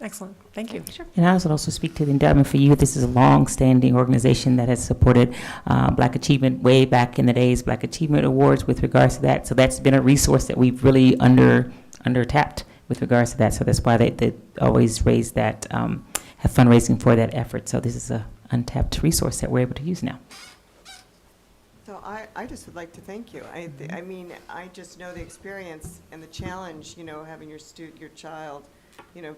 Excellent. Thank you. Sure. And I would also speak to the Endowment for Youth. This is a long-standing organization that has supported Black Achievement way back in the days, Black Achievement Awards with regards to that. So that's been a resource that we've really under-tapped with regards to that. So that's why they always raise that, have fundraising for that effort. So this is a untapped resource that we're able to use now. So I just would like to thank you. I mean, I just know the experience and the challenge, having your child,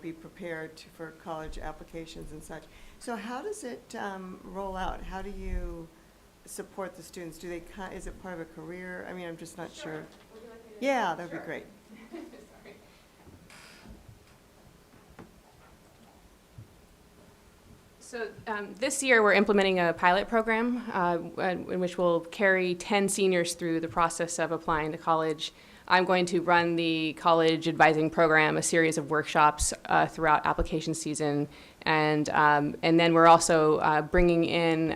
be prepared for college applications and such. So how does it roll out? How do you support the students? Is it part of a career? I mean, I'm just not sure. Yeah, that would be great. So this year we're implementing a pilot program in which we'll carry 10 seniors through the process of applying to college. I'm going to run the college advising program, a series of workshops throughout application season, and then we're also bringing in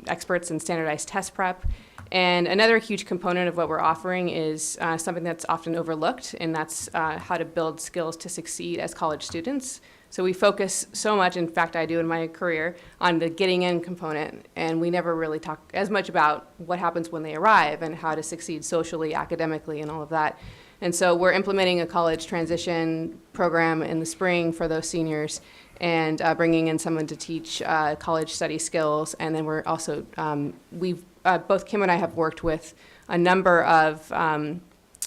experts in standardized test prep. And another huge component of what we're offering is something that's often overlooked, and that's how to build skills to succeed as college students. So we focus so much, in fact, I do in my career, on the getting in component, and we never really talk as much about what happens when they arrive and how to succeed socially, academically, and all of that. And so we're implementing a college transition program in the spring for those seniors, and bringing in someone to teach college study skills. And then we're also, both Kim and I have worked with a number of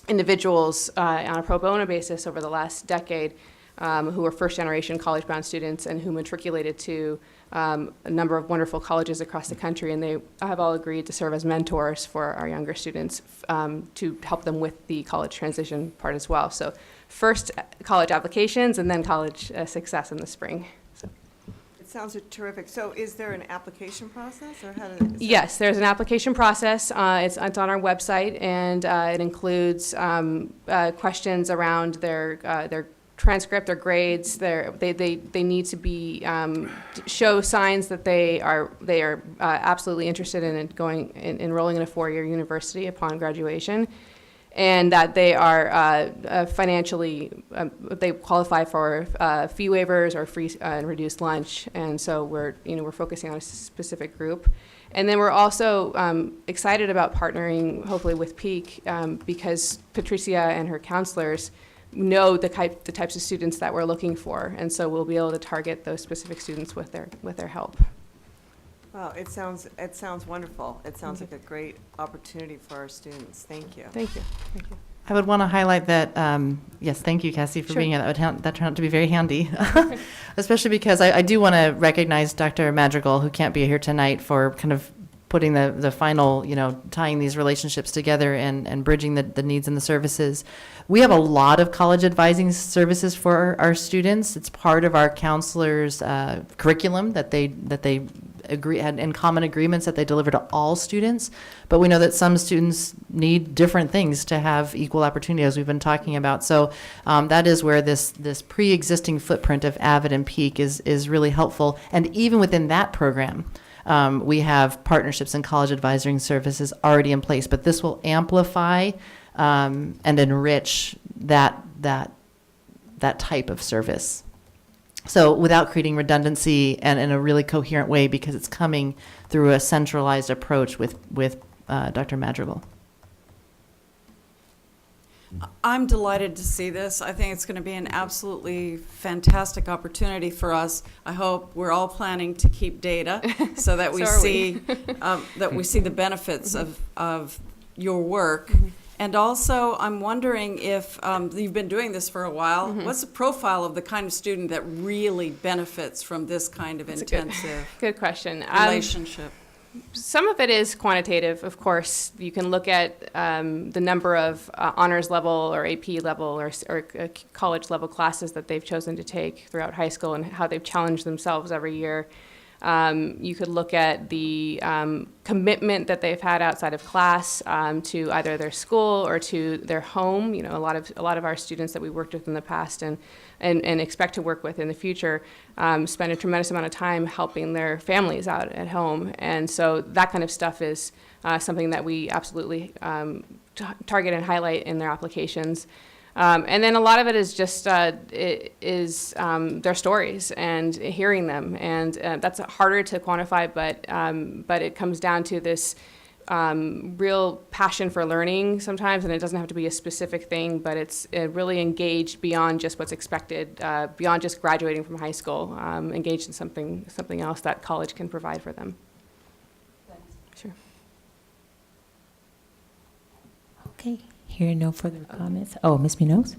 individuals on a pro bono basis over the last decade who are first-generation college-bound students and who matriculated to a number of wonderful colleges across the country, and they have all agreed to serve as mentors for our younger students to help them with the college transition part as well. So first college applications and then college success in the spring. So. It sounds terrific. So is there an application process, or how does Yes, there's an application process. It's on our website, and it includes questions around their transcript or grades. They need to be show signs that they are absolutely interested in enrolling in a four-year university upon graduation, and that they are financially they qualify for fee waivers or free and reduced lunch. And so we're focusing on a specific group. And then we're also excited about partnering hopefully with Peak because Patricia and her counselors know the types of students that we're looking for, and so we'll be able to target those specific students with their help. Wow, it sounds wonderful. It sounds like a great opportunity for our students. Thank you. Thank you. Thank you. I would want to highlight that, yes, thank you, Cassie, for being here. That turned out to be very handy, especially because I do want to recognize Dr. Madrigal, who can't be here tonight, for kind of putting the final, tying these relationships together and bridging the needs and the services. We have a lot of college advising services for our students. It's part of our counselors' curriculum that they had in common agreements that they deliver to all students. But we know that some students need different things to have equal opportunity, as we've been talking about. So that is where this pre-existing footprint of AVID and Peak is really helpful. And even within that program, we have partnerships and college advising services already in place, but this will amplify and enrich that type of service. So without creating redundancy and in a really coherent way, because it's coming through a centralized approach with Dr. Madrigal. I'm delighted to see this. I think it's going to be an absolutely fantastic opportunity for us. I hope we're all planning to keep data so that we see the benefits of your work. And also, I'm wondering if you've been doing this for a while. What's the profile of the kind of student that really benefits from this kind of intensive good question. Relationship? Some of it is quantitative, of course. You can look at the number of honors level or AP level or college level classes that they've chosen to take throughout high school and how they've challenged themselves every year. You could look at the commitment that they've had outside of class to either their school or to their home. A lot of our students that we worked with in the past and expect to work with in the future spend a tremendous amount of time helping their families out at home. And so that kind of stuff is something that we absolutely target and highlight in their applications. And then a lot of it is just their stories and hearing them, and that's harder to quantify. But it comes down to this real passion for learning sometimes, and it doesn't have to be a specific thing, but it's really engaged beyond just what's expected, beyond just graduating from high school, engaged in something else that college can provide for them. Sure. Okay. Hearing no further comments. Oh, Ms. Munoz?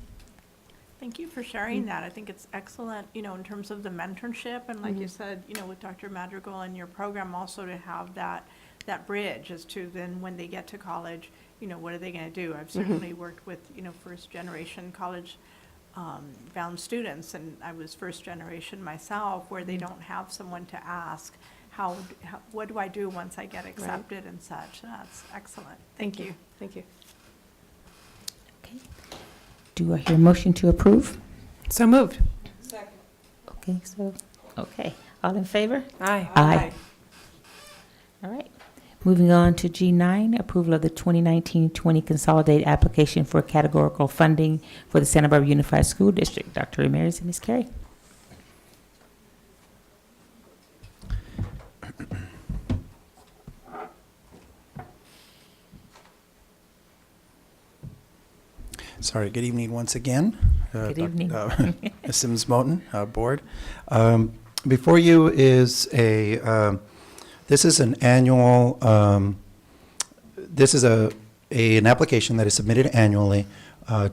Thank you for sharing that. I think it's excellent, in terms of the mentorship, and like you said, with Dr. Madrigal and your program, also to have that bridge as to then when they get to college, what are they going to do? I've certainly worked with, first generation college bound students, and I was first generation myself, where they don't have someone to ask, what do I do once I get accepted and such. That's excellent. Thank you. Thank you. Okay. Do I hear a motion to approve? So moved. Second. Okay. All in favor? Aye. Aye. All right. Moving on to G9, approval of the 2019-20 consolidated application for categorical funding for the Santa Barbara Unified School District. Dr. Ramirez and Ms. Carey. Sorry, good evening once again. Good evening. Ms. Sims-Moten, Board. Before you is this is an annual, this is an application that is submitted annually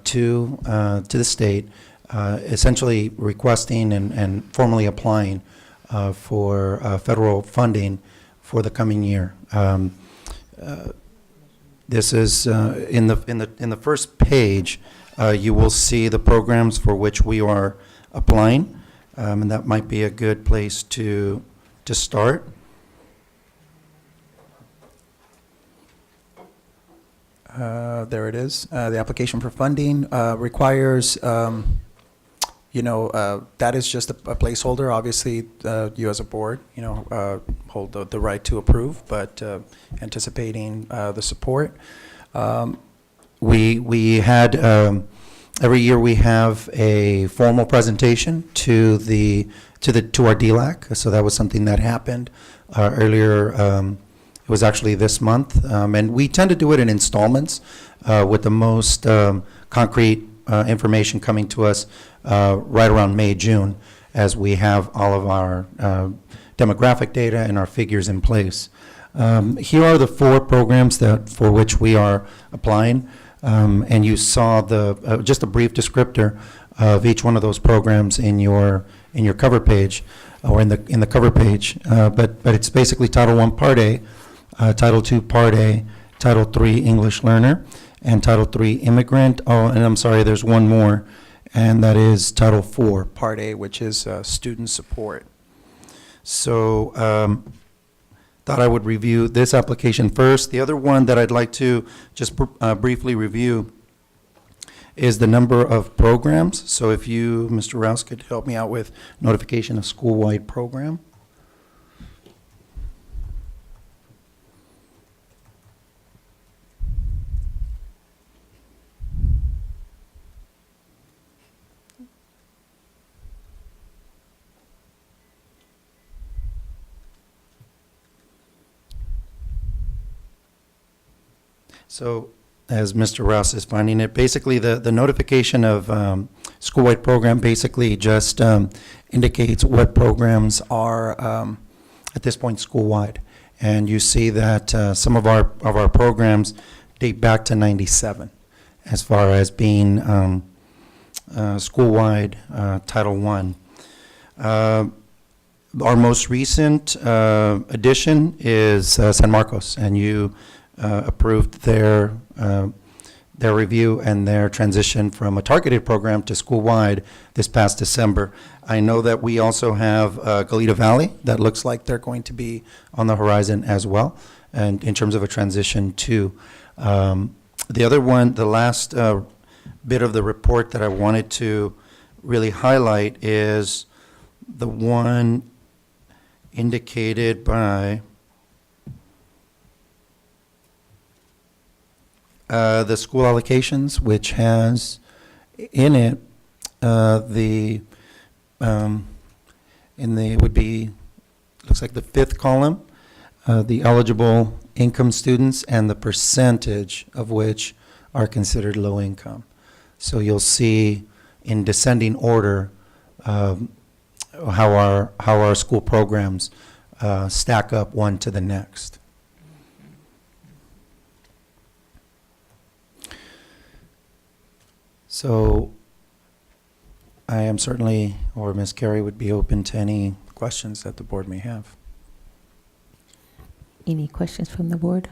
to the state, essentially requesting and formally applying for federal funding for the coming year. This is in the first page. You will see the programs for which we are applying, and that might be a good place to start. There it is. The application for funding requires, that is just a placeholder. Obviously, you as a board, hold the right to approve, but anticipating the support. We had, every year we have a formal presentation to our DLAC. So that was something that happened earlier. It was actually this month, and we tend to do it in installments with the most concrete information coming to us right around May, June, as we have all of our demographic data and our figures in place. Here are the 4 programs for which we are applying, and you saw just a brief descriptor of each one of those programs in your cover page, or in the cover page. But it's basically Title I Part A, Title II Part A, Title III English Learner, and Title III Immigrant. Oh, and I'm sorry, there's one more, and that is Title IV Part A, which is student support. So thought I would review this application first. The other one that I'd like to just briefly review is the number of programs. So if you, Mr. Rouse, could help me out with notification of school-wide program. So as Mr. Rouse is finding it, basically the notification of school-wide program basically just indicates what programs are at this point school-wide. And you see that some of our programs date back to '97 as far as being school-wide Title I. Our most recent addition is San Marcos, and you approved their review and their transition from a targeted program to school-wide this past December. I know that we also have Goleta Valley that looks like they're going to be on the horizon as well, and in terms of a transition to the other one, the last bit of the report that I wanted to really highlight is the one indicated by the school allocations, which has in it looks like the 5th column, the eligible income students and the percentage of which are considered low income. So you'll see in descending order how our school programs stack up one to the next. So I am certainly, or Ms. Carey would be open to any questions that the board may have. Any questions from the board?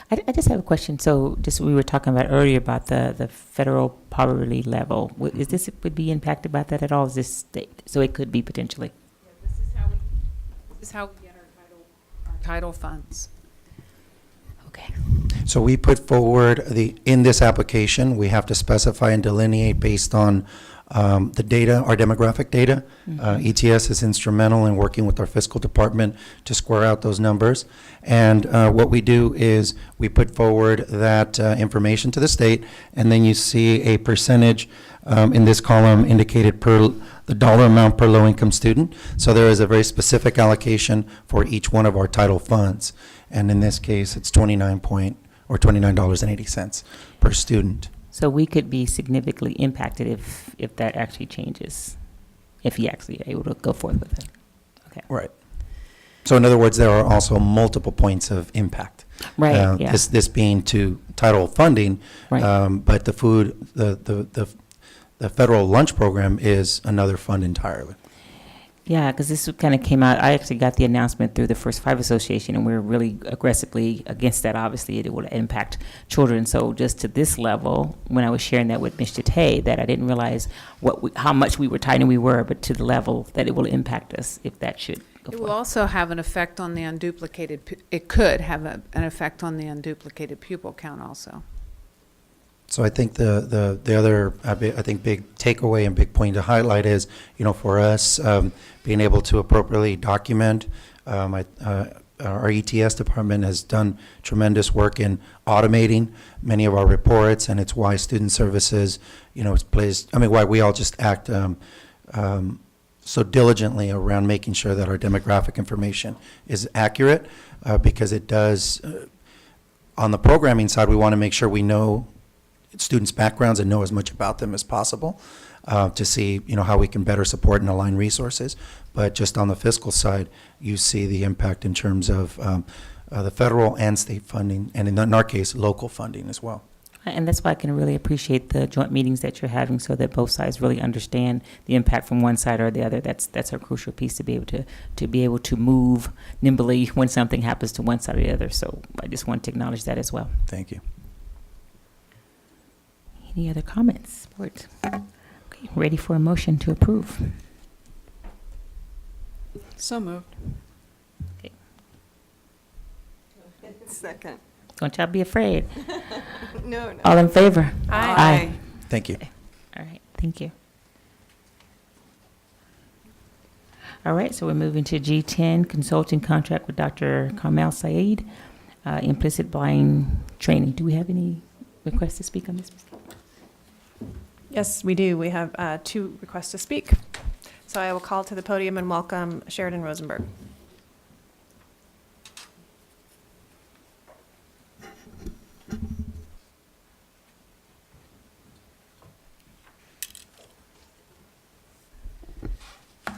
I just have a question. So we were talking about earlier about the federal poverty level. Is this would be impacted by that at all? Is this state? So it could be potentially. Yeah, this is how we get our title funds. Okay. So we put forward in this application, we have to specify and delineate based on the data, our demographic data. ETS is instrumental in working with our fiscal department to square out those numbers. And what we do is we put forward that information to the state, and then you see a percentage in this column indicated per the dollar amount per low-income student. So there is a very specific allocation for each one of our title funds. And in this case, it's $29.80 per student. So we could be significantly impacted if that actually changes, if he actually able to go forth with it. Okay. Right. So in other words, there are also multiple points of impact. Right, yeah. This being to title funding, Right. but the food, the federal lunch program is another fund entirely. Yeah, because this kind of came out, I actually got the announcement through the First Five Association, and we're really aggressively against that. Obviously, it will impact children. So just to this level, when I was sharing that with Mr. Tay, that I didn't realize how much we were tight and we were, but to the level that it will impact us if that should go It forth. will also have an effect on the unduplicated, it could have an effect on the unduplicated pupil count also. So I think the other, I think, big takeaway and big point to highlight is, for us, being able to appropriately document. Our ETS department has done tremendous work in automating many of our reports, and it's why Student Services, why we all just act so diligently around making sure that our demographic information is accurate, because it does, on the programming side, we want to make sure we know students' backgrounds and know as much about them as possible, to see, how we can better support and align resources. But just on the fiscal side, you see the impact in terms of the federal and state funding, and in our case, local funding as well. And that's why I can really appreciate the joint meetings that you're having, so that both sides really understand the impact from one side or the other. That's a crucial piece to be able to move nimbly when something happens to one side or the other. So I just want to acknowledge that as well. Thank you. Any other comments, board? Okay, ready for a motion to approve. So moved. Okay. Second. Don't y'all be afraid. No. All in favor? Aye. Thank you. All right, thank you. All right, so we're moving to G10, consulting contract with Dr. Carmel Saeed, implicit blind training. Do we have any requests to speak on this? Yes, we do. We have 2 requests to speak. So I will call to the podium and welcome Sheridan Rosenberg.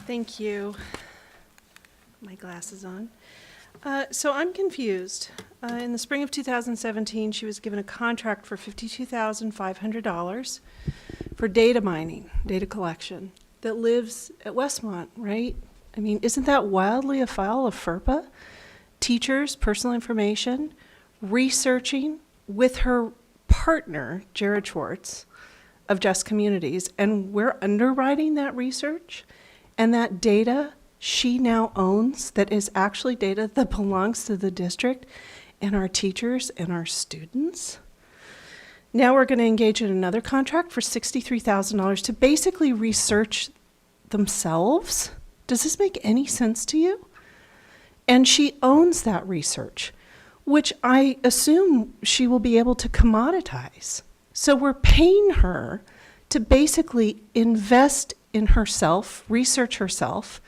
Thank you. My glasses on. So I'm confused. In the spring of 2017, she was given a contract for $52,500 for data mining, data collection, that lives at Westmont, right? I mean, isn't that wildly afoul of FERPA? Teachers, personal information, researching with her partner, Jared Schwartz, of Just Communities, and we're underwriting that research, and that data she now owns, that is actually data that belongs to the district and our teachers and our students. Now we're going to engage in another contract for $63,000 to basically research themselves. Does this make any sense to you? And she owns that research, which I assume she will be able to commoditize. So we're paying her to basically invest in herself, research herself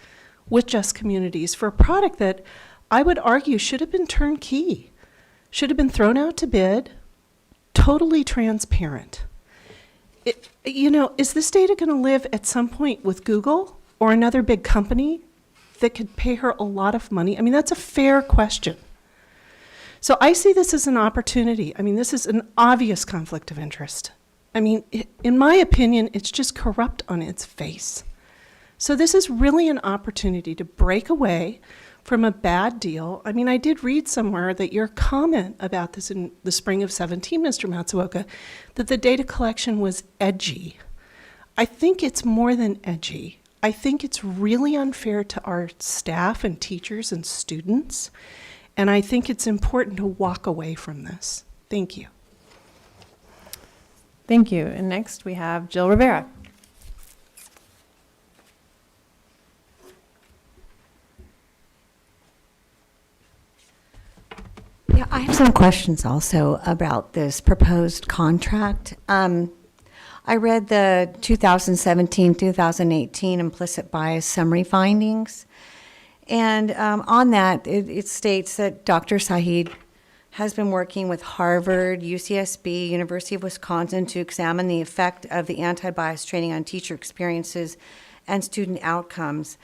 with Just Communities for a product that I would argue should have been turnkey, should have been thrown out to bid, totally transparent. Is this data going to live at some point with Google or another big company that could pay her a lot of money? I mean, that's a fair question. So I see this as an opportunity. I mean, this is an obvious conflict of interest. I mean, in my opinion, it's just corrupt on its face. So this is really an opportunity to break away from a bad deal. I mean, I did read somewhere that your comment about this in the spring of 17, Mr. Matsuoka, that the data collection was edgy. I think it's more than edgy. I think it's really unfair to our staff and teachers and students, and I think it's important to walk away from this. Thank you. Thank you. And next we have Jill Rivera. Yeah, I have some questions also about this proposed contract. I read the 2017-2018 implicit bias summary findings, and on that, it states that Dr. Saeed has been working with Harvard, UCSB, University of Wisconsin to examine the effect of the anti-bias training on teacher experiences and student outcomes.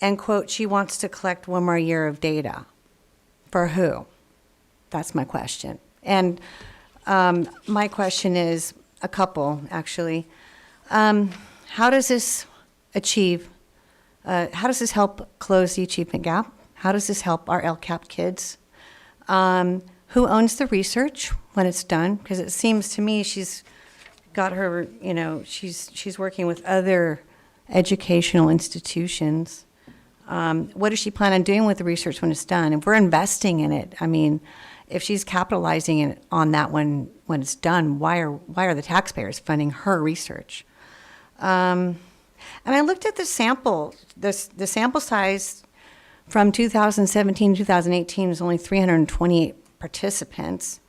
And quote, she wants to collect one more year of data. For who? That's my question. And my question is a couple, actually. How does this how does this help close the achievement gap? How does this help our LCAP kids? Who owns the research when it's done? Because it seems to me she's got her, she's working with other educational institutions. What does she plan on doing with the research when it's done? If we're investing in it, I mean, if she's capitalizing on that when it's done, why are the taxpayers funding her research? And I looked at the sample. The sample size from 2017 to 2018 was only 328 participants.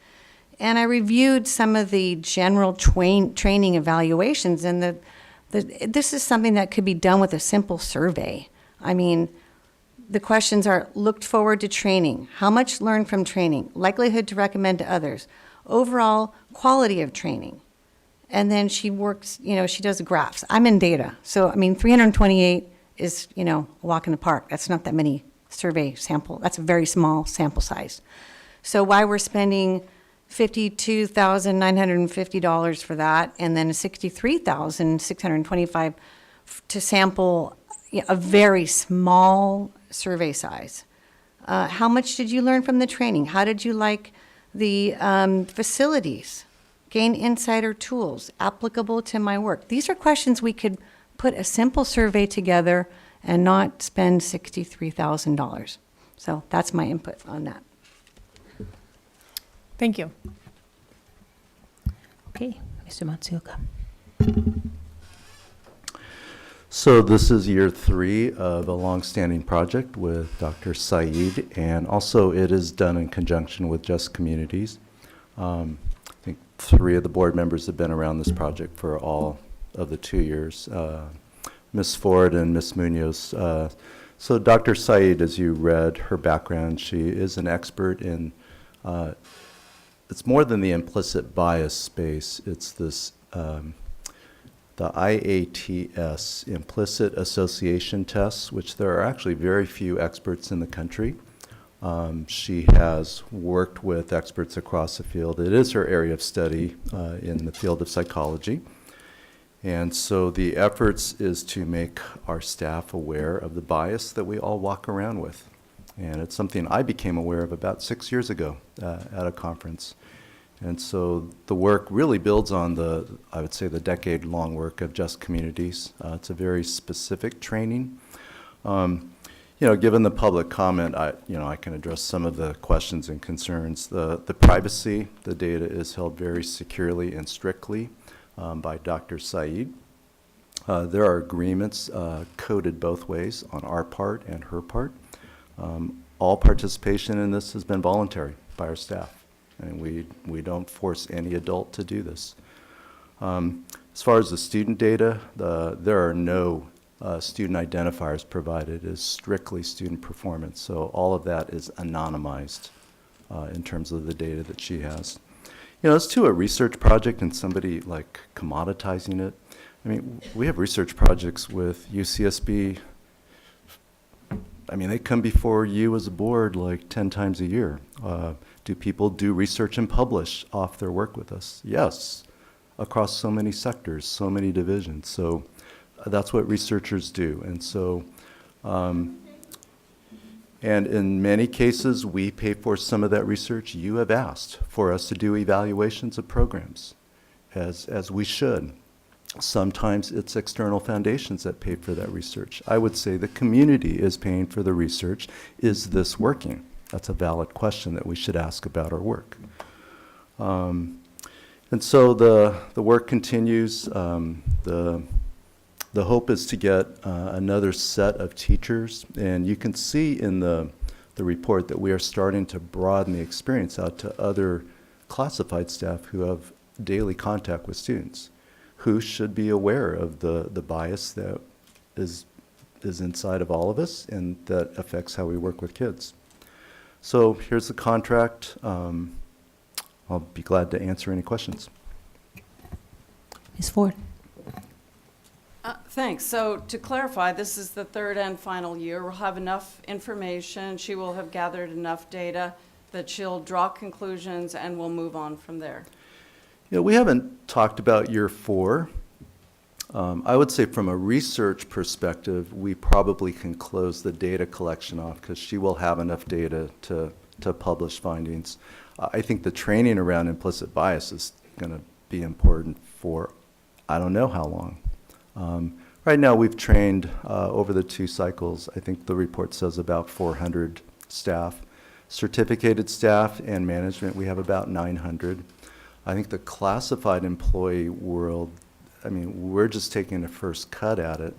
And I reviewed some of the general training evaluations, and this is something that could be done with a simple survey. I mean, the questions are: looked forward to training, how much learned from training, likelihood to recommend to others, overall quality of training. And then she works, she does graphs. I'm in data. So, I mean, 328 is, a walk in the park. That's not that many survey sample. That's a very small sample size. So why we're spending $52,950 for that, and then $63,625 to sample a very small survey size. How much did you learn from the training? How did you like the facilities? Gain insider tools applicable to my work. These are questions we could put a simple survey together and not spend $63,000. So that's my input on that. Thank you. Okay, Mr. Matsuoka. So this is year 3 of a long-standing project with Dr. Saeed, and also it is done in conjunction with Just Communities. I think 3 of the board members have been around this project for all of the 2 years, Ms. Ford and Ms. Munoz. So Dr. Saeed, as you read her background, she is an expert in, it's more than the implicit bias space, it's this, the IATS, Implicit Association Tests, which there are actually very few experts in the country. She has worked with experts across the field. It is her area of study in the field of psychology. And so the efforts is to make our staff aware of the bias that we all walk around with. And it's something I became aware of about 6 years ago at a conference. And so the work really builds on I would say, the decade-long work of Just Communities. It's a very specific training. Given the public comment, I can address some of the questions and concerns. The privacy, the data is held very securely and strictly by Dr. Saeed. There are agreements coded both ways on our part and her part. All participation in this has been voluntary by our staff, and we don't force any adult to do this. As far as the student data, there are no student identifiers provided. It is strictly student performance, so all of that is anonymized in terms of the data that she has. As to a research project and somebody like commoditizing it, I mean, we have research projects with UCSB. I mean, they come before you as a board like 10 times a year. Do people do research and publish off their work with us? Yes, across so many sectors, so many divisions. So that's what researchers do. And so, and in many cases, we pay for some of that research. You have asked for us to do evaluations of programs, as we should. Sometimes it's external foundations that pay for that research. I would say the community is paying for the research. Is this working? That's a valid question that we should ask about our work. And so the work continues. The hope is to get another set of teachers, and you can see in the report that we are starting to broaden the experience out to other classified staff who have daily contact with students, who should be aware of the bias that is inside of all of us and that affects how we work with kids. So here's the contract. I'll be glad to answer any questions. Ms. Ford? Thanks. So to clarify, this is the third and final year. We'll have enough information. She will have gathered enough data that she'll draw conclusions, and we'll move on from there. Yeah, we haven't talked about year 4. I would say from a research perspective, we probably can close the data collection off because she will have enough data to publish findings. I think the training around implicit bias is going to be important for I don't know how long. Right now, we've trained over the 2 cycles, I think the report says about 400 staff. Certificated staff and management, we have about 900. I think the classified employee world, I mean, we're just taking a first cut at it.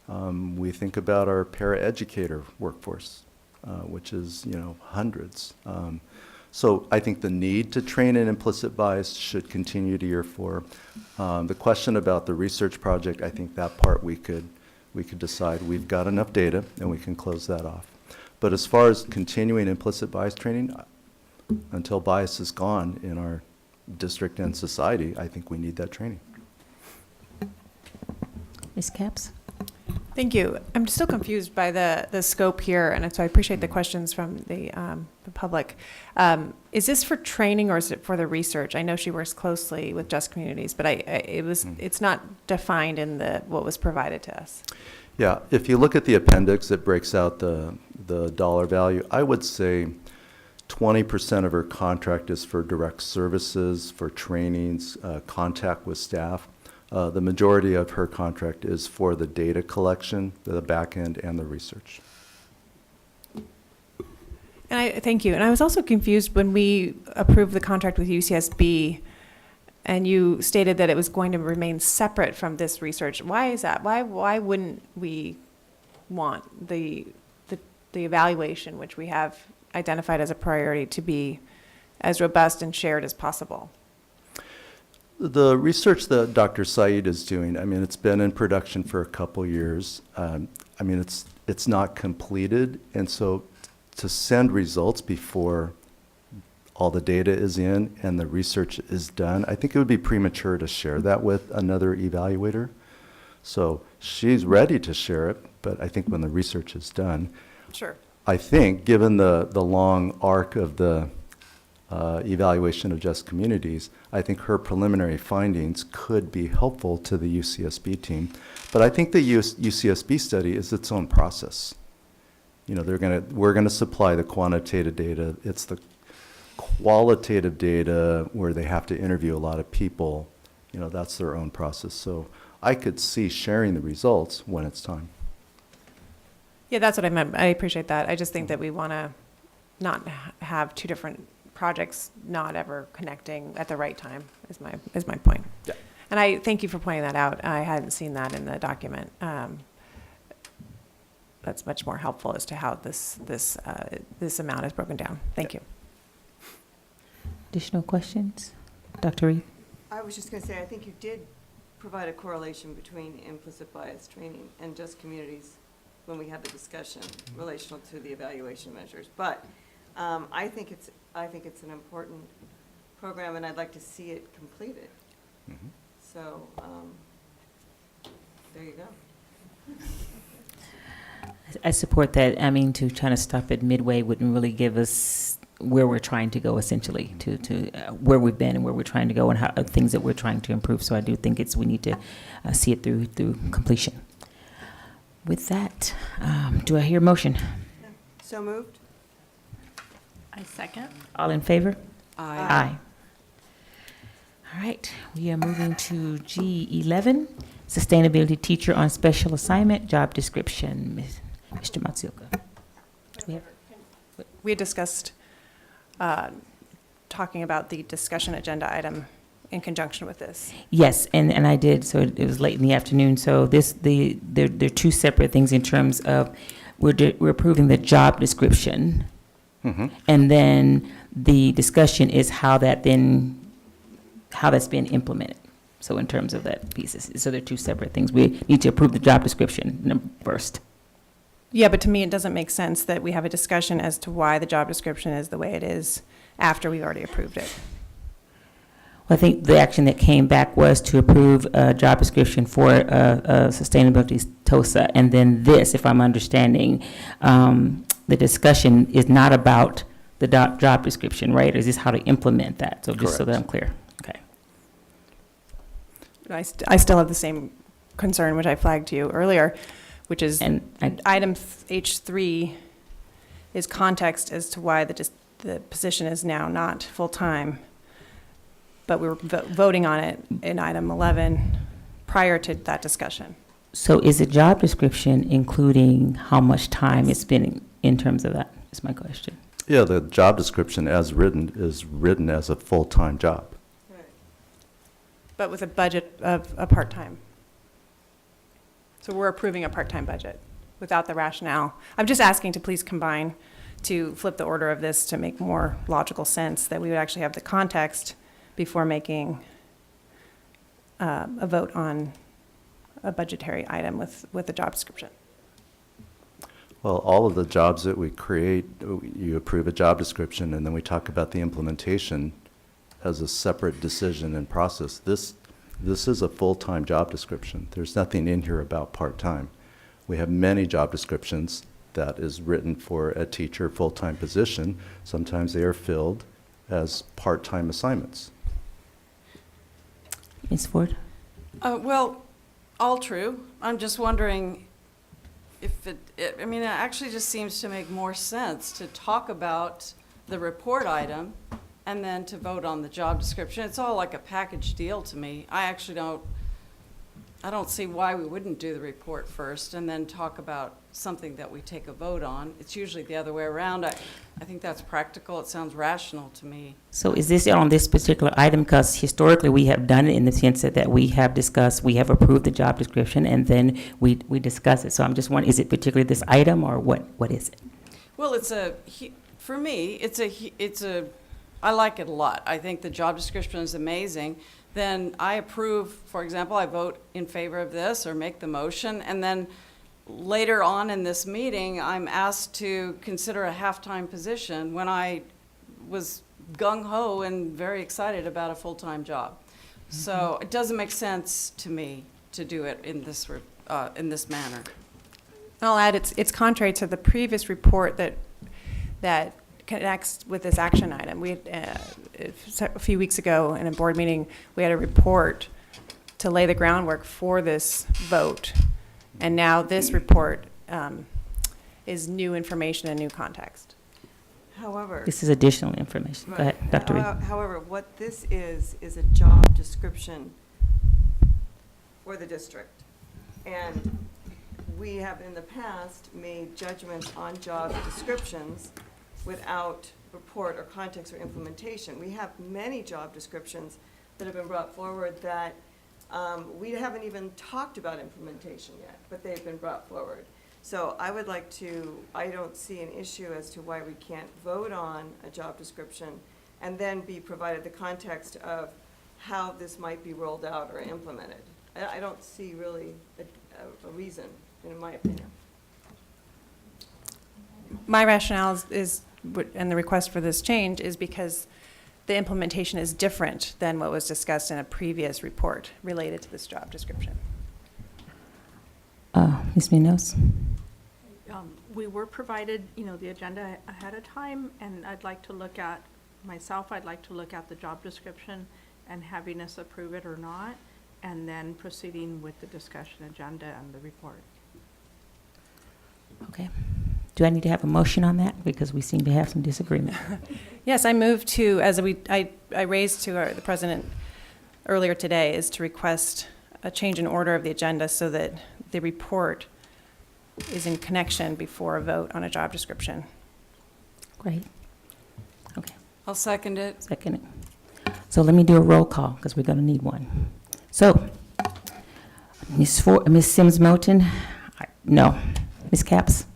We think about our paraeducator workforce, which is, hundreds. So I think the need to train in implicit bias should continue to year 4. The question about the research project, I think that part we could decide we've got enough data and we can close that off. But as far as continuing implicit bias training, until bias is gone in our district and society, I think we need that training. Ms. Capps? Thank you. I'm still confused by the scope here, and so I appreciate the questions from the public. Is this for training or is it for the research? I know she works closely with Just Communities, but it's not defined in what was provided to us. Yeah, if you look at the appendix that breaks out the dollar value, I would say 20% of her contract is for direct services, for trainings, contact with staff. The majority of her contract is for the data collection, the back end, and the research. And thank you. And I was also confused when we approved the contract with UCSB, and you stated that it was going to remain separate from this research. Why is that? Why wouldn't we want the evaluation, which we have identified as a priority, to be as robust and shared as possible? The research that Dr. Saeed is doing, I mean, it's been in production for a couple years. I mean, it's not completed, and so to send results before all the data is in and the research is done, I think it would be premature to share that with another evaluator. So she's ready to share it, but I think when the research is done, sure. I think given the long arc of the evaluation of Just Communities, I think her preliminary findings could be helpful to the UCSB team. But I think the UCSB study is its own process. We're gonna supply the quantitative data. It's the qualitative data where they have to interview a lot of people. That's their own process. So I could see sharing the results when it's time. Yeah, that's what I meant. I appreciate that. I just think that we want to not have 2 different projects not ever connecting at the right time is my point. Yeah. And I thank you for pointing that out. I hadn't seen that in the document. That's much more helpful as to how this amount is broken down. Thank you. Additional questions? Dr. Reed? I was just going to say, I think you did provide a correlation between implicit bias training and Just Communities when we had the discussion relational to the evaluation measures. But I think it's an important program, and I'd like to see it completed. Mm-hmm. So there you go. I support that. I mean, to try to stop it midway wouldn't really give us where we're trying to go, essentially, to where we've been and where we're trying to go and how things that we're trying to improve. So I do think we need to see it through completion. With that, do I hear a motion? So moved. I second. All in favor? Aye. Aye. All right, we are moving to G11, Sustainability Teacher on Special Assignment, Job Description. Mr. Matsuoka. We had discussed talking about the discussion agenda item in conjunction with this. Yes, and I did, so it was late in the afternoon. So they're 2 separate things in terms of we're approving the job description. Mm-hmm. And then the discussion is how that's been implemented. So in terms of that piece, so they're 2 separate things. We need to approve the job description first. Yeah, but to me, it doesn't make sense that we have a discussion as to why the job description is the way it is after we've already approved it. Well, I think the action that came back was to approve a job description for sustainability TOSA. And then this, if I'm understanding, the discussion is not about the job description, right? Or is this how to implement that? So just so that I'm clear. Okay. I still have the same concern, which I flagged to you earlier, which is item H3 is context as to why the position is now not full-time, but we were voting on it in item 11 prior to that discussion. So is the job description including how much time it's been in terms of that, is my question. Yeah, the job description as written is written as a full-time job. But with a budget of a part-time. So we're approving a part-time budget without the rationale. I'm just asking to please combine, to flip the order of this to make more logical sense, that we would actually have the context before making a vote on a budgetary item with a job description. Well, all of the jobs that we create, you approve a job description, and then we talk about the implementation as a separate decision and process. This is a full-time job description. There's nothing in here about part-time. We have many job descriptions that is written for a teacher full-time position. Sometimes they are filled as part-time assignments. Ms. Ford? Well, all true. I'm just wondering if it actually just seems to make more sense to talk about the report item and then to vote on the job description. It's all like a package deal to me. I don't see why we wouldn't do the report first and then talk about something that we take a vote on. It's usually the other way around. I think that's practical. It sounds rational to me. So is this on this particular item? Because historically, we have done it in the sense that we have discussed, we have approved the job description, and then we discuss it. So I'm just wondering, is it particularly this item, or what is it? Well, for me, I like it a lot. I think the job description is amazing. Then I approve, for example, I vote in favor of this or make the motion, and then later on in this meeting, I'm asked to consider a half-time position when I was gung-ho and very excited about a full-time job. So it doesn't make sense to me to do it in this manner. I'll add, it's contrary to the previous report that connects with this action item. We had, a few weeks ago in a board meeting, we had a report to lay the groundwork for this vote. And now this report is new information and new context. However. This is additional information. Go ahead, Dr. Reed. However, what this is a job description for the district. And we have in the past made judgments on job descriptions without report or context or implementation. We have many job descriptions that have been brought forward that we haven't even talked about implementation yet, but they've been brought forward. So I don't see an issue as to why we can't vote on a job description and then be provided the context of how this might be rolled out or implemented. I don't see really a reason, in my opinion. My rationale is, and the request for this change is because the implementation is different than what was discussed in a previous report related to this job description. Ms. Munoz? We were provided, the agenda ahead of time, and I'd like to look at the job description and having us approve it or not, and then proceeding with the discussion agenda and the report. Okay. Do I need to have a motion on that? Because we seem to have some disagreement. Yes, I moved to, I raised to the president earlier today, is to request a change in order of the agenda so that the report is in connection before a vote on a job description. Great. Okay. I'll second it. Second it. So let me do a roll call, because we're going to need one. So, Ms. Sims Moten? No. Ms. Capps?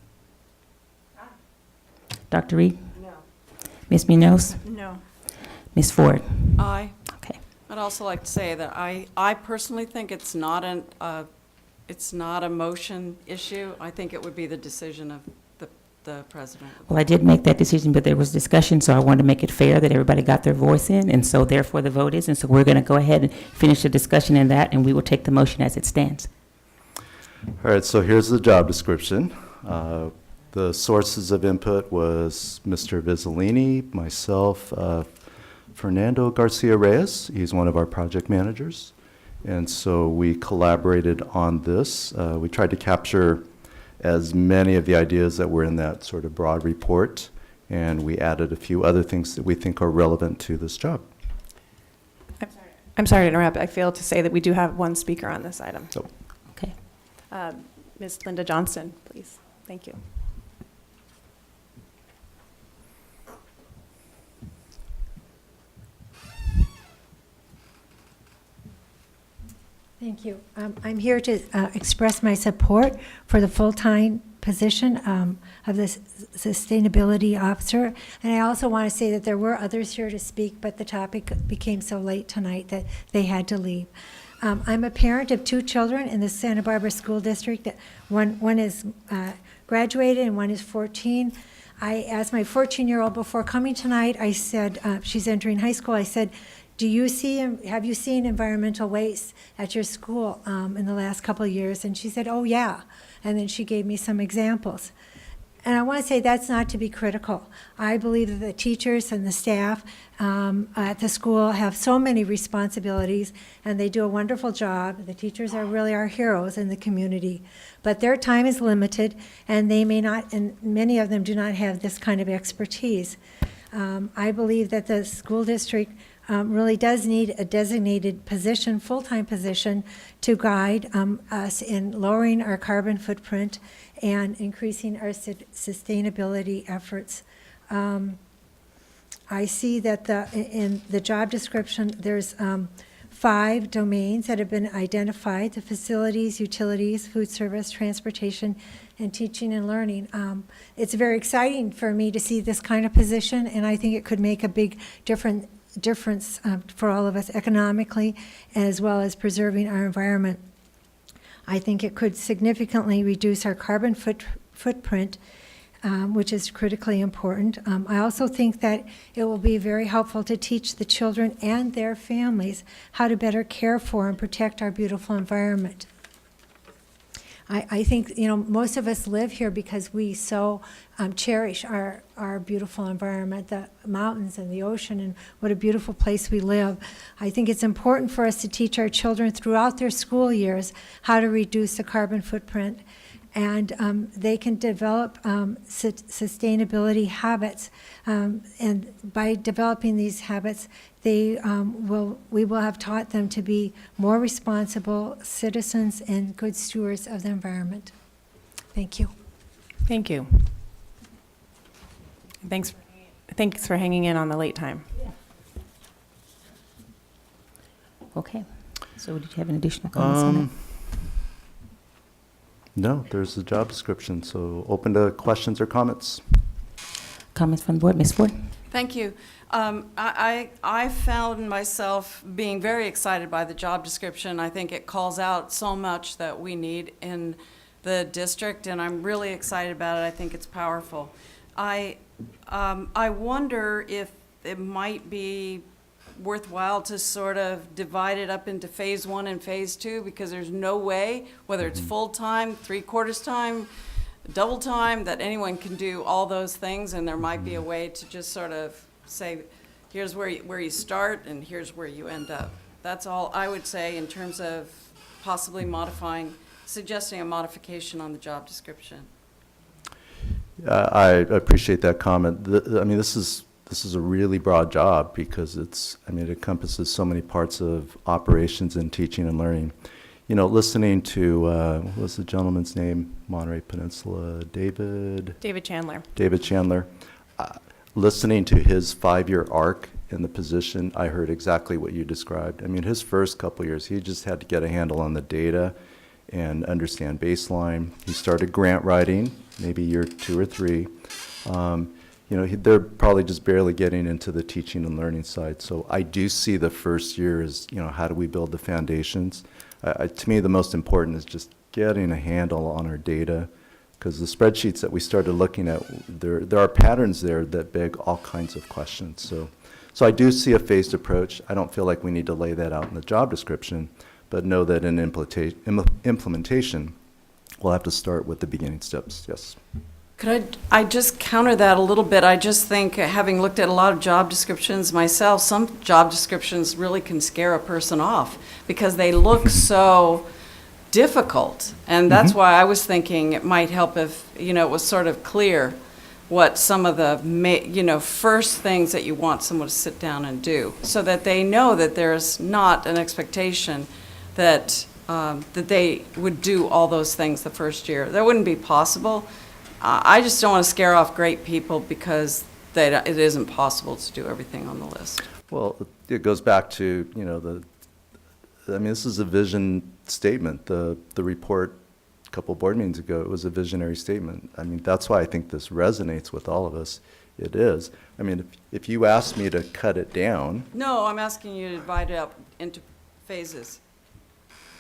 Dr. Reed? No. Ms. Munoz? No. Ms. Ford? Aye. Okay. I'd also like to say that I personally think it's not it's not a motion issue. I think it would be the decision of the president. Well, I did make that decision, but there was discussion, so I wanted to make it fair that everybody got their voice in, and so therefore the vote is. And so we're going to go ahead and finish the discussion in that, and we will take the motion as it stands. All right, so here's the job description. The sources of input was Mr. Vizzolini, myself, Fernando Garcia Reyes. He's one of our project managers. And so we collaborated on this. We tried to capture as many of the ideas that were in that sort of broad report, and we added a few other things that we think are relevant to this job. I'm sorry to interrupt. I failed to say that we do have one speaker on this item. So, okay. Ms. Linda Johnston, please. Thank you. Thank you. I'm here to express my support for the full-time position of the Sustainability Officer. And I also want to say that there were others here to speak, but the topic became so late tonight that they had to leave. I'm a parent of 2 children in the Santa Barbara School District. One is graduated and one is 14. I asked my 14-year-old before coming tonight, I said, she's entering high school, I said, have you seen environmental waste at your school in the last couple of years? And she said, oh, yeah. And then she gave me some examples. And I want to say that's not to be critical. I believe that the teachers and the staff at the school have so many responsibilities, and they do a wonderful job. The teachers are really our heroes in the community. But their time is limited, and they may not, and many of them do not have this kind of expertise. I believe that the school district really does need a designated position, full-time position, to guide us in lowering our carbon footprint and increasing our sustainability efforts. I see that in the job description, there's 5 domains that have been identified: the facilities, utilities, food service, transportation, and teaching and learning. It's very exciting for me to see this kind of position, and I think it could make a big difference for all of us economically, as well as preserving our environment. I think it could significantly reduce our carbon footprint, which is critically important. I also think that it will be very helpful to teach the children and their families how to better care for and protect our beautiful environment. I think, most of us live here because we so cherish our beautiful environment, the mountains and the ocean, and what a beautiful place we live. I think it's important for us to teach our children throughout their school years how to reduce the carbon footprint, and they can develop sustainability habits. And by developing these habits, we will have taught them to be more responsible citizens and good stewards of the environment. Thank you. Thank you. Thanks for hanging in on the late time. Okay. So did you have any additional comments on that? No, there's the job description, so open to questions or comments. Comments from the board, Ms. Ford? Thank you. I found myself being very excited by the job description. I think it calls out so much that we need in the district, and I'm really excited about it. I think it's powerful. I wonder if it might be worthwhile to sort of divide it up into phase 1 and phase 2, because there's no way, whether it's full-time, 3/4 time, double time, that anyone can do all those things, and there might be a way to just sort of say, here's where you start and here's where you end up. That's all I would say in terms of possibly suggesting a modification on the job description. I appreciate that comment. I mean, this is a really broad job because it encompasses so many parts of operations and teaching and learning. Listening to, what was the gentleman's name? Monterey Peninsula, David Chandler. David Chandler. Listening to his 5-year arc in the position, I heard exactly what you described. I mean, his first couple years, he just had to get a handle on the data and understand baseline. He started grant writing, maybe year 2 or 3. They're probably just barely getting into the teaching and learning side. So I do see the first year as, how do we build the foundations? To me, the most important is just getting a handle on our data, because the spreadsheets that we started looking at, there are patterns there that beg all kinds of questions. So I do see a phased approach. I don't feel like we need to lay that out in the job description, but know that in implementation, we'll have to start with the beginning steps, yes. Could I just counter that a little bit? I just think, having looked at a lot of job descriptions myself, some job descriptions really can scare a person off because they look so difficult. And that's why I was thinking it might help if, it was sort of clear what some of the, first things that you want someone to sit down and do, so that they know that there's not an expectation that, that they would do all those things the first year. That wouldn't be possible. I just don't want to scare off great people because it isn't possible to do everything on the list. Well, it goes back to, this is a vision statement. The report a couple board meetings ago, it was a visionary statement. That's why I think this resonates with all of us. It is. If you asked me to cut it down. No, I'm asking you to divide it up into phases.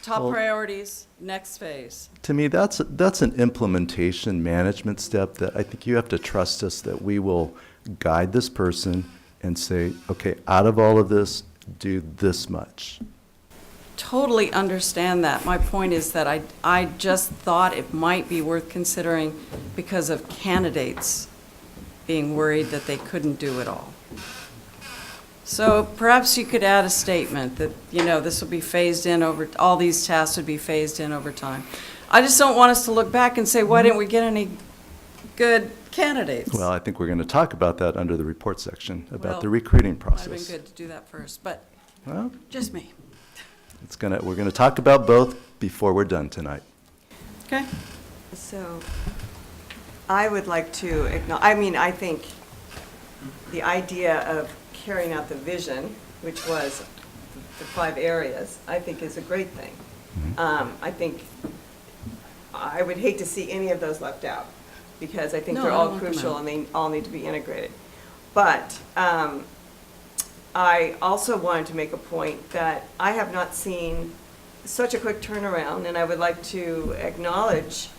Top priorities, next phase. To me, that's an implementation management step that I think you have to trust us that we will guide this person and say, okay, out of all of this, do this much. Totally understand that. My point is that I just thought it might be worth considering because of candidates being worried that they couldn't do it all. So perhaps you could add a statement that, this will be phased in over, all these tasks would be phased in over time. I just don't want us to look back and say, why didn't we get any good candidates? Well, I think we're going to talk about that under the report section, about the Well, recruiting Might process. have been good to do that first, but Well, just me. we're going to talk about both before we're done tonight. Okay. So I would like to acknowledge, I think the idea of carrying out the vision, which was the 5 areas, I think is a great thing. I think I would hate to see any of those left out because I think No, they're I all don't want them crucial out. and they all need to be integrated. But I also wanted to make a point that I have not seen such a quick turnaround, and I would like to acknowledge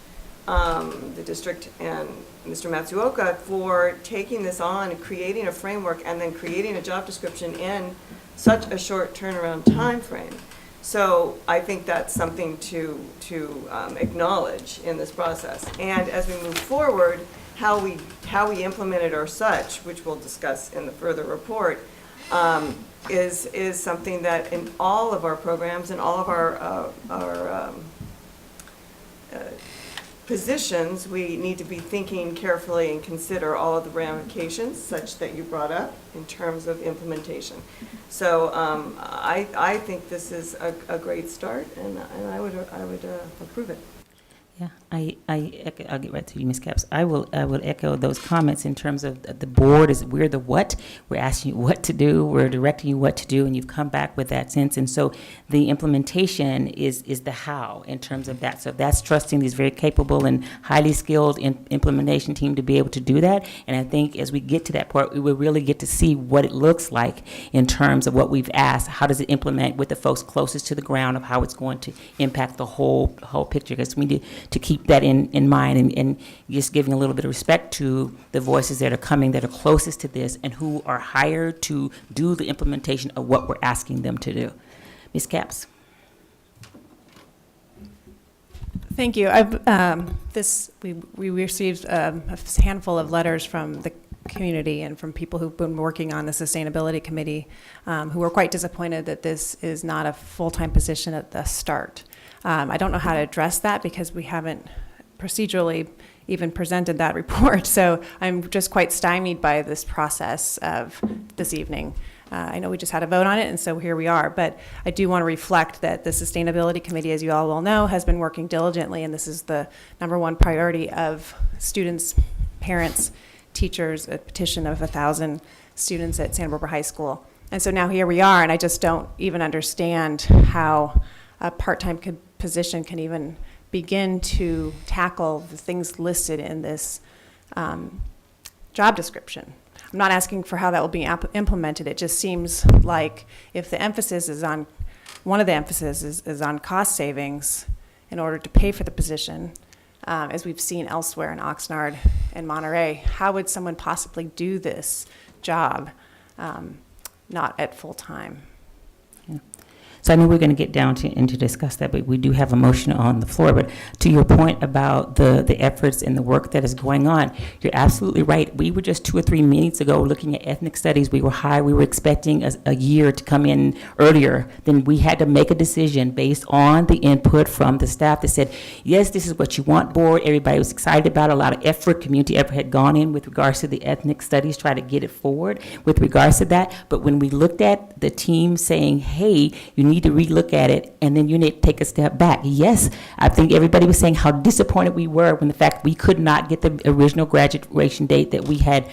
the district and Mr. Matsuoka for taking this on, creating a framework, and then creating a job description in such a short turnaround time frame. So I think that's something to acknowledge in this process. And as we move forward, how we implement it or such, which we'll discuss in the further report, is something that in all of our programs and all of our positions, we need to be thinking carefully and consider all of the ramifications such that you brought up in terms of implementation. So I think this is a great start, and I would approve it. Yeah, I'll get right to you, Ms. Capps. I will echo those comments in terms of the board is, we're the what, we're asking you what to do, we're directing you what to do, and you've come back with that sense. And so the implementation is the how in terms of that. So that's trusting these very capable and highly skilled implementation team to be able to do that. And I think as we get to that part, we will really get to see what it looks like in terms of what we've asked. How does it implement with the folks closest to the ground of how it's going to impact the whole picture? Because we need to keep that in mind and just giving a little bit of respect to the voices that are coming that are closest to this and who are hired to do the implementation of what we're asking them to do. Ms. Capps. Thank you. We received a handful of letters from the community and from people who've been working on the sustainability committee who are quite disappointed that this is not a full-time position at the start. I don't know how to address that because we haven't procedurally even presented that report. So I'm just quite stymied by this process of this evening. I know we just had a vote on it, and so here we are. But I do want to reflect that the Sustainability Committee, as you all well know, has been working diligently, and this is the #1 priority of students, parents, teachers, a petition of 1,000 students at Santa Barbara High School. And so now here we are, and I just don't even understand how a part-time position can even begin to tackle the things listed in this job description. I'm not asking for how that will be implemented. It just seems like if the emphasis is on, one of the emphasis is on cost savings, in order to pay for the position, as we've seen elsewhere in Oxnard and Monterey. How would someone possibly do this job not at full time? So I know we're going to get down to and to discuss that, but we do have a motion on the floor. But to your point about the efforts and the work that is going on, you're absolutely right. We were just 2 or 3 meetings ago looking at ethnic studies. We were expecting a year to come in earlier. Then we had to make a decision based on the input from the staff that said, yes, this is what you want, board. Everybody was excited about it. A lot of effort, community effort had gone in with regards to the ethnic studies, try to get it forward with regards to that. But when we looked at the team saying, hey, you need to relook at it, and then you need to take a step back. Yes, I think everybody was saying how disappointed we were when the fact we could not get the original graduation date that we had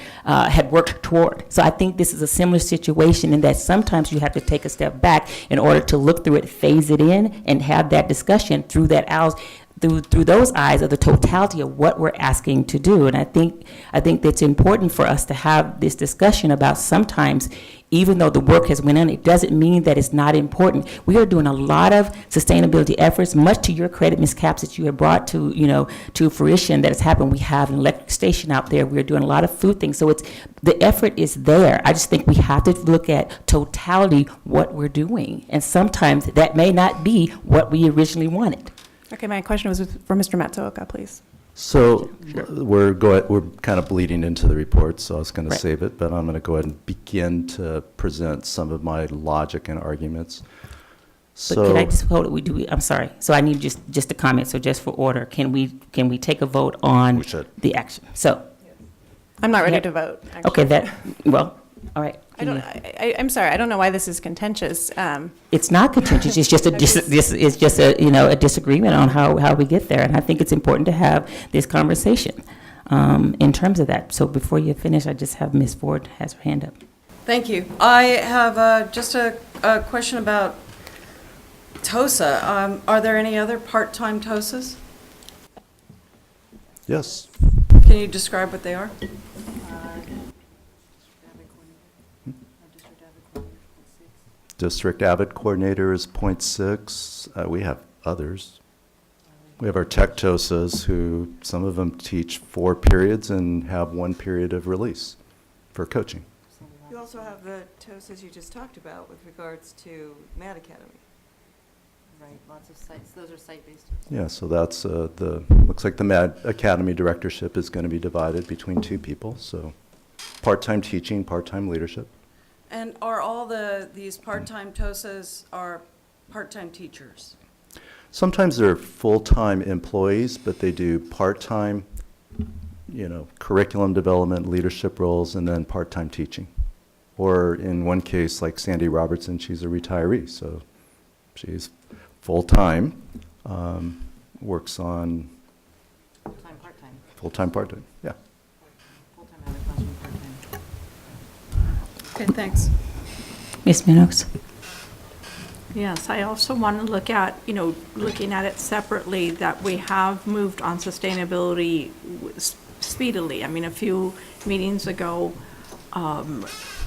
worked toward. So I think this is a similar situation in that sometimes you have to take a step back in order to look through it, phase it in, and have that discussion through those eyes of the totality of what we're asking to do. And I think that's important for us to have this discussion about sometimes, even though the work has went on, it doesn't mean that it's not important. We are doing a lot of sustainability efforts, much to your credit, Ms. Capps, that you have brought to fruition that has happened. We have an electric station out there. We're doing a lot of food things. So the effort is there. I just think we have to look at totality, what we're doing. And sometimes that may not be what we originally wanted. Okay, my question was for Mr. Matsuoka, please. So we're kind of bleeding into the report, so I was going to Right. save it, but I'm going to go ahead and begin to present some of my logic and arguments. But can I just hold it? I'm sorry. So I need just a comment. So just for order, can we take a vote on the action? So. I'm not ready to vote, actually. Okay, all right. I'm sorry, I don't know why this is contentious. It's not contentious. It's just a disagreement on how we get there. And I think it's important to have this conversation in terms of that. So before you finish, I just have Ms. Ford has her hand up. Thank you. I have just a question about TOSA. Are there any other part-time TOSAs? Yes. Can you describe what they are? District Avid Coordinator is .6. We have others. We have our tech TOSAs who, some of them teach 4 periods and have 1 period of release for coaching. You also have the TOSAs you just talked about with regards to Mad Academy. Right, lots of sites. Those are site-based. Yeah, so that's looks like the Mad Academy directorship is going to be divided between 2 people. So part-time teaching, part-time leadership. And are all these part-time TOSAs are part-time teachers? Sometimes they're full-time employees, but they do part-time, curriculum development, leadership roles, and then part-time teaching. Or in one case, like Sandy Robertson, she's a retiree, so she's full-time, works on... Full-time, part-time. Full-time, part-time, yeah. Full-time out of classroom, part-time. Okay, thanks. Ms. Minos? Yes, I also want to look at, looking at it separately, that we have moved on sustainability speedily. I mean, a few meetings ago,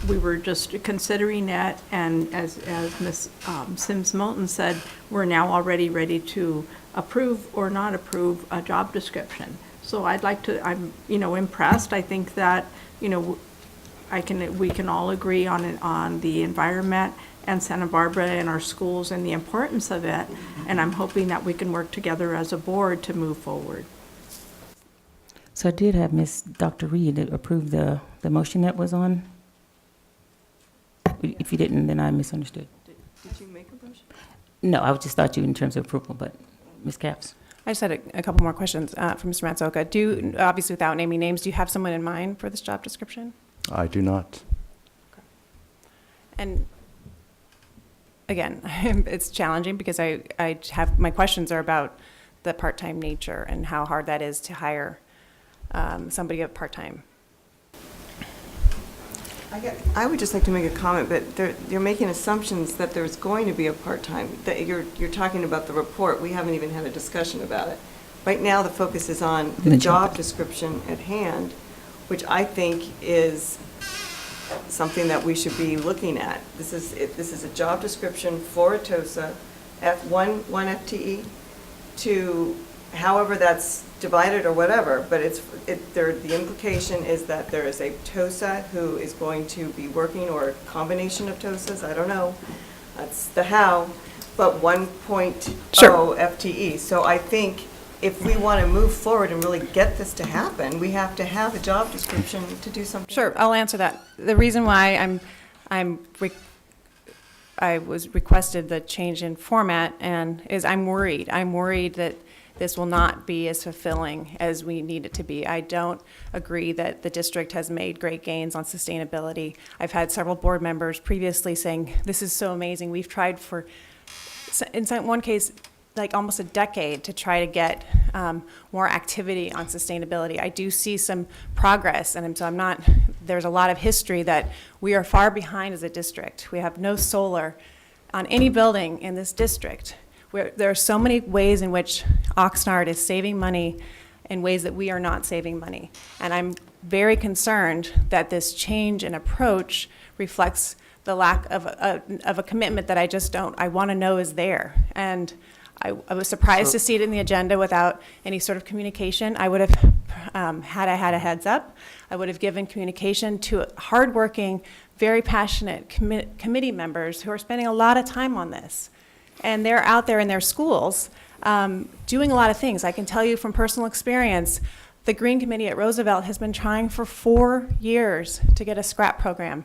we were just considering it, and as Ms. Sims Moulton said, we're now already ready to approve or not approve a job description. So I'm impressed. I think that, we can all agree on the environment and Santa Barbara and our schools and the importance of it, and I'm hoping that we can work together as a board to move forward. So I did have Dr. Reed approve the motion that was on. If you didn't, then I misunderstood. Did you make a motion? No, I just thought you in terms of approval, but Ms. Capps? I just had a couple more questions for Mr. Matsuoka. Obviously without naming names, do you have someone in mind for this job description? I do not. And again, it's challenging because I have, my questions are about the part-time nature and how hard that is to hire somebody of part-time. I would just like to make a comment, but you're making assumptions that there's going to be a part-time, that you're talking about the report. We haven't even had a discussion about it. Right now, the focus is on the job description at hand, which I think is something that we should be looking at. This is a job description for a TOSA, one FTE, to, however that's divided or whatever, but the implication is that there is a TOSA who is going to be working, or a combination of TOSAs, I don't know, that's the how, but 1.0 FTE. So I think if we want to move forward and really get this to happen, we have to have a job description to do something. Sure, I'll answer that. The reason why I was requested the change in format and is I'm worried. I'm worried that this will not be as fulfilling as we need it to be. I don't agree that the district has made great gains on sustainability. I've had several board members previously saying, this is so amazing. We've tried for, in one case, like almost a decade to try to get more activity on sustainability. I do see some progress, and so there's a lot of history that we are far behind as a district. We have no solar on any building in this district. There are so many ways in which Oxnard is saving money in ways that we are not saving money. And I'm very concerned that this change in approach reflects the lack of a commitment that I want to know is there. And I was surprised to see it in the agenda without any sort of communication. I would have, had I had a heads up, I would have given communication to hardworking, very passionate committee members who are spending a lot of time on this. And they're out there in their schools doing a lot of things. I can tell you from personal experience, the Green Committee at Roosevelt has been trying for 4 years to get a scrap program.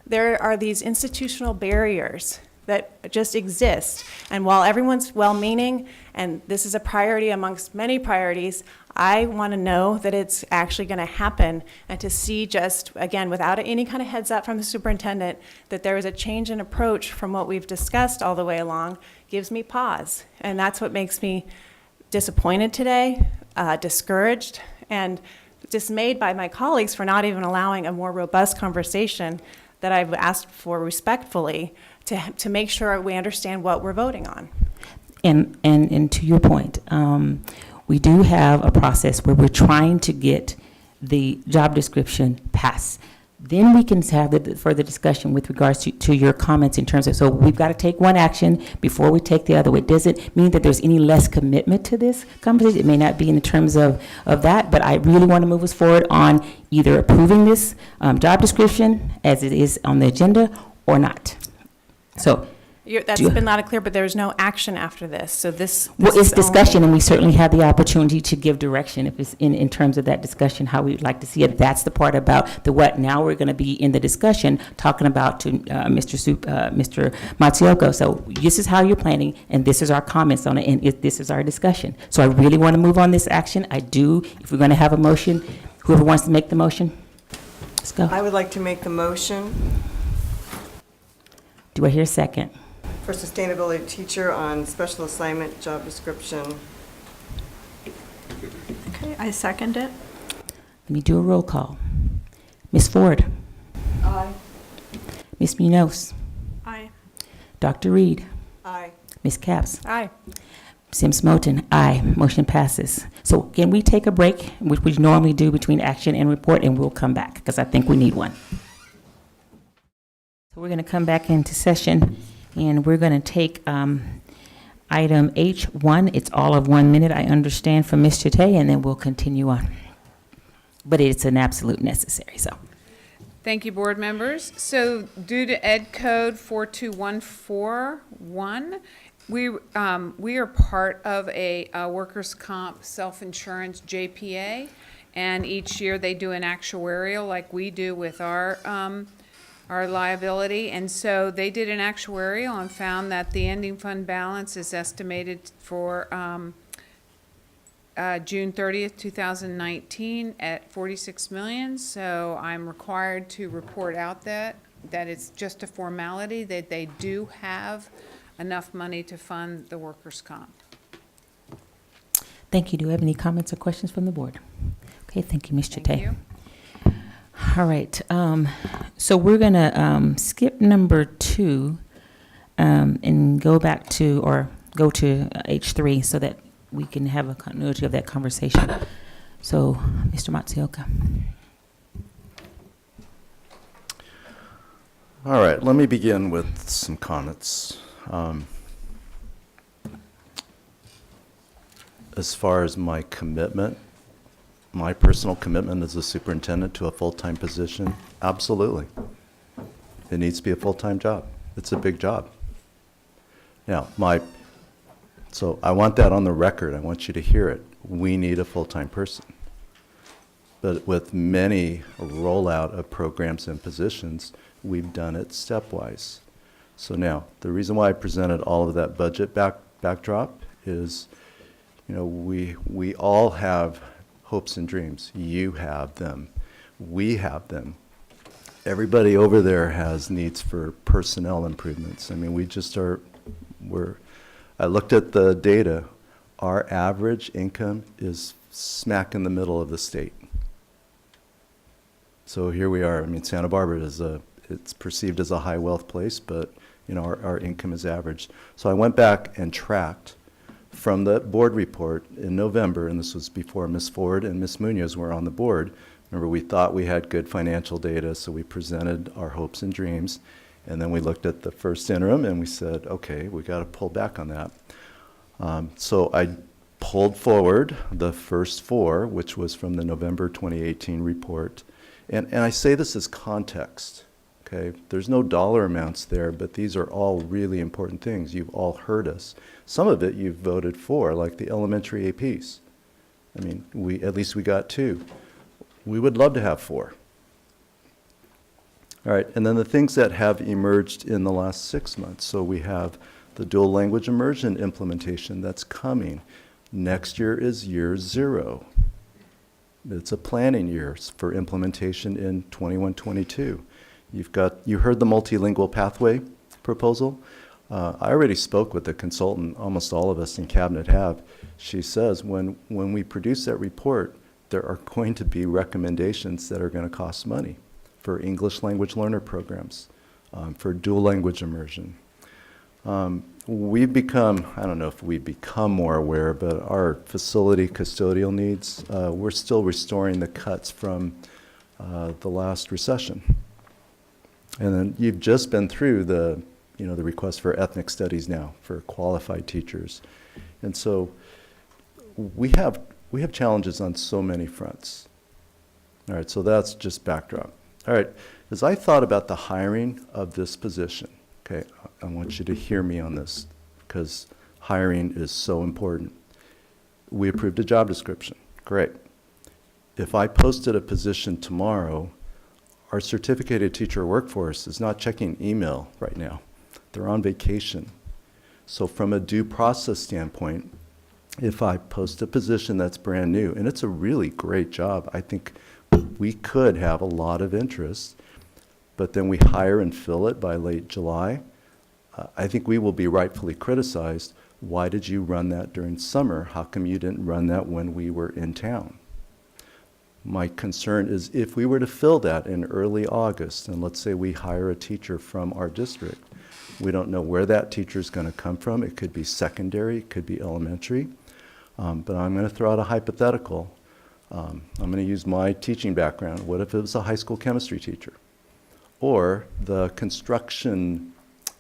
There are these institutional barriers that just exist. And while everyone's well-meaning, and this is a priority amongst many priorities, I want to know that it's actually going to happen, and to see just, again, without any kind of heads up from the superintendent, that there is a change in approach from what we've discussed all the way along gives me pause. And that's what makes me disappointed today, discouraged, and dismayed by my colleagues for not even allowing a more robust conversation that I've asked for respectfully to make sure we understand what we're voting on. And to your point, we do have a process where we're trying to get the job description passed. Then we can have the further discussion with regards to your comments in terms of, so we've got to take one action before we take the other. It doesn't mean that there's any less commitment to this conversation. It may not be in terms of that, but I really want to move us forward on either approving this job description as it is on the agenda or not. So That's been loud and clear, but there's no action after this. So this well, it's is discussion, and we certainly have the opportunity to give direction if it's in terms of that discussion, how we'd like to see it. That's the part about the what. Now we're going to be in the discussion talking about to Mr. Matsuoka. So this is how you're planning, and this is our comments on it, and this is our discussion. So I really want to move on this action. I do. If we're going to have a motion, whoever wants to make the motion, let's go. I would like to make the motion Do I hear a second? for sustainability teacher on special assignment job description. Okay, I second it. Let me do a roll call. Ms. Ford. Aye. Ms. Munoz. Aye. Dr. Reed. Aye. Ms. Capps. Aye. Sims Moten, aye. Motion passes. So can we take a break, which we normally do between action and report, and we'll come back, because I think we need one. So we're going to come back into session, and we're going to take item H1. It's all of 1 minute, I understand, from Ms. Chate, and then we'll continue on. But it's an absolute necessary, so. Thank you, board members. So due to Ed Code 42141, we are part of a workers' comp self-insurance JPA, and each year they do an actuarial like we do with our liability. And so they did an actuarial and found that the ending fund balance is estimated for June 30th, 2019 at 46 million. So I'm required to report out that it's just a formality, that they do have enough money to fund the workers' comp. Thank you. Do you have any comments or questions from the board? Okay, thank you, Ms. Chate. Thank you. All right, so we're going to skip number 2 and go back to, or go to H3 so that we can have a continuity of that conversation. So, Mr. Matsuoka. All right, let me begin with some comments. as far as my commitment, my personal commitment as a superintendent to a full-time position, absolutely. It needs to be a full-time job. It's a big job. Now, so I want that on the record. I want you to hear it. We need a full-time person. But with many rollout of programs and positions, we've done it stepwise. So now, the reason why I presented all of that budget backdrop is, you know, we all have hopes and dreams. You have them. We have them. Everybody over there has needs for personnel improvements. I mean, I looked at the data. Our average income is smack in the middle of the state. So here we are. I mean, Santa Barbara it's perceived as a high wealth place, but you know, our income is average. So I went back and tracked from the board report in November, and this was before Ms. Ford and Ms. Munoz were on the board. Remember, we thought we had good financial data, so we presented our hopes and dreams, and then we looked at the first interim and we said, okay, we got to pull back on that. So I pulled forward the first 4, which was from the November 2018 report. And I say this as context, okay? There's no dollar amounts there, but these are all really important things. You've all heard us. Some of it you've voted for, like the elementary APs. I mean, at least we got 2. We would love to have 4. All right, and then the things that have emerged in the last 6 months. So we have the dual language immersion implementation that's coming. Next year is year 0. It's a planning year for implementation in 21-22. You heard the multilingual pathway proposal. I already spoke with the consultant, almost all of us in cabinet have. She says when we produce that report, there are going to be recommendations that are going to cost money for English language learner programs, for dual language immersion. We've become, I don't know if we've become more aware, but our facility custodial needs, we're still restoring the cuts from the last recession. And then you've just been through the request for ethnic studies now for qualified teachers. And so we have challenges on so many fronts. All right, so that's just backdrop. All right, as I thought about the hiring of this position, okay, I want you to hear me on this because hiring is so important. We approved a job description. Great. If I posted a position tomorrow, our certificated teacher workforce is not checking email right now. They're on vacation. So from a due process standpoint, if I post a position that's brand new, and it's a really great job, I think we could have a lot of interest, but then we hire and fill it by late July, I think we will be rightfully criticized. Why did you run that during summer? How come you didn't run that when we were in town? My concern is if we were to fill that in early August, and let's say we hire a teacher from our district, we don't know where that teacher is going to come from. It could be secondary, it could be elementary. But I'm going to throw out a hypothetical. I'm going to use my teaching background. What if it was a high school chemistry teacher? Or the construction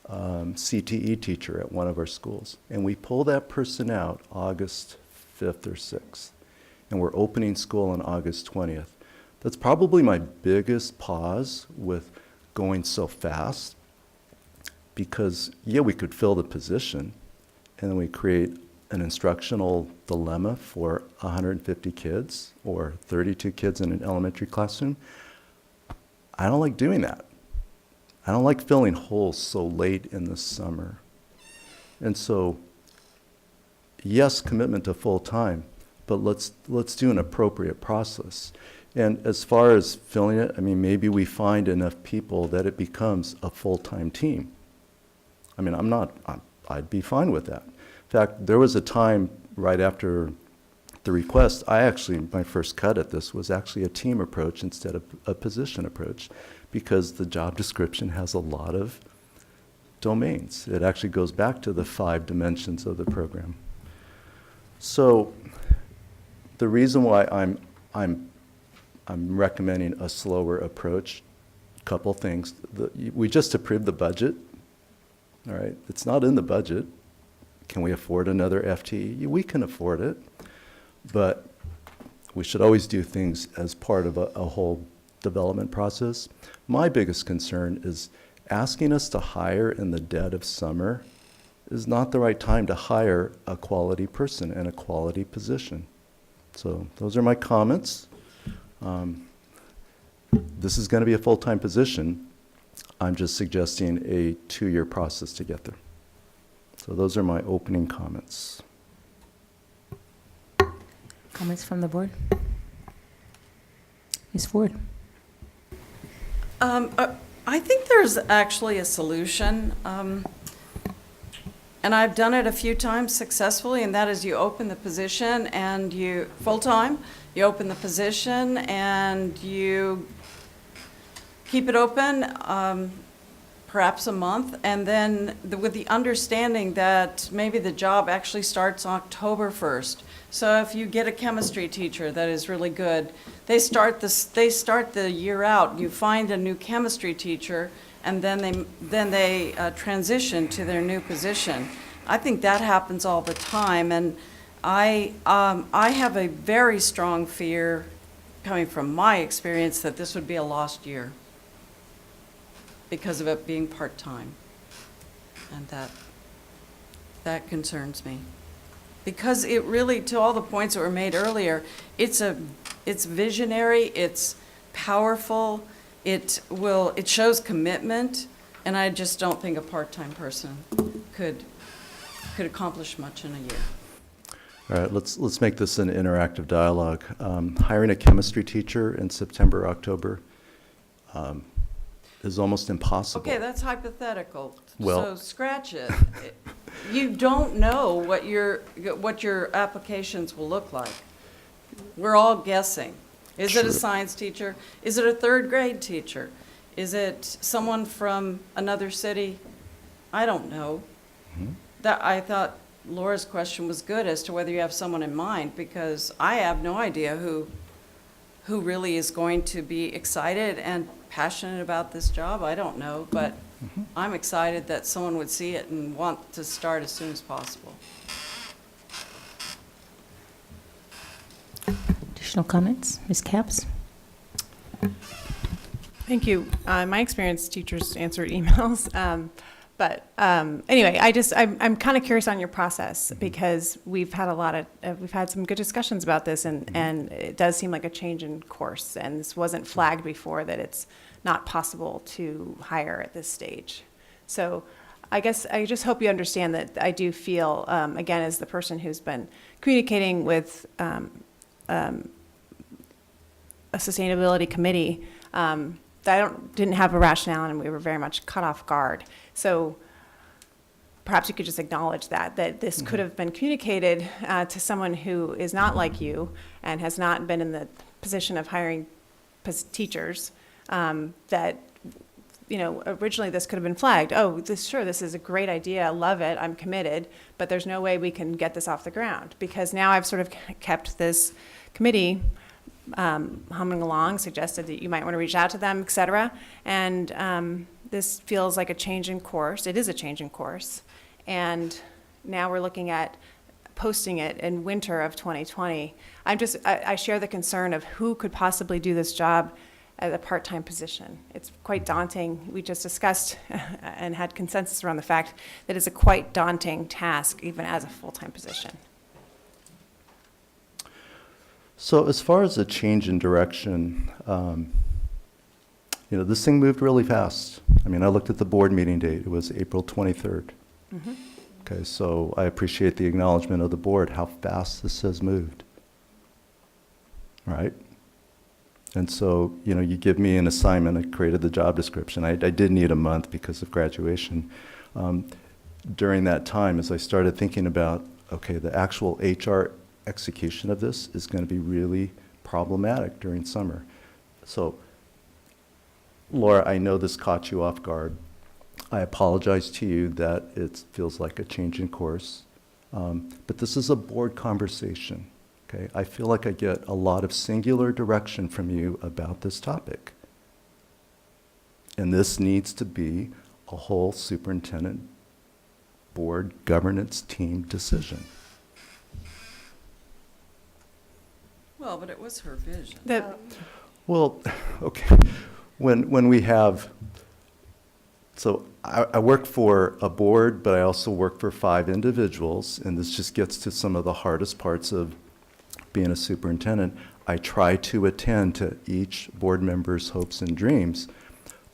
CTE teacher at one of our schools. And we pull that person out August 5th or 6th. And we're opening school on August 20th. That's probably my biggest pause with going so fast. Because, yeah, we could fill the position, and then we create an instructional dilemma for 150 kids or 32 kids in an elementary classroom. I don't like doing that. I don't like filling holes so late in the summer. And so, yes, commitment to full-time, but let's do an appropriate process. And as far as filling it, I mean, maybe we find enough people that it becomes a full-time team. I mean, I'd be fine with that. In fact, there was a time right after the request, my first cut at this was actually a team approach instead of a position approach, because the job description has a lot of domains. It actually goes back to the 5 dimensions of the program. So the reason why I'm recommending a slower approach, couple things. We just approved the budget. All right, it's not in the budget. can we afford another FTE? We can afford it, but we should always do things as part of a whole development process. My biggest concern is asking us to hire in the dead of summer is not the right time to hire a quality person in a quality position. So those are my comments. This is going to be a full-time position. I'm just suggesting a 2-year process to get there. So those are my opening comments. Comments from the board? Ms. Ford? I think there's actually a solution, and I've done it a few times successfully, and that is you open the position and you, full-time, you open the position and you keep it open perhaps a month, and then with the understanding that maybe the job actually starts October 1st. So if you get a chemistry teacher that is really good, they start the year out. You find a new chemistry teacher, and then they transition to their new position. I think that happens all the time, and I have a very strong fear, coming from my experience, that this would be a lost year because of it being part-time, and that concerns me. Because it really, to all the points that were made earlier, it's visionary, it's powerful, it shows commitment, and I just don't think a part-time person could accomplish much in a year. All right, let's make this an interactive dialogue. Hiring a chemistry teacher in September, October is almost impossible. Okay, that's hypothetical. Well- So scratch it. You don't know what your applications will look like. We're all guessing. Is it a Sure. science teacher? Is it a third grade teacher? Is it someone from another city? I don't know. That, I thought Laura's question was good as to whether you have someone in mind, because I have no idea who really is going to be excited and passionate about this job. I don't know, but I'm excited that someone would see it and want to start as soon as possible. Additional comments? Ms. Capps? Thank you. In my experience, teachers answer emails. Anyway, I'm kind of curious on your process, because we've had some good discussions about this, and it does seem like a change in course, and this wasn't flagged before, that it's not possible to hire at this stage. So I guess I just hope you understand that I do feel, again, as the person who's been communicating with a sustainability committee, that I didn't have a rationale, and we were very much caught off guard. So perhaps you could just acknowledge that this could have been communicated to someone who is not like you and has not been in the position of hiring teachers, that, originally this could have been flagged. Oh, this is a great idea. I love it. I'm committed, but there's no way we can get this off the ground, because now I've sort of kept this committee humming along, suggested that you might want to reach out to them, et cetera. And this feels like a change in course. It is a change in course. And now we're looking at posting it in winter of 2020. I share the concern of who could possibly do this job at a part-time position. It's quite daunting. We just discussed and had consensus around the fact that it's a quite daunting task, even as a full-time position. So as far as a change in direction, this thing moved really fast. I mean, I looked at the board meeting date. It was April 23rd. Okay, so I appreciate the acknowledgement of the board, how fast this has moved. Right? And so, you give me an assignment. I created the job description. I did need a month because of graduation. During that time, as I started thinking about, okay, the actual HR execution of this is going to be really problematic during summer. So, Laura, I know this caught you off guard. I apologize to you that it feels like a change in course. But this is a board conversation. Okay? I feel like I get a lot of singular direction from you about this topic. And this needs to be a whole superintendent board governance team decision. Well, but it was her vision. Well, okay, when we have, so I work for a board, but I also work for 5 individuals, and this just gets to some of the hardest parts of being a superintendent. I try to attend to each board member's hopes and dreams,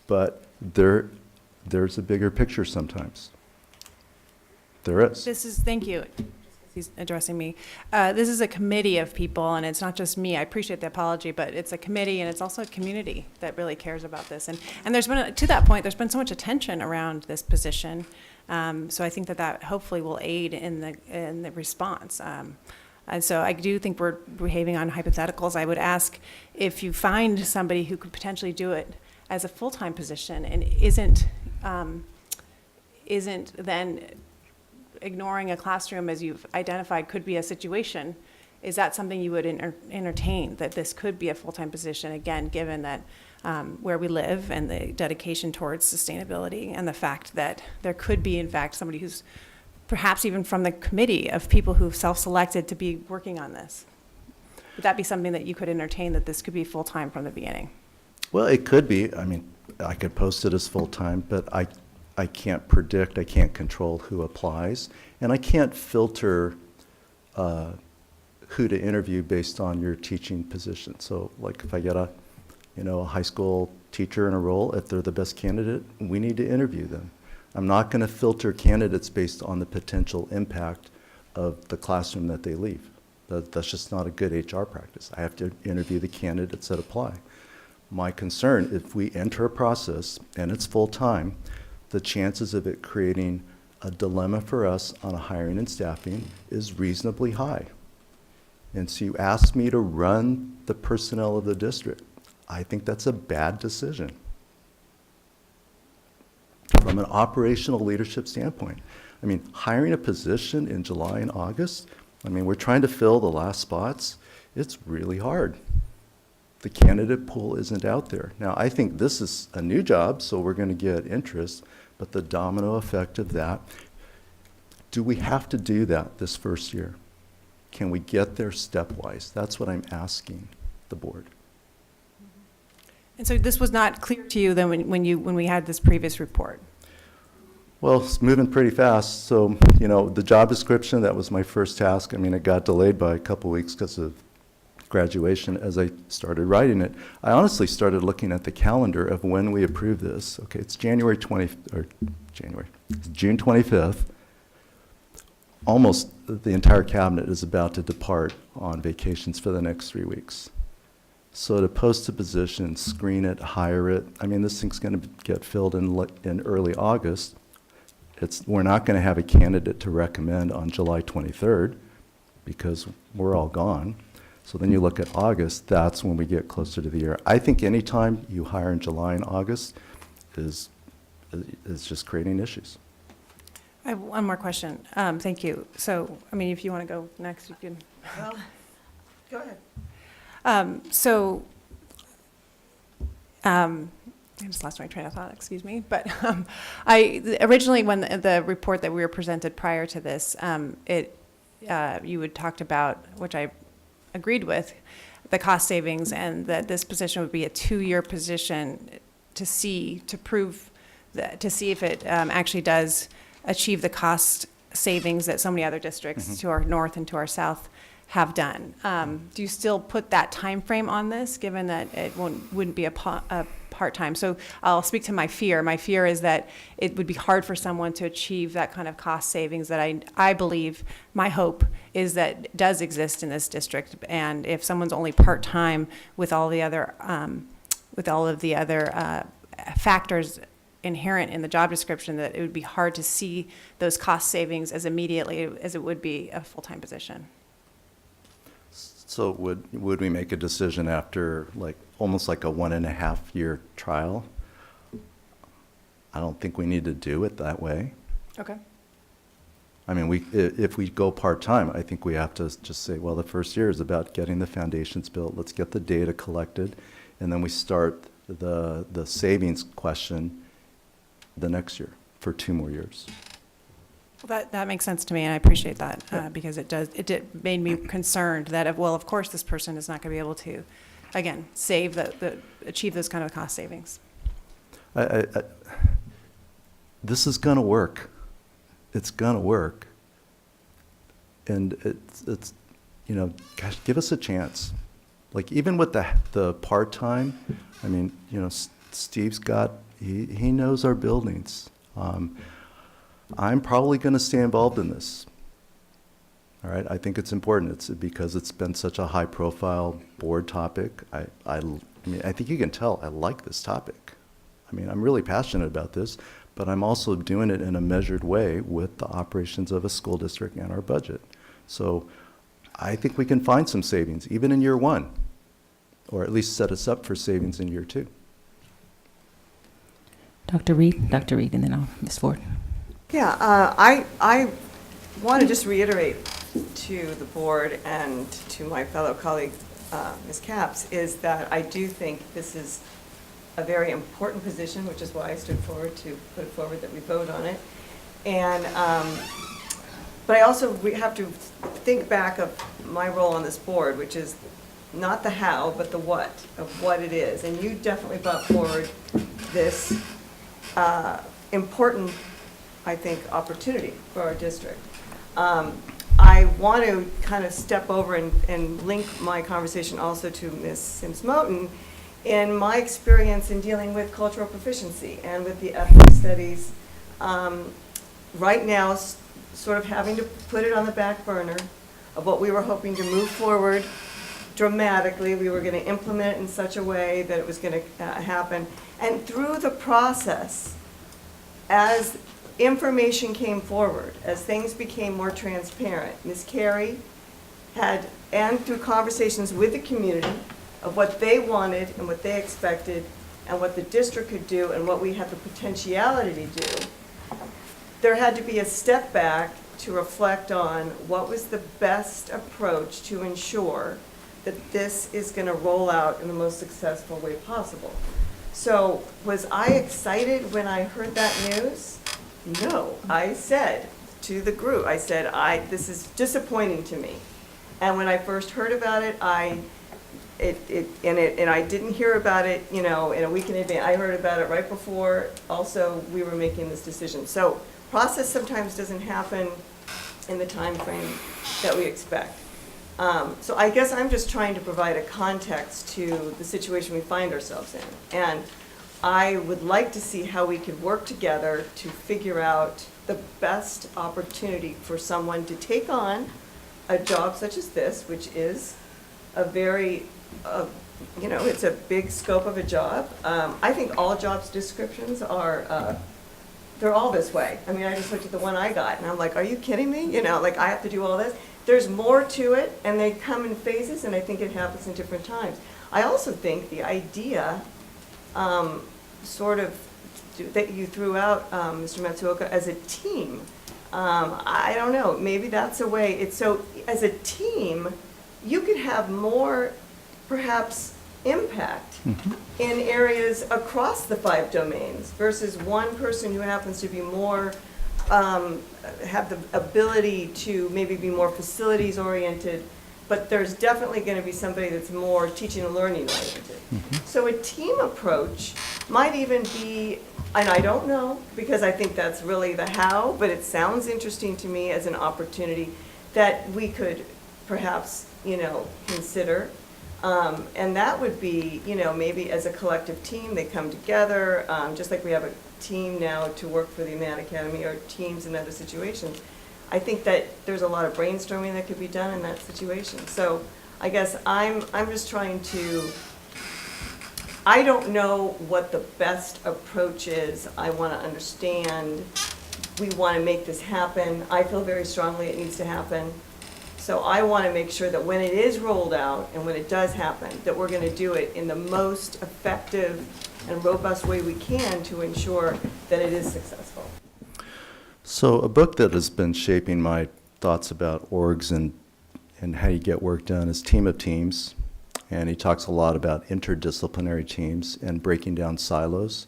but there's a bigger picture sometimes. There is. Thank you. He's addressing me. This is a committee of people, and it's not just me. I appreciate the apology, but it's a committee, and it's also a community that really cares about this. And there's been, to that point, there's been so much attention around this position. So I think that hopefully will aid in the response. And so I do think we're behaving on hypotheticals. I would ask if you find somebody who could potentially do it as a full-time position and isn't then ignoring a classroom, as you've identified, could be a situation. Is that something you would entertain, that this could be a full-time position, again, given that where we live and the dedication towards sustainability and the fact that there could be, in fact, somebody who's perhaps even from the committee of people who've self-selected to be working on this? Would that be something that you could entertain, that this could be full-time from the beginning? Well, it could be. I mean, I could post it as full-time, but I can't predict, I can't control who applies, and I can't filter who to interview based on your teaching position. So like if I get a high school teacher in a role, if they're the best candidate, we need to interview them. I'm not going to filter candidates based on the potential impact of the classroom that they leave. That's just not a good HR practice. I have to interview the candidates that apply. My concern, if we enter a process and it's full-time, the chances of it creating a dilemma for us on a hiring and staffing is reasonably high. And so you ask me to run the personnel of the district. I think that's a bad decision from an operational leadership standpoint. I mean, hiring a position in July and August, I mean, we're trying to fill the last spots. It's really hard. The candidate pool isn't out there. Now, I think this is a new job, so we're going to get interest, but the domino effect of that, do we have to do that this first year? Can we get there stepwise? That's what I'm asking the board. And so this was not clear to you then when we had this previous report? Well, it's moving pretty fast. So, the job description, that was my first task. I mean, it got delayed by a couple weeks because of graduation as I started writing it. I honestly started looking at the calendar of when we approved this. Okay, it's June 25th. Almost the entire cabinet is about to depart on vacations for the next 3 weeks. So to post a position, screen it, hire it, I mean, this thing's going to get filled in early August. We're not going to have a candidate to recommend on July 23rd because we're all gone. So then you look at August, that's when we get closer to the year. I think any time you hire in July and August is just creating issues. I have one more question. Thank you. So, I mean, if you want to go next, you can. Well, go ahead. I just lost my train of thought, excuse me. But originally when the report that we were presented prior to this, you had talked about, which I agreed with, the cost savings, and that this position would be a 2-year position to see if it actually does achieve the cost savings that so many other districts to our north and to our south have done. Do you still put that time frame on this, given that it wouldn't be a part-time? So I'll speak to my fear. My fear is that it would be hard for someone to achieve that kind of cost savings that I believe, my hope is that does exist in this district. And if someone's only part-time with all of the other factors inherent in the job description, that it would be hard to see those cost savings as immediately as it would be a full-time position. So would we make a decision after almost like a 1.5-year trial? I don't think we need to do it that way. Okay. I mean, if we go part-time, I think we have to just say, well, the first year is about getting the foundations built. Let's get the data collected, and then we start the savings question the next year for 2 more years. That makes sense to me, and I appreciate that, because made me concerned that, well, of course, this person is not going to be able to, again, achieve those kind of cost savings. This is gonna work. It's gonna work. And it's, gosh, give us a chance. Like, even with the part-time, I mean, Steve's he knows our buildings. I'm probably gonna stay involved in this. All right, I think it's important. It's because it's been such a high-profile board topic. I mean, I think you can tell I like this topic. I mean, I'm really passionate about this, but I'm also doing it in a measured way with the operations of a school district and our budget. So I think we can find some savings, even in year one, or at least set us up for savings in year two. Dr. Reed, and then Ms. Ford. Yeah, I want to just reiterate to the board and to my fellow colleague, Ms. Capps, is that I do think this is a very important position, which is why I stood forward to put it forward that we vote on it. And, but I also have to think back of my role on this board, which is not the how, but the what of what it is. And you definitely brought forward this important, I think, opportunity for our district. I want to kind of step over and link my conversation also to Ms. Sims-Moten in my experience in dealing with cultural proficiency and with the ethnic studies. Right now, sort of having to put it on the back burner of what we were hoping to move forward dramatically. We were going to implement it in such a way that it was going to happen. And through the process, as information came forward, as things became more transparent, Ms. Carey had, and through conversations with the community of what they wanted and what they expected and what the district could do and what we had the potentiality to do, there had to be a step back to reflect on what was the best approach to ensure that this is going to roll out in the most successful way possible. So was I excited when I heard that news? No. I said to the group, I said, this is disappointing to me. And when I first heard about it, and I didn't hear about it, in a week in advance. I heard about it right before also we were making this decision. So process sometimes doesn't happen in the time frame that we expect. So I guess I'm just trying to provide a context to the situation we find ourselves in. And I would like to see how we could work together to figure out the best opportunity for someone to take on a job such as this, which is a very, it's a big scope of a job. I think all jobs descriptions are, they're all this way. I mean, I just looked at the one I got and I'm like, are you kidding me? Like I have to do all this. There's more to it and they come in phases and I think it happens in different times. I also think the idea that you threw out, Mr. Matsuoka, as a team, I don't know, maybe that's a way. So as a team, you could have more, perhaps, impact in areas across the 5 domains versus one person who happens to be more, have the ability to maybe be more facilities oriented, but there's definitely going to be somebody that's more teaching and learning oriented. So a team approach might even be, and I don't know, because I think that's really the how, but it sounds interesting to me as an opportunity that we could perhaps, consider. And that would be, maybe as a collective team, they come together, just like we have a team now to work for the Mann Academy or teams in other situations. I think that there's a lot of brainstorming that could be done in that situation. So I guess I'm just trying to, I don't know what the best approach is. I want to understand. We want to make this happen. I feel very strongly it needs to happen. So I want to make sure that when it is rolled out and when it does happen, that we're going to do it in the most effective and robust way we can to ensure that it is successful. So a book that has been shaping my thoughts about orgs and how you get work done is Team of Teams. And he talks a lot about interdisciplinary teams and breaking down silos.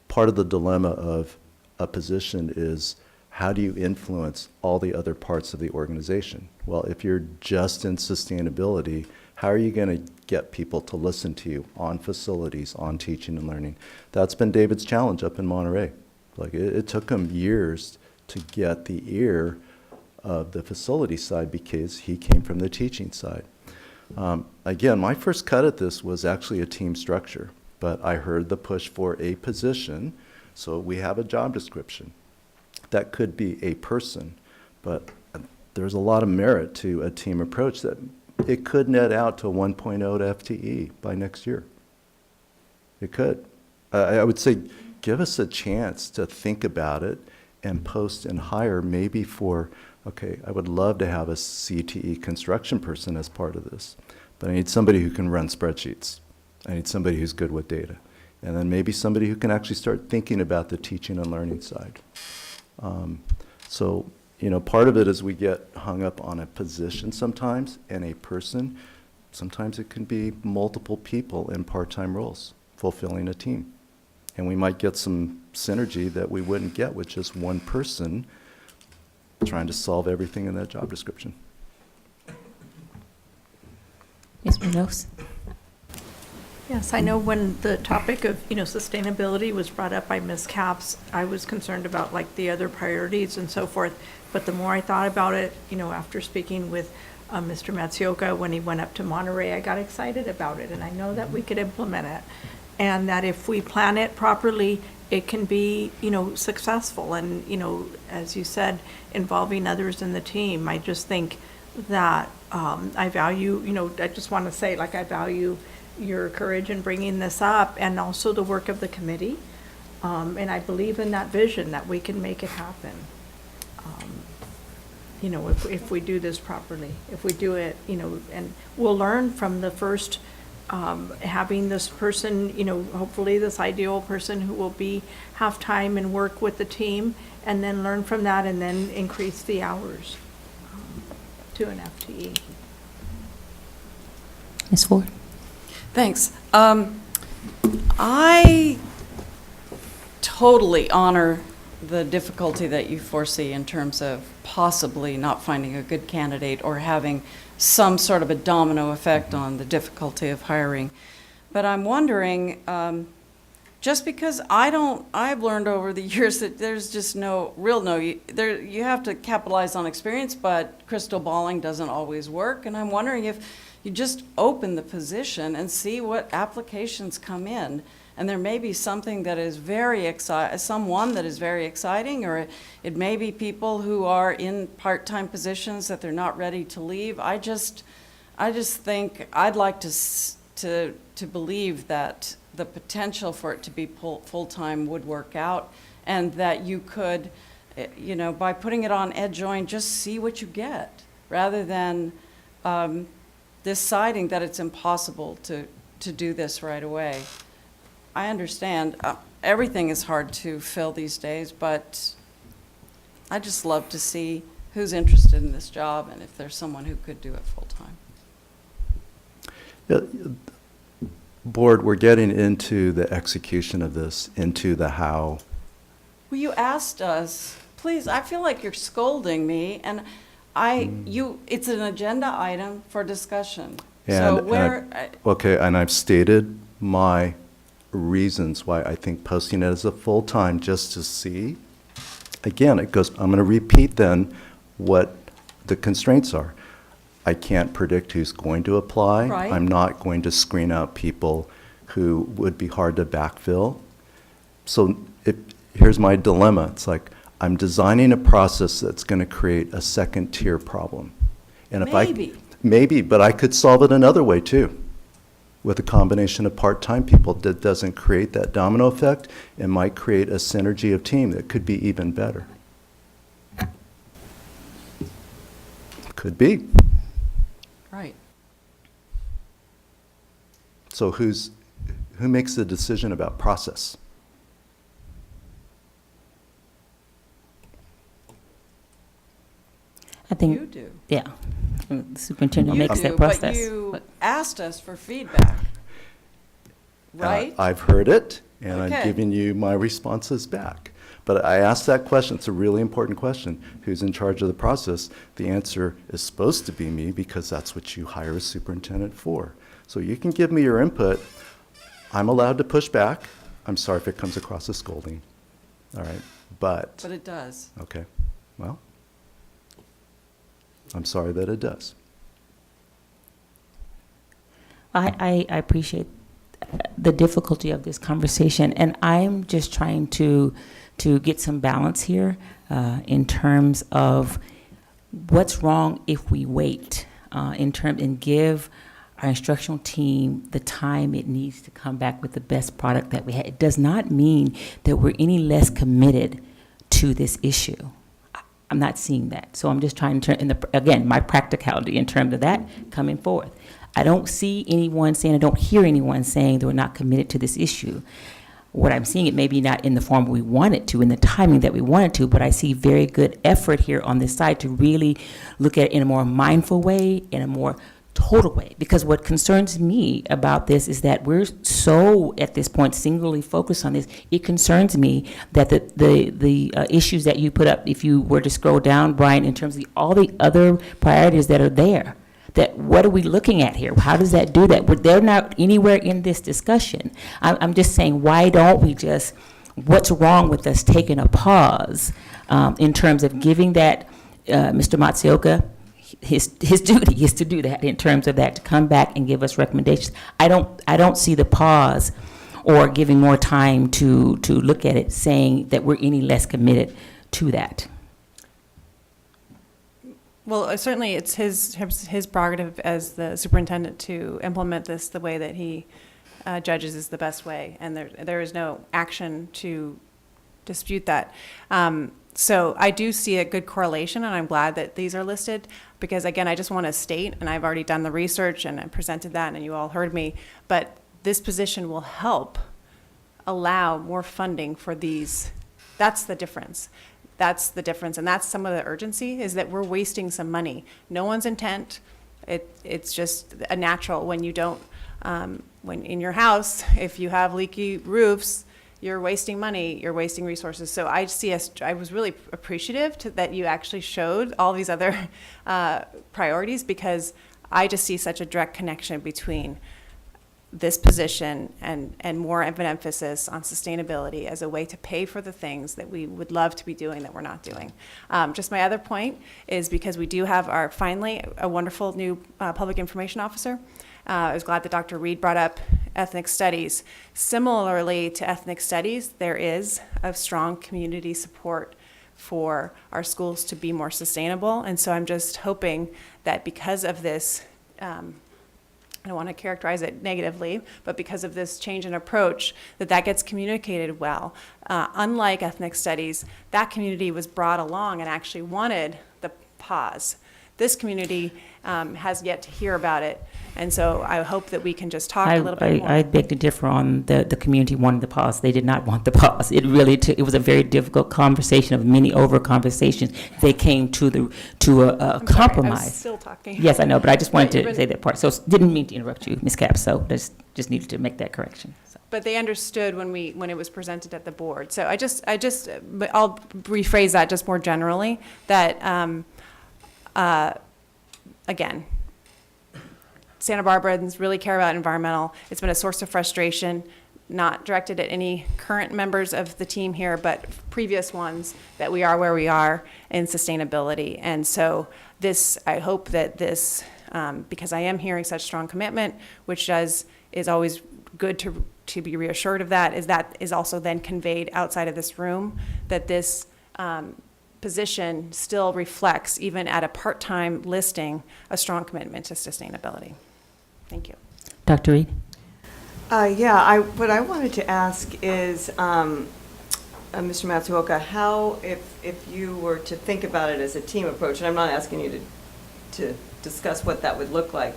Part of the dilemma of a position is how do you influence all the other parts of the organization? Well, if you're just in sustainability, how are you going to get people to listen to you on facilities, on teaching and learning? That's been David's challenge up in Monterey. Like it took him years to get the ear of the facility side because he came from the teaching side. Again, my first cut at this was actually a team structure, but I heard the push for a position, so we have a job description. That could be a person, but there's a lot of merit to a team approach that it could net out to 1.0 FTE by next year. It could. I would say give us a chance to think about it and post and hire maybe for, okay, I would love to have a CTE construction person as part of this, but I need somebody who can run spreadsheets. I need somebody who's good with data. And then maybe somebody who can actually start thinking about the teaching and learning side. So, you know, part of it is we get hung up on a position sometimes and a person. Sometimes it can be multiple people in part-time roles fulfilling a team. And we might get some synergy that we wouldn't get with just one person trying to solve everything in that job description. Ms. Munoz? Yes, I know when the topic of, sustainability was brought up by Ms. Capps, I was concerned about like the other priorities and so forth. But the more I thought about it, after speaking with Mr. Matsuoka when he went up to Monterey, I got excited about it. And I know that we could implement it. And that if we plan it properly, it can be, successful. And, as you said, involving others in the team. I just think that I value, I just want to say, like, I value your courage in bringing this up and also the work of the committee. And I believe in that vision that we can make it happen. If we do this properly, if we do it, and we'll learn from the first having this person, hopefully this ideal person who will be half-time and work with the team, and then learn from that and then increase the hours to an FTE. Ms. Ford? Thanks. I totally honor the difficulty that you foresee in terms of possibly not finding a good candidate or having some sort of a domino effect on the difficulty of hiring. But I'm wondering, just because I've learned over the years that there's just you have to capitalize on experience, but crystal balling doesn't always work. And I'm wondering if you just open the position and see what applications come in. And there may be something that is someone that is very exciting, or it may be people who are in part-time positions that they're not ready to leave. I just think I'd like to believe that the potential for it to be full-time would work out, and that you could, by putting it on EdJoin, just see what you get, rather than deciding that it's impossible to do this right away. I understand everything is hard to fill these days, but I just love to see who's interested in this job and if there's someone who could do it full-time. Yeah, Board, we're getting into the execution of this, into the how. Well, you asked us, please, I feel like you're scolding me, and it's an agenda item for discussion. Okay, and I've stated my reasons why I think posting it as a full-time just to see. Again, I'm going to repeat then what the constraints are. I can't predict who's going to apply. Right. I'm not going to screen out people who would be hard to backfill. So here's my dilemma. It's like I'm designing a process that's going to create a second-tier problem. And maybe, but I could solve it another way too. With a combination of part-time people that doesn't create that domino effect, it might create a synergy of team that could be even better. Could be. Right. So who makes the decision about process? I think you do. Yeah. The superintendent makes that But process. you asked us for feedback, right? I've heard it, and Okay. I'm giving you my responses back. But I asked that question, it's a really important question. Who's in charge of the process? The answer is supposed to be me because that's what you hire a superintendent for. So you can give me your input. I'm allowed to push back. I'm sorry if it comes across as scolding. All right, but But it does. okay, well, I'm sorry that it does. I appreciate the difficulty of this conversation, and I'm just trying to get some balance here in terms of what's wrong if we wait and give our instructional team the time it needs to come back with the best product that we have. It does not mean that we're any less committed to this issue. I'm not seeing that. So I'm just trying to, again, my practicality in terms of that coming forth. I don't see anyone saying, I don't hear anyone saying that we're not committed to this issue. What I'm seeing, it may be not in the form we want it to, in the timing that we want it to, but I see very good effort here on this side to really look at it in a more mindful way, in a more total way. Because what concerns me about this is that we're so, at this point, singularly focused on this. It concerns me that the issues that you put up, if you were to scroll down, Brian, in terms of all the other priorities that are there, that what are we looking at here? How does that do that? They're not anywhere in this discussion. I'm just saying, why don't we just, what's wrong with us taking a pause in terms of giving that, Mr. Matsuoka, his duty is to do that in terms of that, to come back and give us recommendations. I don't see the pause or giving more time to look at it, saying that we're any less committed to that. Well, certainly it's his prerogative as the superintendent to implement this the way that he judges is the best way, and there is no action to dispute that. So I do see a good correlation, and I'm glad that these are listed, because again, I just want to state, and I've already done the research and I presented that, and you all heard me, but this position will help allow more funding for these. That's the difference. That's the difference, and that's some of the urgency, is that we're wasting some money. No one's intent. It's just a natural when you don't, when in your house, if you have leaky roofs, you're wasting money, you're wasting resources. So I was really appreciative that you actually showed all these other priorities, because I just see such a direct connection between this position and more of an emphasis on sustainability as a way to pay for the things that we would love to be doing that we're not doing. Just my other point is, because we do have finally a wonderful new public information officer. I was glad that Dr. Reed brought up ethnic studies. Similarly to ethnic studies, there is a strong community support for our schools to be more sustainable. And so I'm just hoping that because of this, I don't want to characterize it negatively, but because of this change in approach, that gets communicated well. Unlike ethnic studies, that community was brought along and actually wanted the pause. This community has yet to hear about it, and so I hope that we can just talk a little bit more. I beg to differ on the community wanting the pause. They did not want the pause. It was a very difficult conversation of many over conversations. They came to a compromise. I was still talking. Yes, I know, but I just wanted to say that part. So didn't mean to interrupt you, Ms. Capps. So just needed to make that correction. So. But they understood when it was presented at the board. So but I'll rephrase that just more generally, that again, Santa Barbara's really care about environmental. It's been a source of frustration, not directed at any current members of the team here, but previous ones, that we are where we are in sustainability. And so I hope that this, because I am hearing such strong commitment, which is always good to be reassured of that is also then conveyed outside of this room, that this position still reflects, even at a part-time listing, a strong commitment to sustainability. Thank you. Dr. Reed? What I wanted to ask is, Mr. Matsuoka, how, if you were to think about it as a team approach, and I'm not asking you to discuss what that would look like,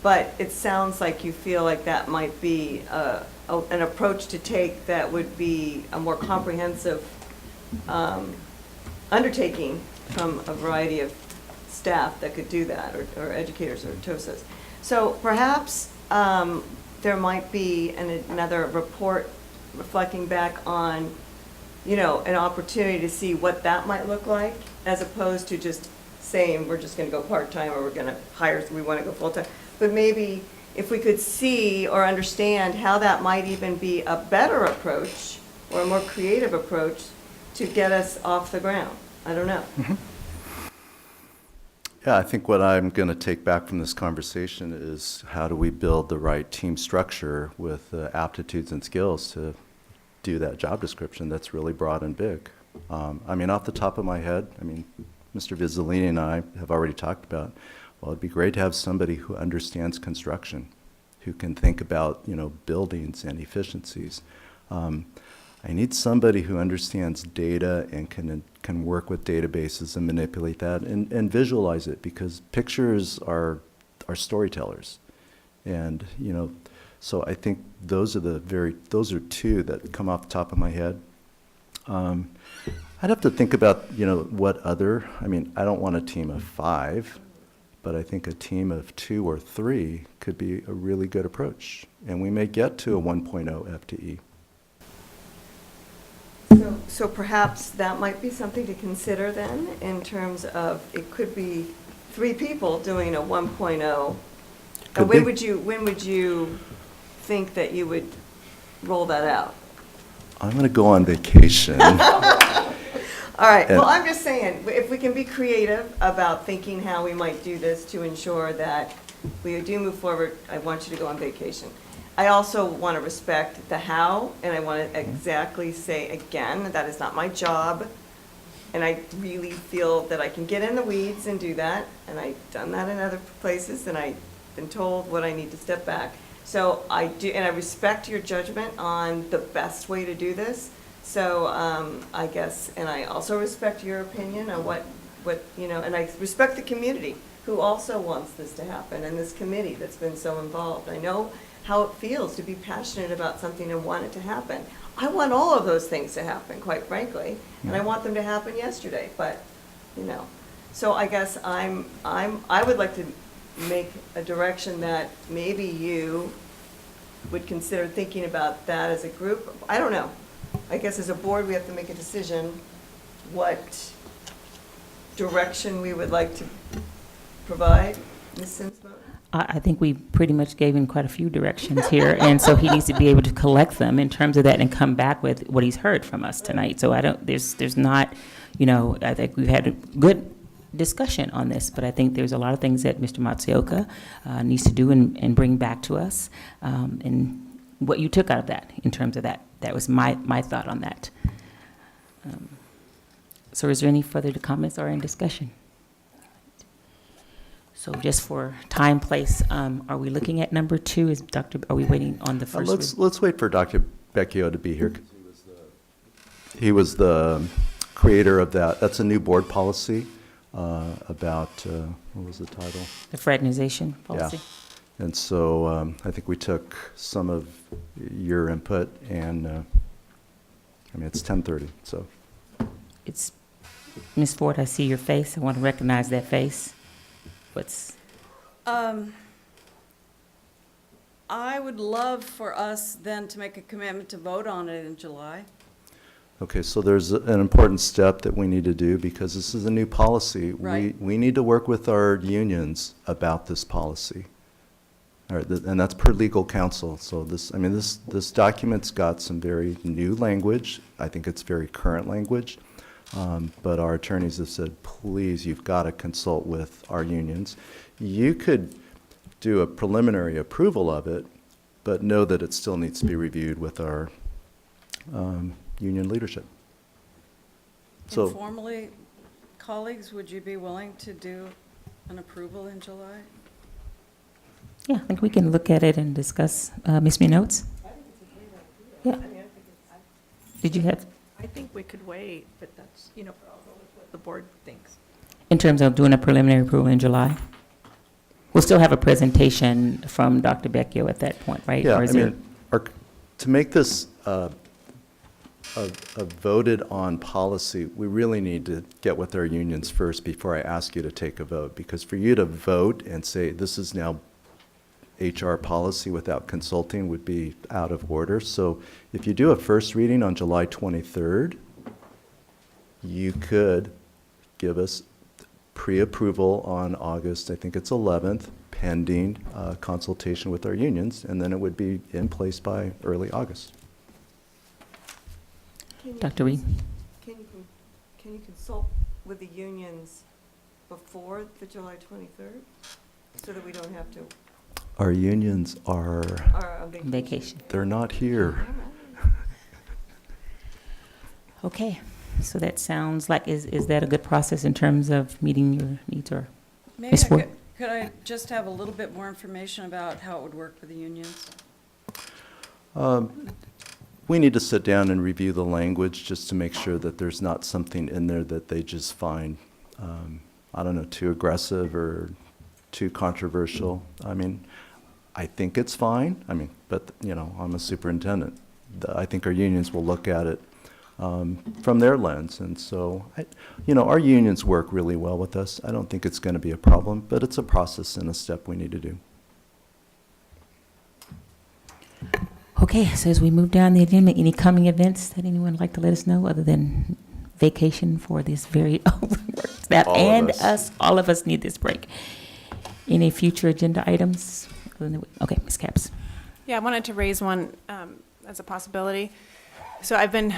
but it sounds like you feel like that might be an approach to take that would be a more comprehensive undertaking from a variety of staff that could do that, or educators or TOSAs. So perhaps there might be another report reflecting back on, you know, an opportunity to see what that might look like, as opposed to just saying, we're just gonna go part-time, or we're gonna hire, we wanna go full-time. But maybe if we could see or understand how that might even be a better approach, or a more creative approach, to get us off the ground. I don't know. Yeah, I think what I'm going to take back from this conversation is how do we build the right team structure with the aptitudes and skills to do that job description that's really broad and big. I mean, off the top of my head, I mean, Mr. Vizzolini and I have already talked about, well, it'd be great to have somebody who understands construction, who can think about, you know, buildings and efficiencies. I need somebody who understands data and can work with databases and manipulate that and visualize it, because pictures are storytellers. And, you know, so I think those are two that come off the top of my head. I'd have to think about, you know, I mean, I don't want a team of 5, but I think a team of 2 or 3 could be a really good approach. And we may get to a 1.0 FTE. So perhaps that might be something to consider then, in terms of, it could be 3 people doing a 1.0. And when would you think that you would roll that out? I'm going to go on vacation. All right, well, I'm just saying, if we can be creative about thinking how we might do this to ensure that we do move forward, I want you to go on vacation. I also want to respect the how, and I want to exactly say again, that is not my job. And I really feel that I can get in the weeds and do that, and I've done that in other places, and I've been told what I need to step back. So I do, and I respect your judgment on the best way to do this. So I guess, and I also respect your opinion on what, you know, and I respect the community who also wants this to happen, and this committee that's been so involved. I know how it feels to be passionate about something and want it to happen. I want all of those things to happen, quite frankly, and I want them to happen yesterday, but, you know. So I guess I would like to make a direction that maybe you would consider thinking about that as a group. I don't know. I guess as a board, we have to make a decision what direction we would like to provide. Ms. Simsmo? I think we pretty much gave him quite a few directions here, and so he needs to be able to collect them in terms of that and come back with what he's heard from us tonight. So there's not, you know, I think we've had a good discussion on this, but I think there's a lot of things that Mr. Matsuoka needs to do and bring back to us, and what you took out of that in terms of that. That was my thought on that. So is there any further comments or any discussion? So just for time, place, are we looking at number 2? Are we waiting on the first? Let's wait for Dr. Becchio to be here. 'Cause he was the creator of that. That's a new board policy about, what was the title? The fraternization policy. Yeah. And so I think we took some of your input, and I mean, it's 10:30, so. It's, Ms. Ford, I see your face. I want to recognize that face. I would love for us then to make a commitment to vote on it in July. Okay, so there's an important step that we need to do, because this is a new policy. Right. We need to work with our unions about this policy. All right, and that's per legal counsel. So this document's got some very new language. I think it's very current language. But our attorneys have said, please, you've got to consult with our unions. You could do a preliminary approval of it, but know that it still needs to be reviewed with our union leadership. So, Informally, colleagues, would you be willing to do an approval in July? Yeah, I think we can look at it and discuss. Ms. Minotz? Yeah. Did you have? I think we could wait, but that's, you know, what the board thinks. In terms of doing a preliminary approval in July? We'll still have a presentation from Dr. Becchio at that point, right? yeah, Or I is there- mean, to make this a voted on policy, we really need to get with our unions first before I ask you to take a vote. Because for you to vote and say this is now HR policy without consulting would be out of order. So if you do a first reading on July 23rd, you could give us pre-approval on August, I think it's 11th, pending consultation with our unions, and then it would be in place by early August. Dr. Reed? Can you consult with the unions before the July 23rd, so that we don't have to? Our unions are, On Vacation. they're not here. Okay, so that sounds like, is that a good process in terms of meeting your needs, or? Maybe Ms. Ford? could I just have a little bit more information about how it would work for the unions? We need to sit down and review the language just to make sure that there's not something in there that they just find, I don't know, too aggressive or too controversial. I mean, I think it's fine. I mean, but, you know, I'm a superintendent. I think our unions will look at it from their lens. And so, you know, our unions work really well with us. I don't think it's going to be a problem, but it's a process and a step we need to do. Okay, so as we move down the agenda, any coming events that anyone would like to let us know, other than vacation for this very overworked staff? All of and us. all of us need this break. Any future agenda items? Okay, Ms. Capps. Yeah, I wanted to raise one as a possibility. So I've been,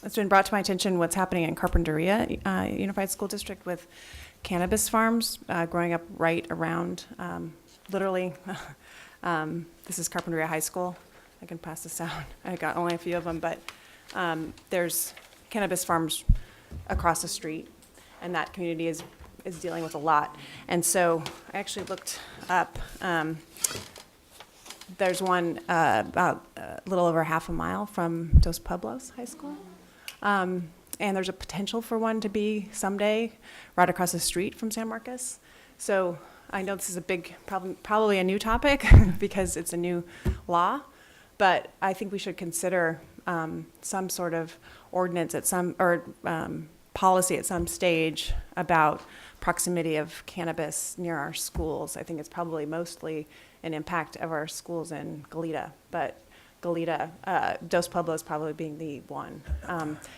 it's been brought to my attention what's happening in Carpinteria Unified School District with cannabis farms growing up right around, literally, this is Carpinteria High School. I can pass this out. I got only a few of them, but there's cannabis farms across the street, and that community is dealing with a lot. And so I actually looked up, there's one about a little over half a mile from Dos Pueblos High School. And there's a potential for one to be someday right across the street from San Marcos. So I know this is a big, probably a new topic because it's a new law, but I think we should consider some sort of ordinance at some, or policy at some stage about proximity of cannabis near our schools. I think it's probably mostly an impact of our schools in Goleta, but Goleta, Dos Pueblos probably being the one,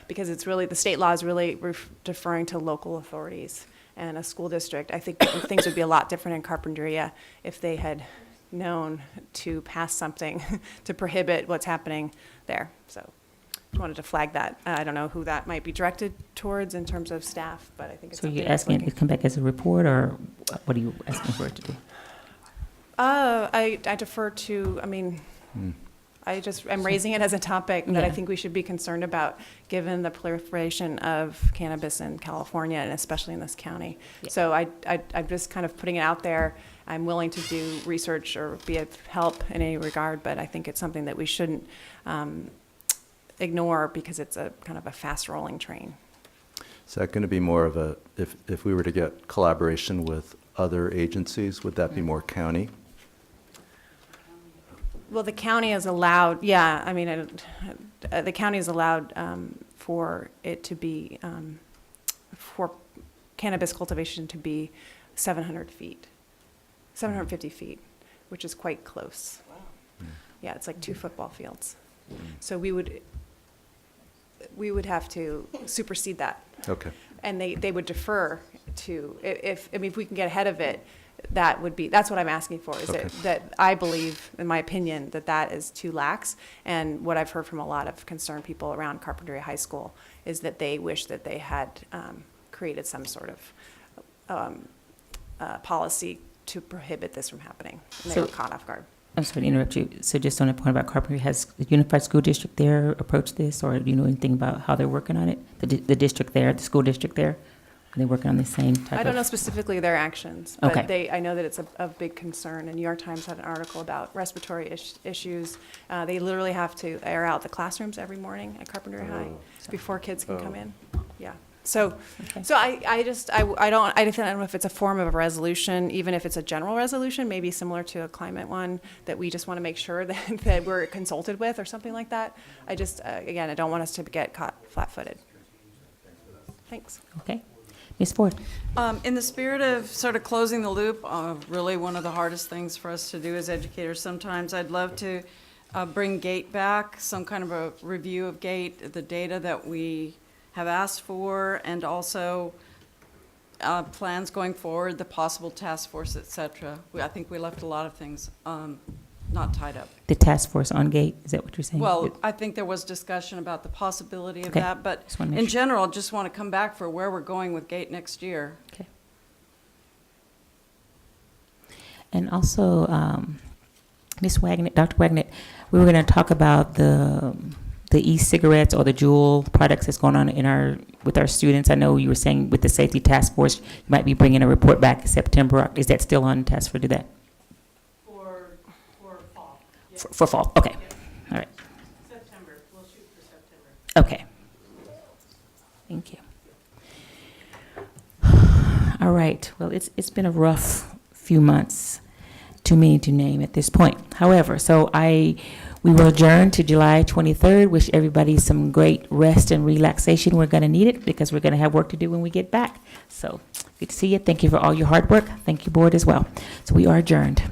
because it's really, the state law is really deferring to local authorities and a school district. I think things would be a lot different in Carpinteria if they had known to pass something to prohibit what's happening there. So just wanted to flag that. I don't know who that might be directed towards in terms of staff, but I think it's So something you're that's asking it looking- to come back as a report, or what are you asking for it to do? I defer to, I mean, I'm raising it as a topic that I Yeah. think we should be concerned about, given the proliferation of cannabis in California and especially in this county. Yeah. So I'm just kind of putting it out there. I'm willing to do research or be of help in any regard, but I think it's something that we shouldn't ignore because it's a kind of a fast-rolling train. Is that going to be more of a, if we were to get collaboration with other agencies, would that be more county? Well, the county is allowed, yeah, I mean, the county is allowed for it to be, for cannabis cultivation to be 700 feet, 750 feet, which is quite close. Yeah, it's like 2 football fields. So we would have to supersede that. Okay. And they would defer to, if we can get ahead of it, that's what I'm asking for, is Okay. that I believe, in my opinion, that is too lax. And what I've heard from a lot of concerned people around Carpinteria High School is that they wish that they had created some sort of policy to prohibit this from happening. And they So- were caught off guard. I'm sorry to interrupt you. So just on the point about Carpinteria, has the Unified School District there approached this, or do you know anything about how they're working on it? The district there, the school district there? Are they working on the same type of? I don't know specifically their actions, but Okay. I know that it's a big concern. And New York Times had an article about respiratory issues. They literally have to air out the classrooms every morning at Carpinteria High before kids can come in. Yeah. So I don't know if it's a form of a resolution, even if it's a general resolution, maybe similar to a climate one, that we just want to make sure that we're consulted with or something like that. I just, again, I don't want us to get caught flat-footed. Thanks. Okay. Ms. Ford? In the spirit of sort of closing the loop, really one of the hardest things for us to do as educators sometimes, I'd love to bring GATE back, some kind of a review of GATE, the data that we have asked for, and also plans going forward, the possible task force, et cetera. I think we left a lot of things not tied up. The task force on GATE, is that what you're saying? Well, I think there was discussion about the possibility of Okay. that, but Just wanna make in sure. general, just want to come back for where we're going with GATE next year. Okay. And also, Ms. Wagner, Dr. Wagner, we were going to talk about the e-cigarettes or the Juul products that's going on with our students. I know you were saying with the safety task force, you might be bringing a report back in September. Is that still on task for do that? For fall. For fall, okay. All right. September, we'll shoot for September. Okay. Thank you. All right. Well, it's been a rough few months, too many to name at this point. However, we will adjourn to July 23rd. Wish everybody some great rest and relaxation. We're going to need it because we're going to have work to do when we get back. So good to see you. Thank you for all your hard work. Thank you, board, as well. So we are adjourned.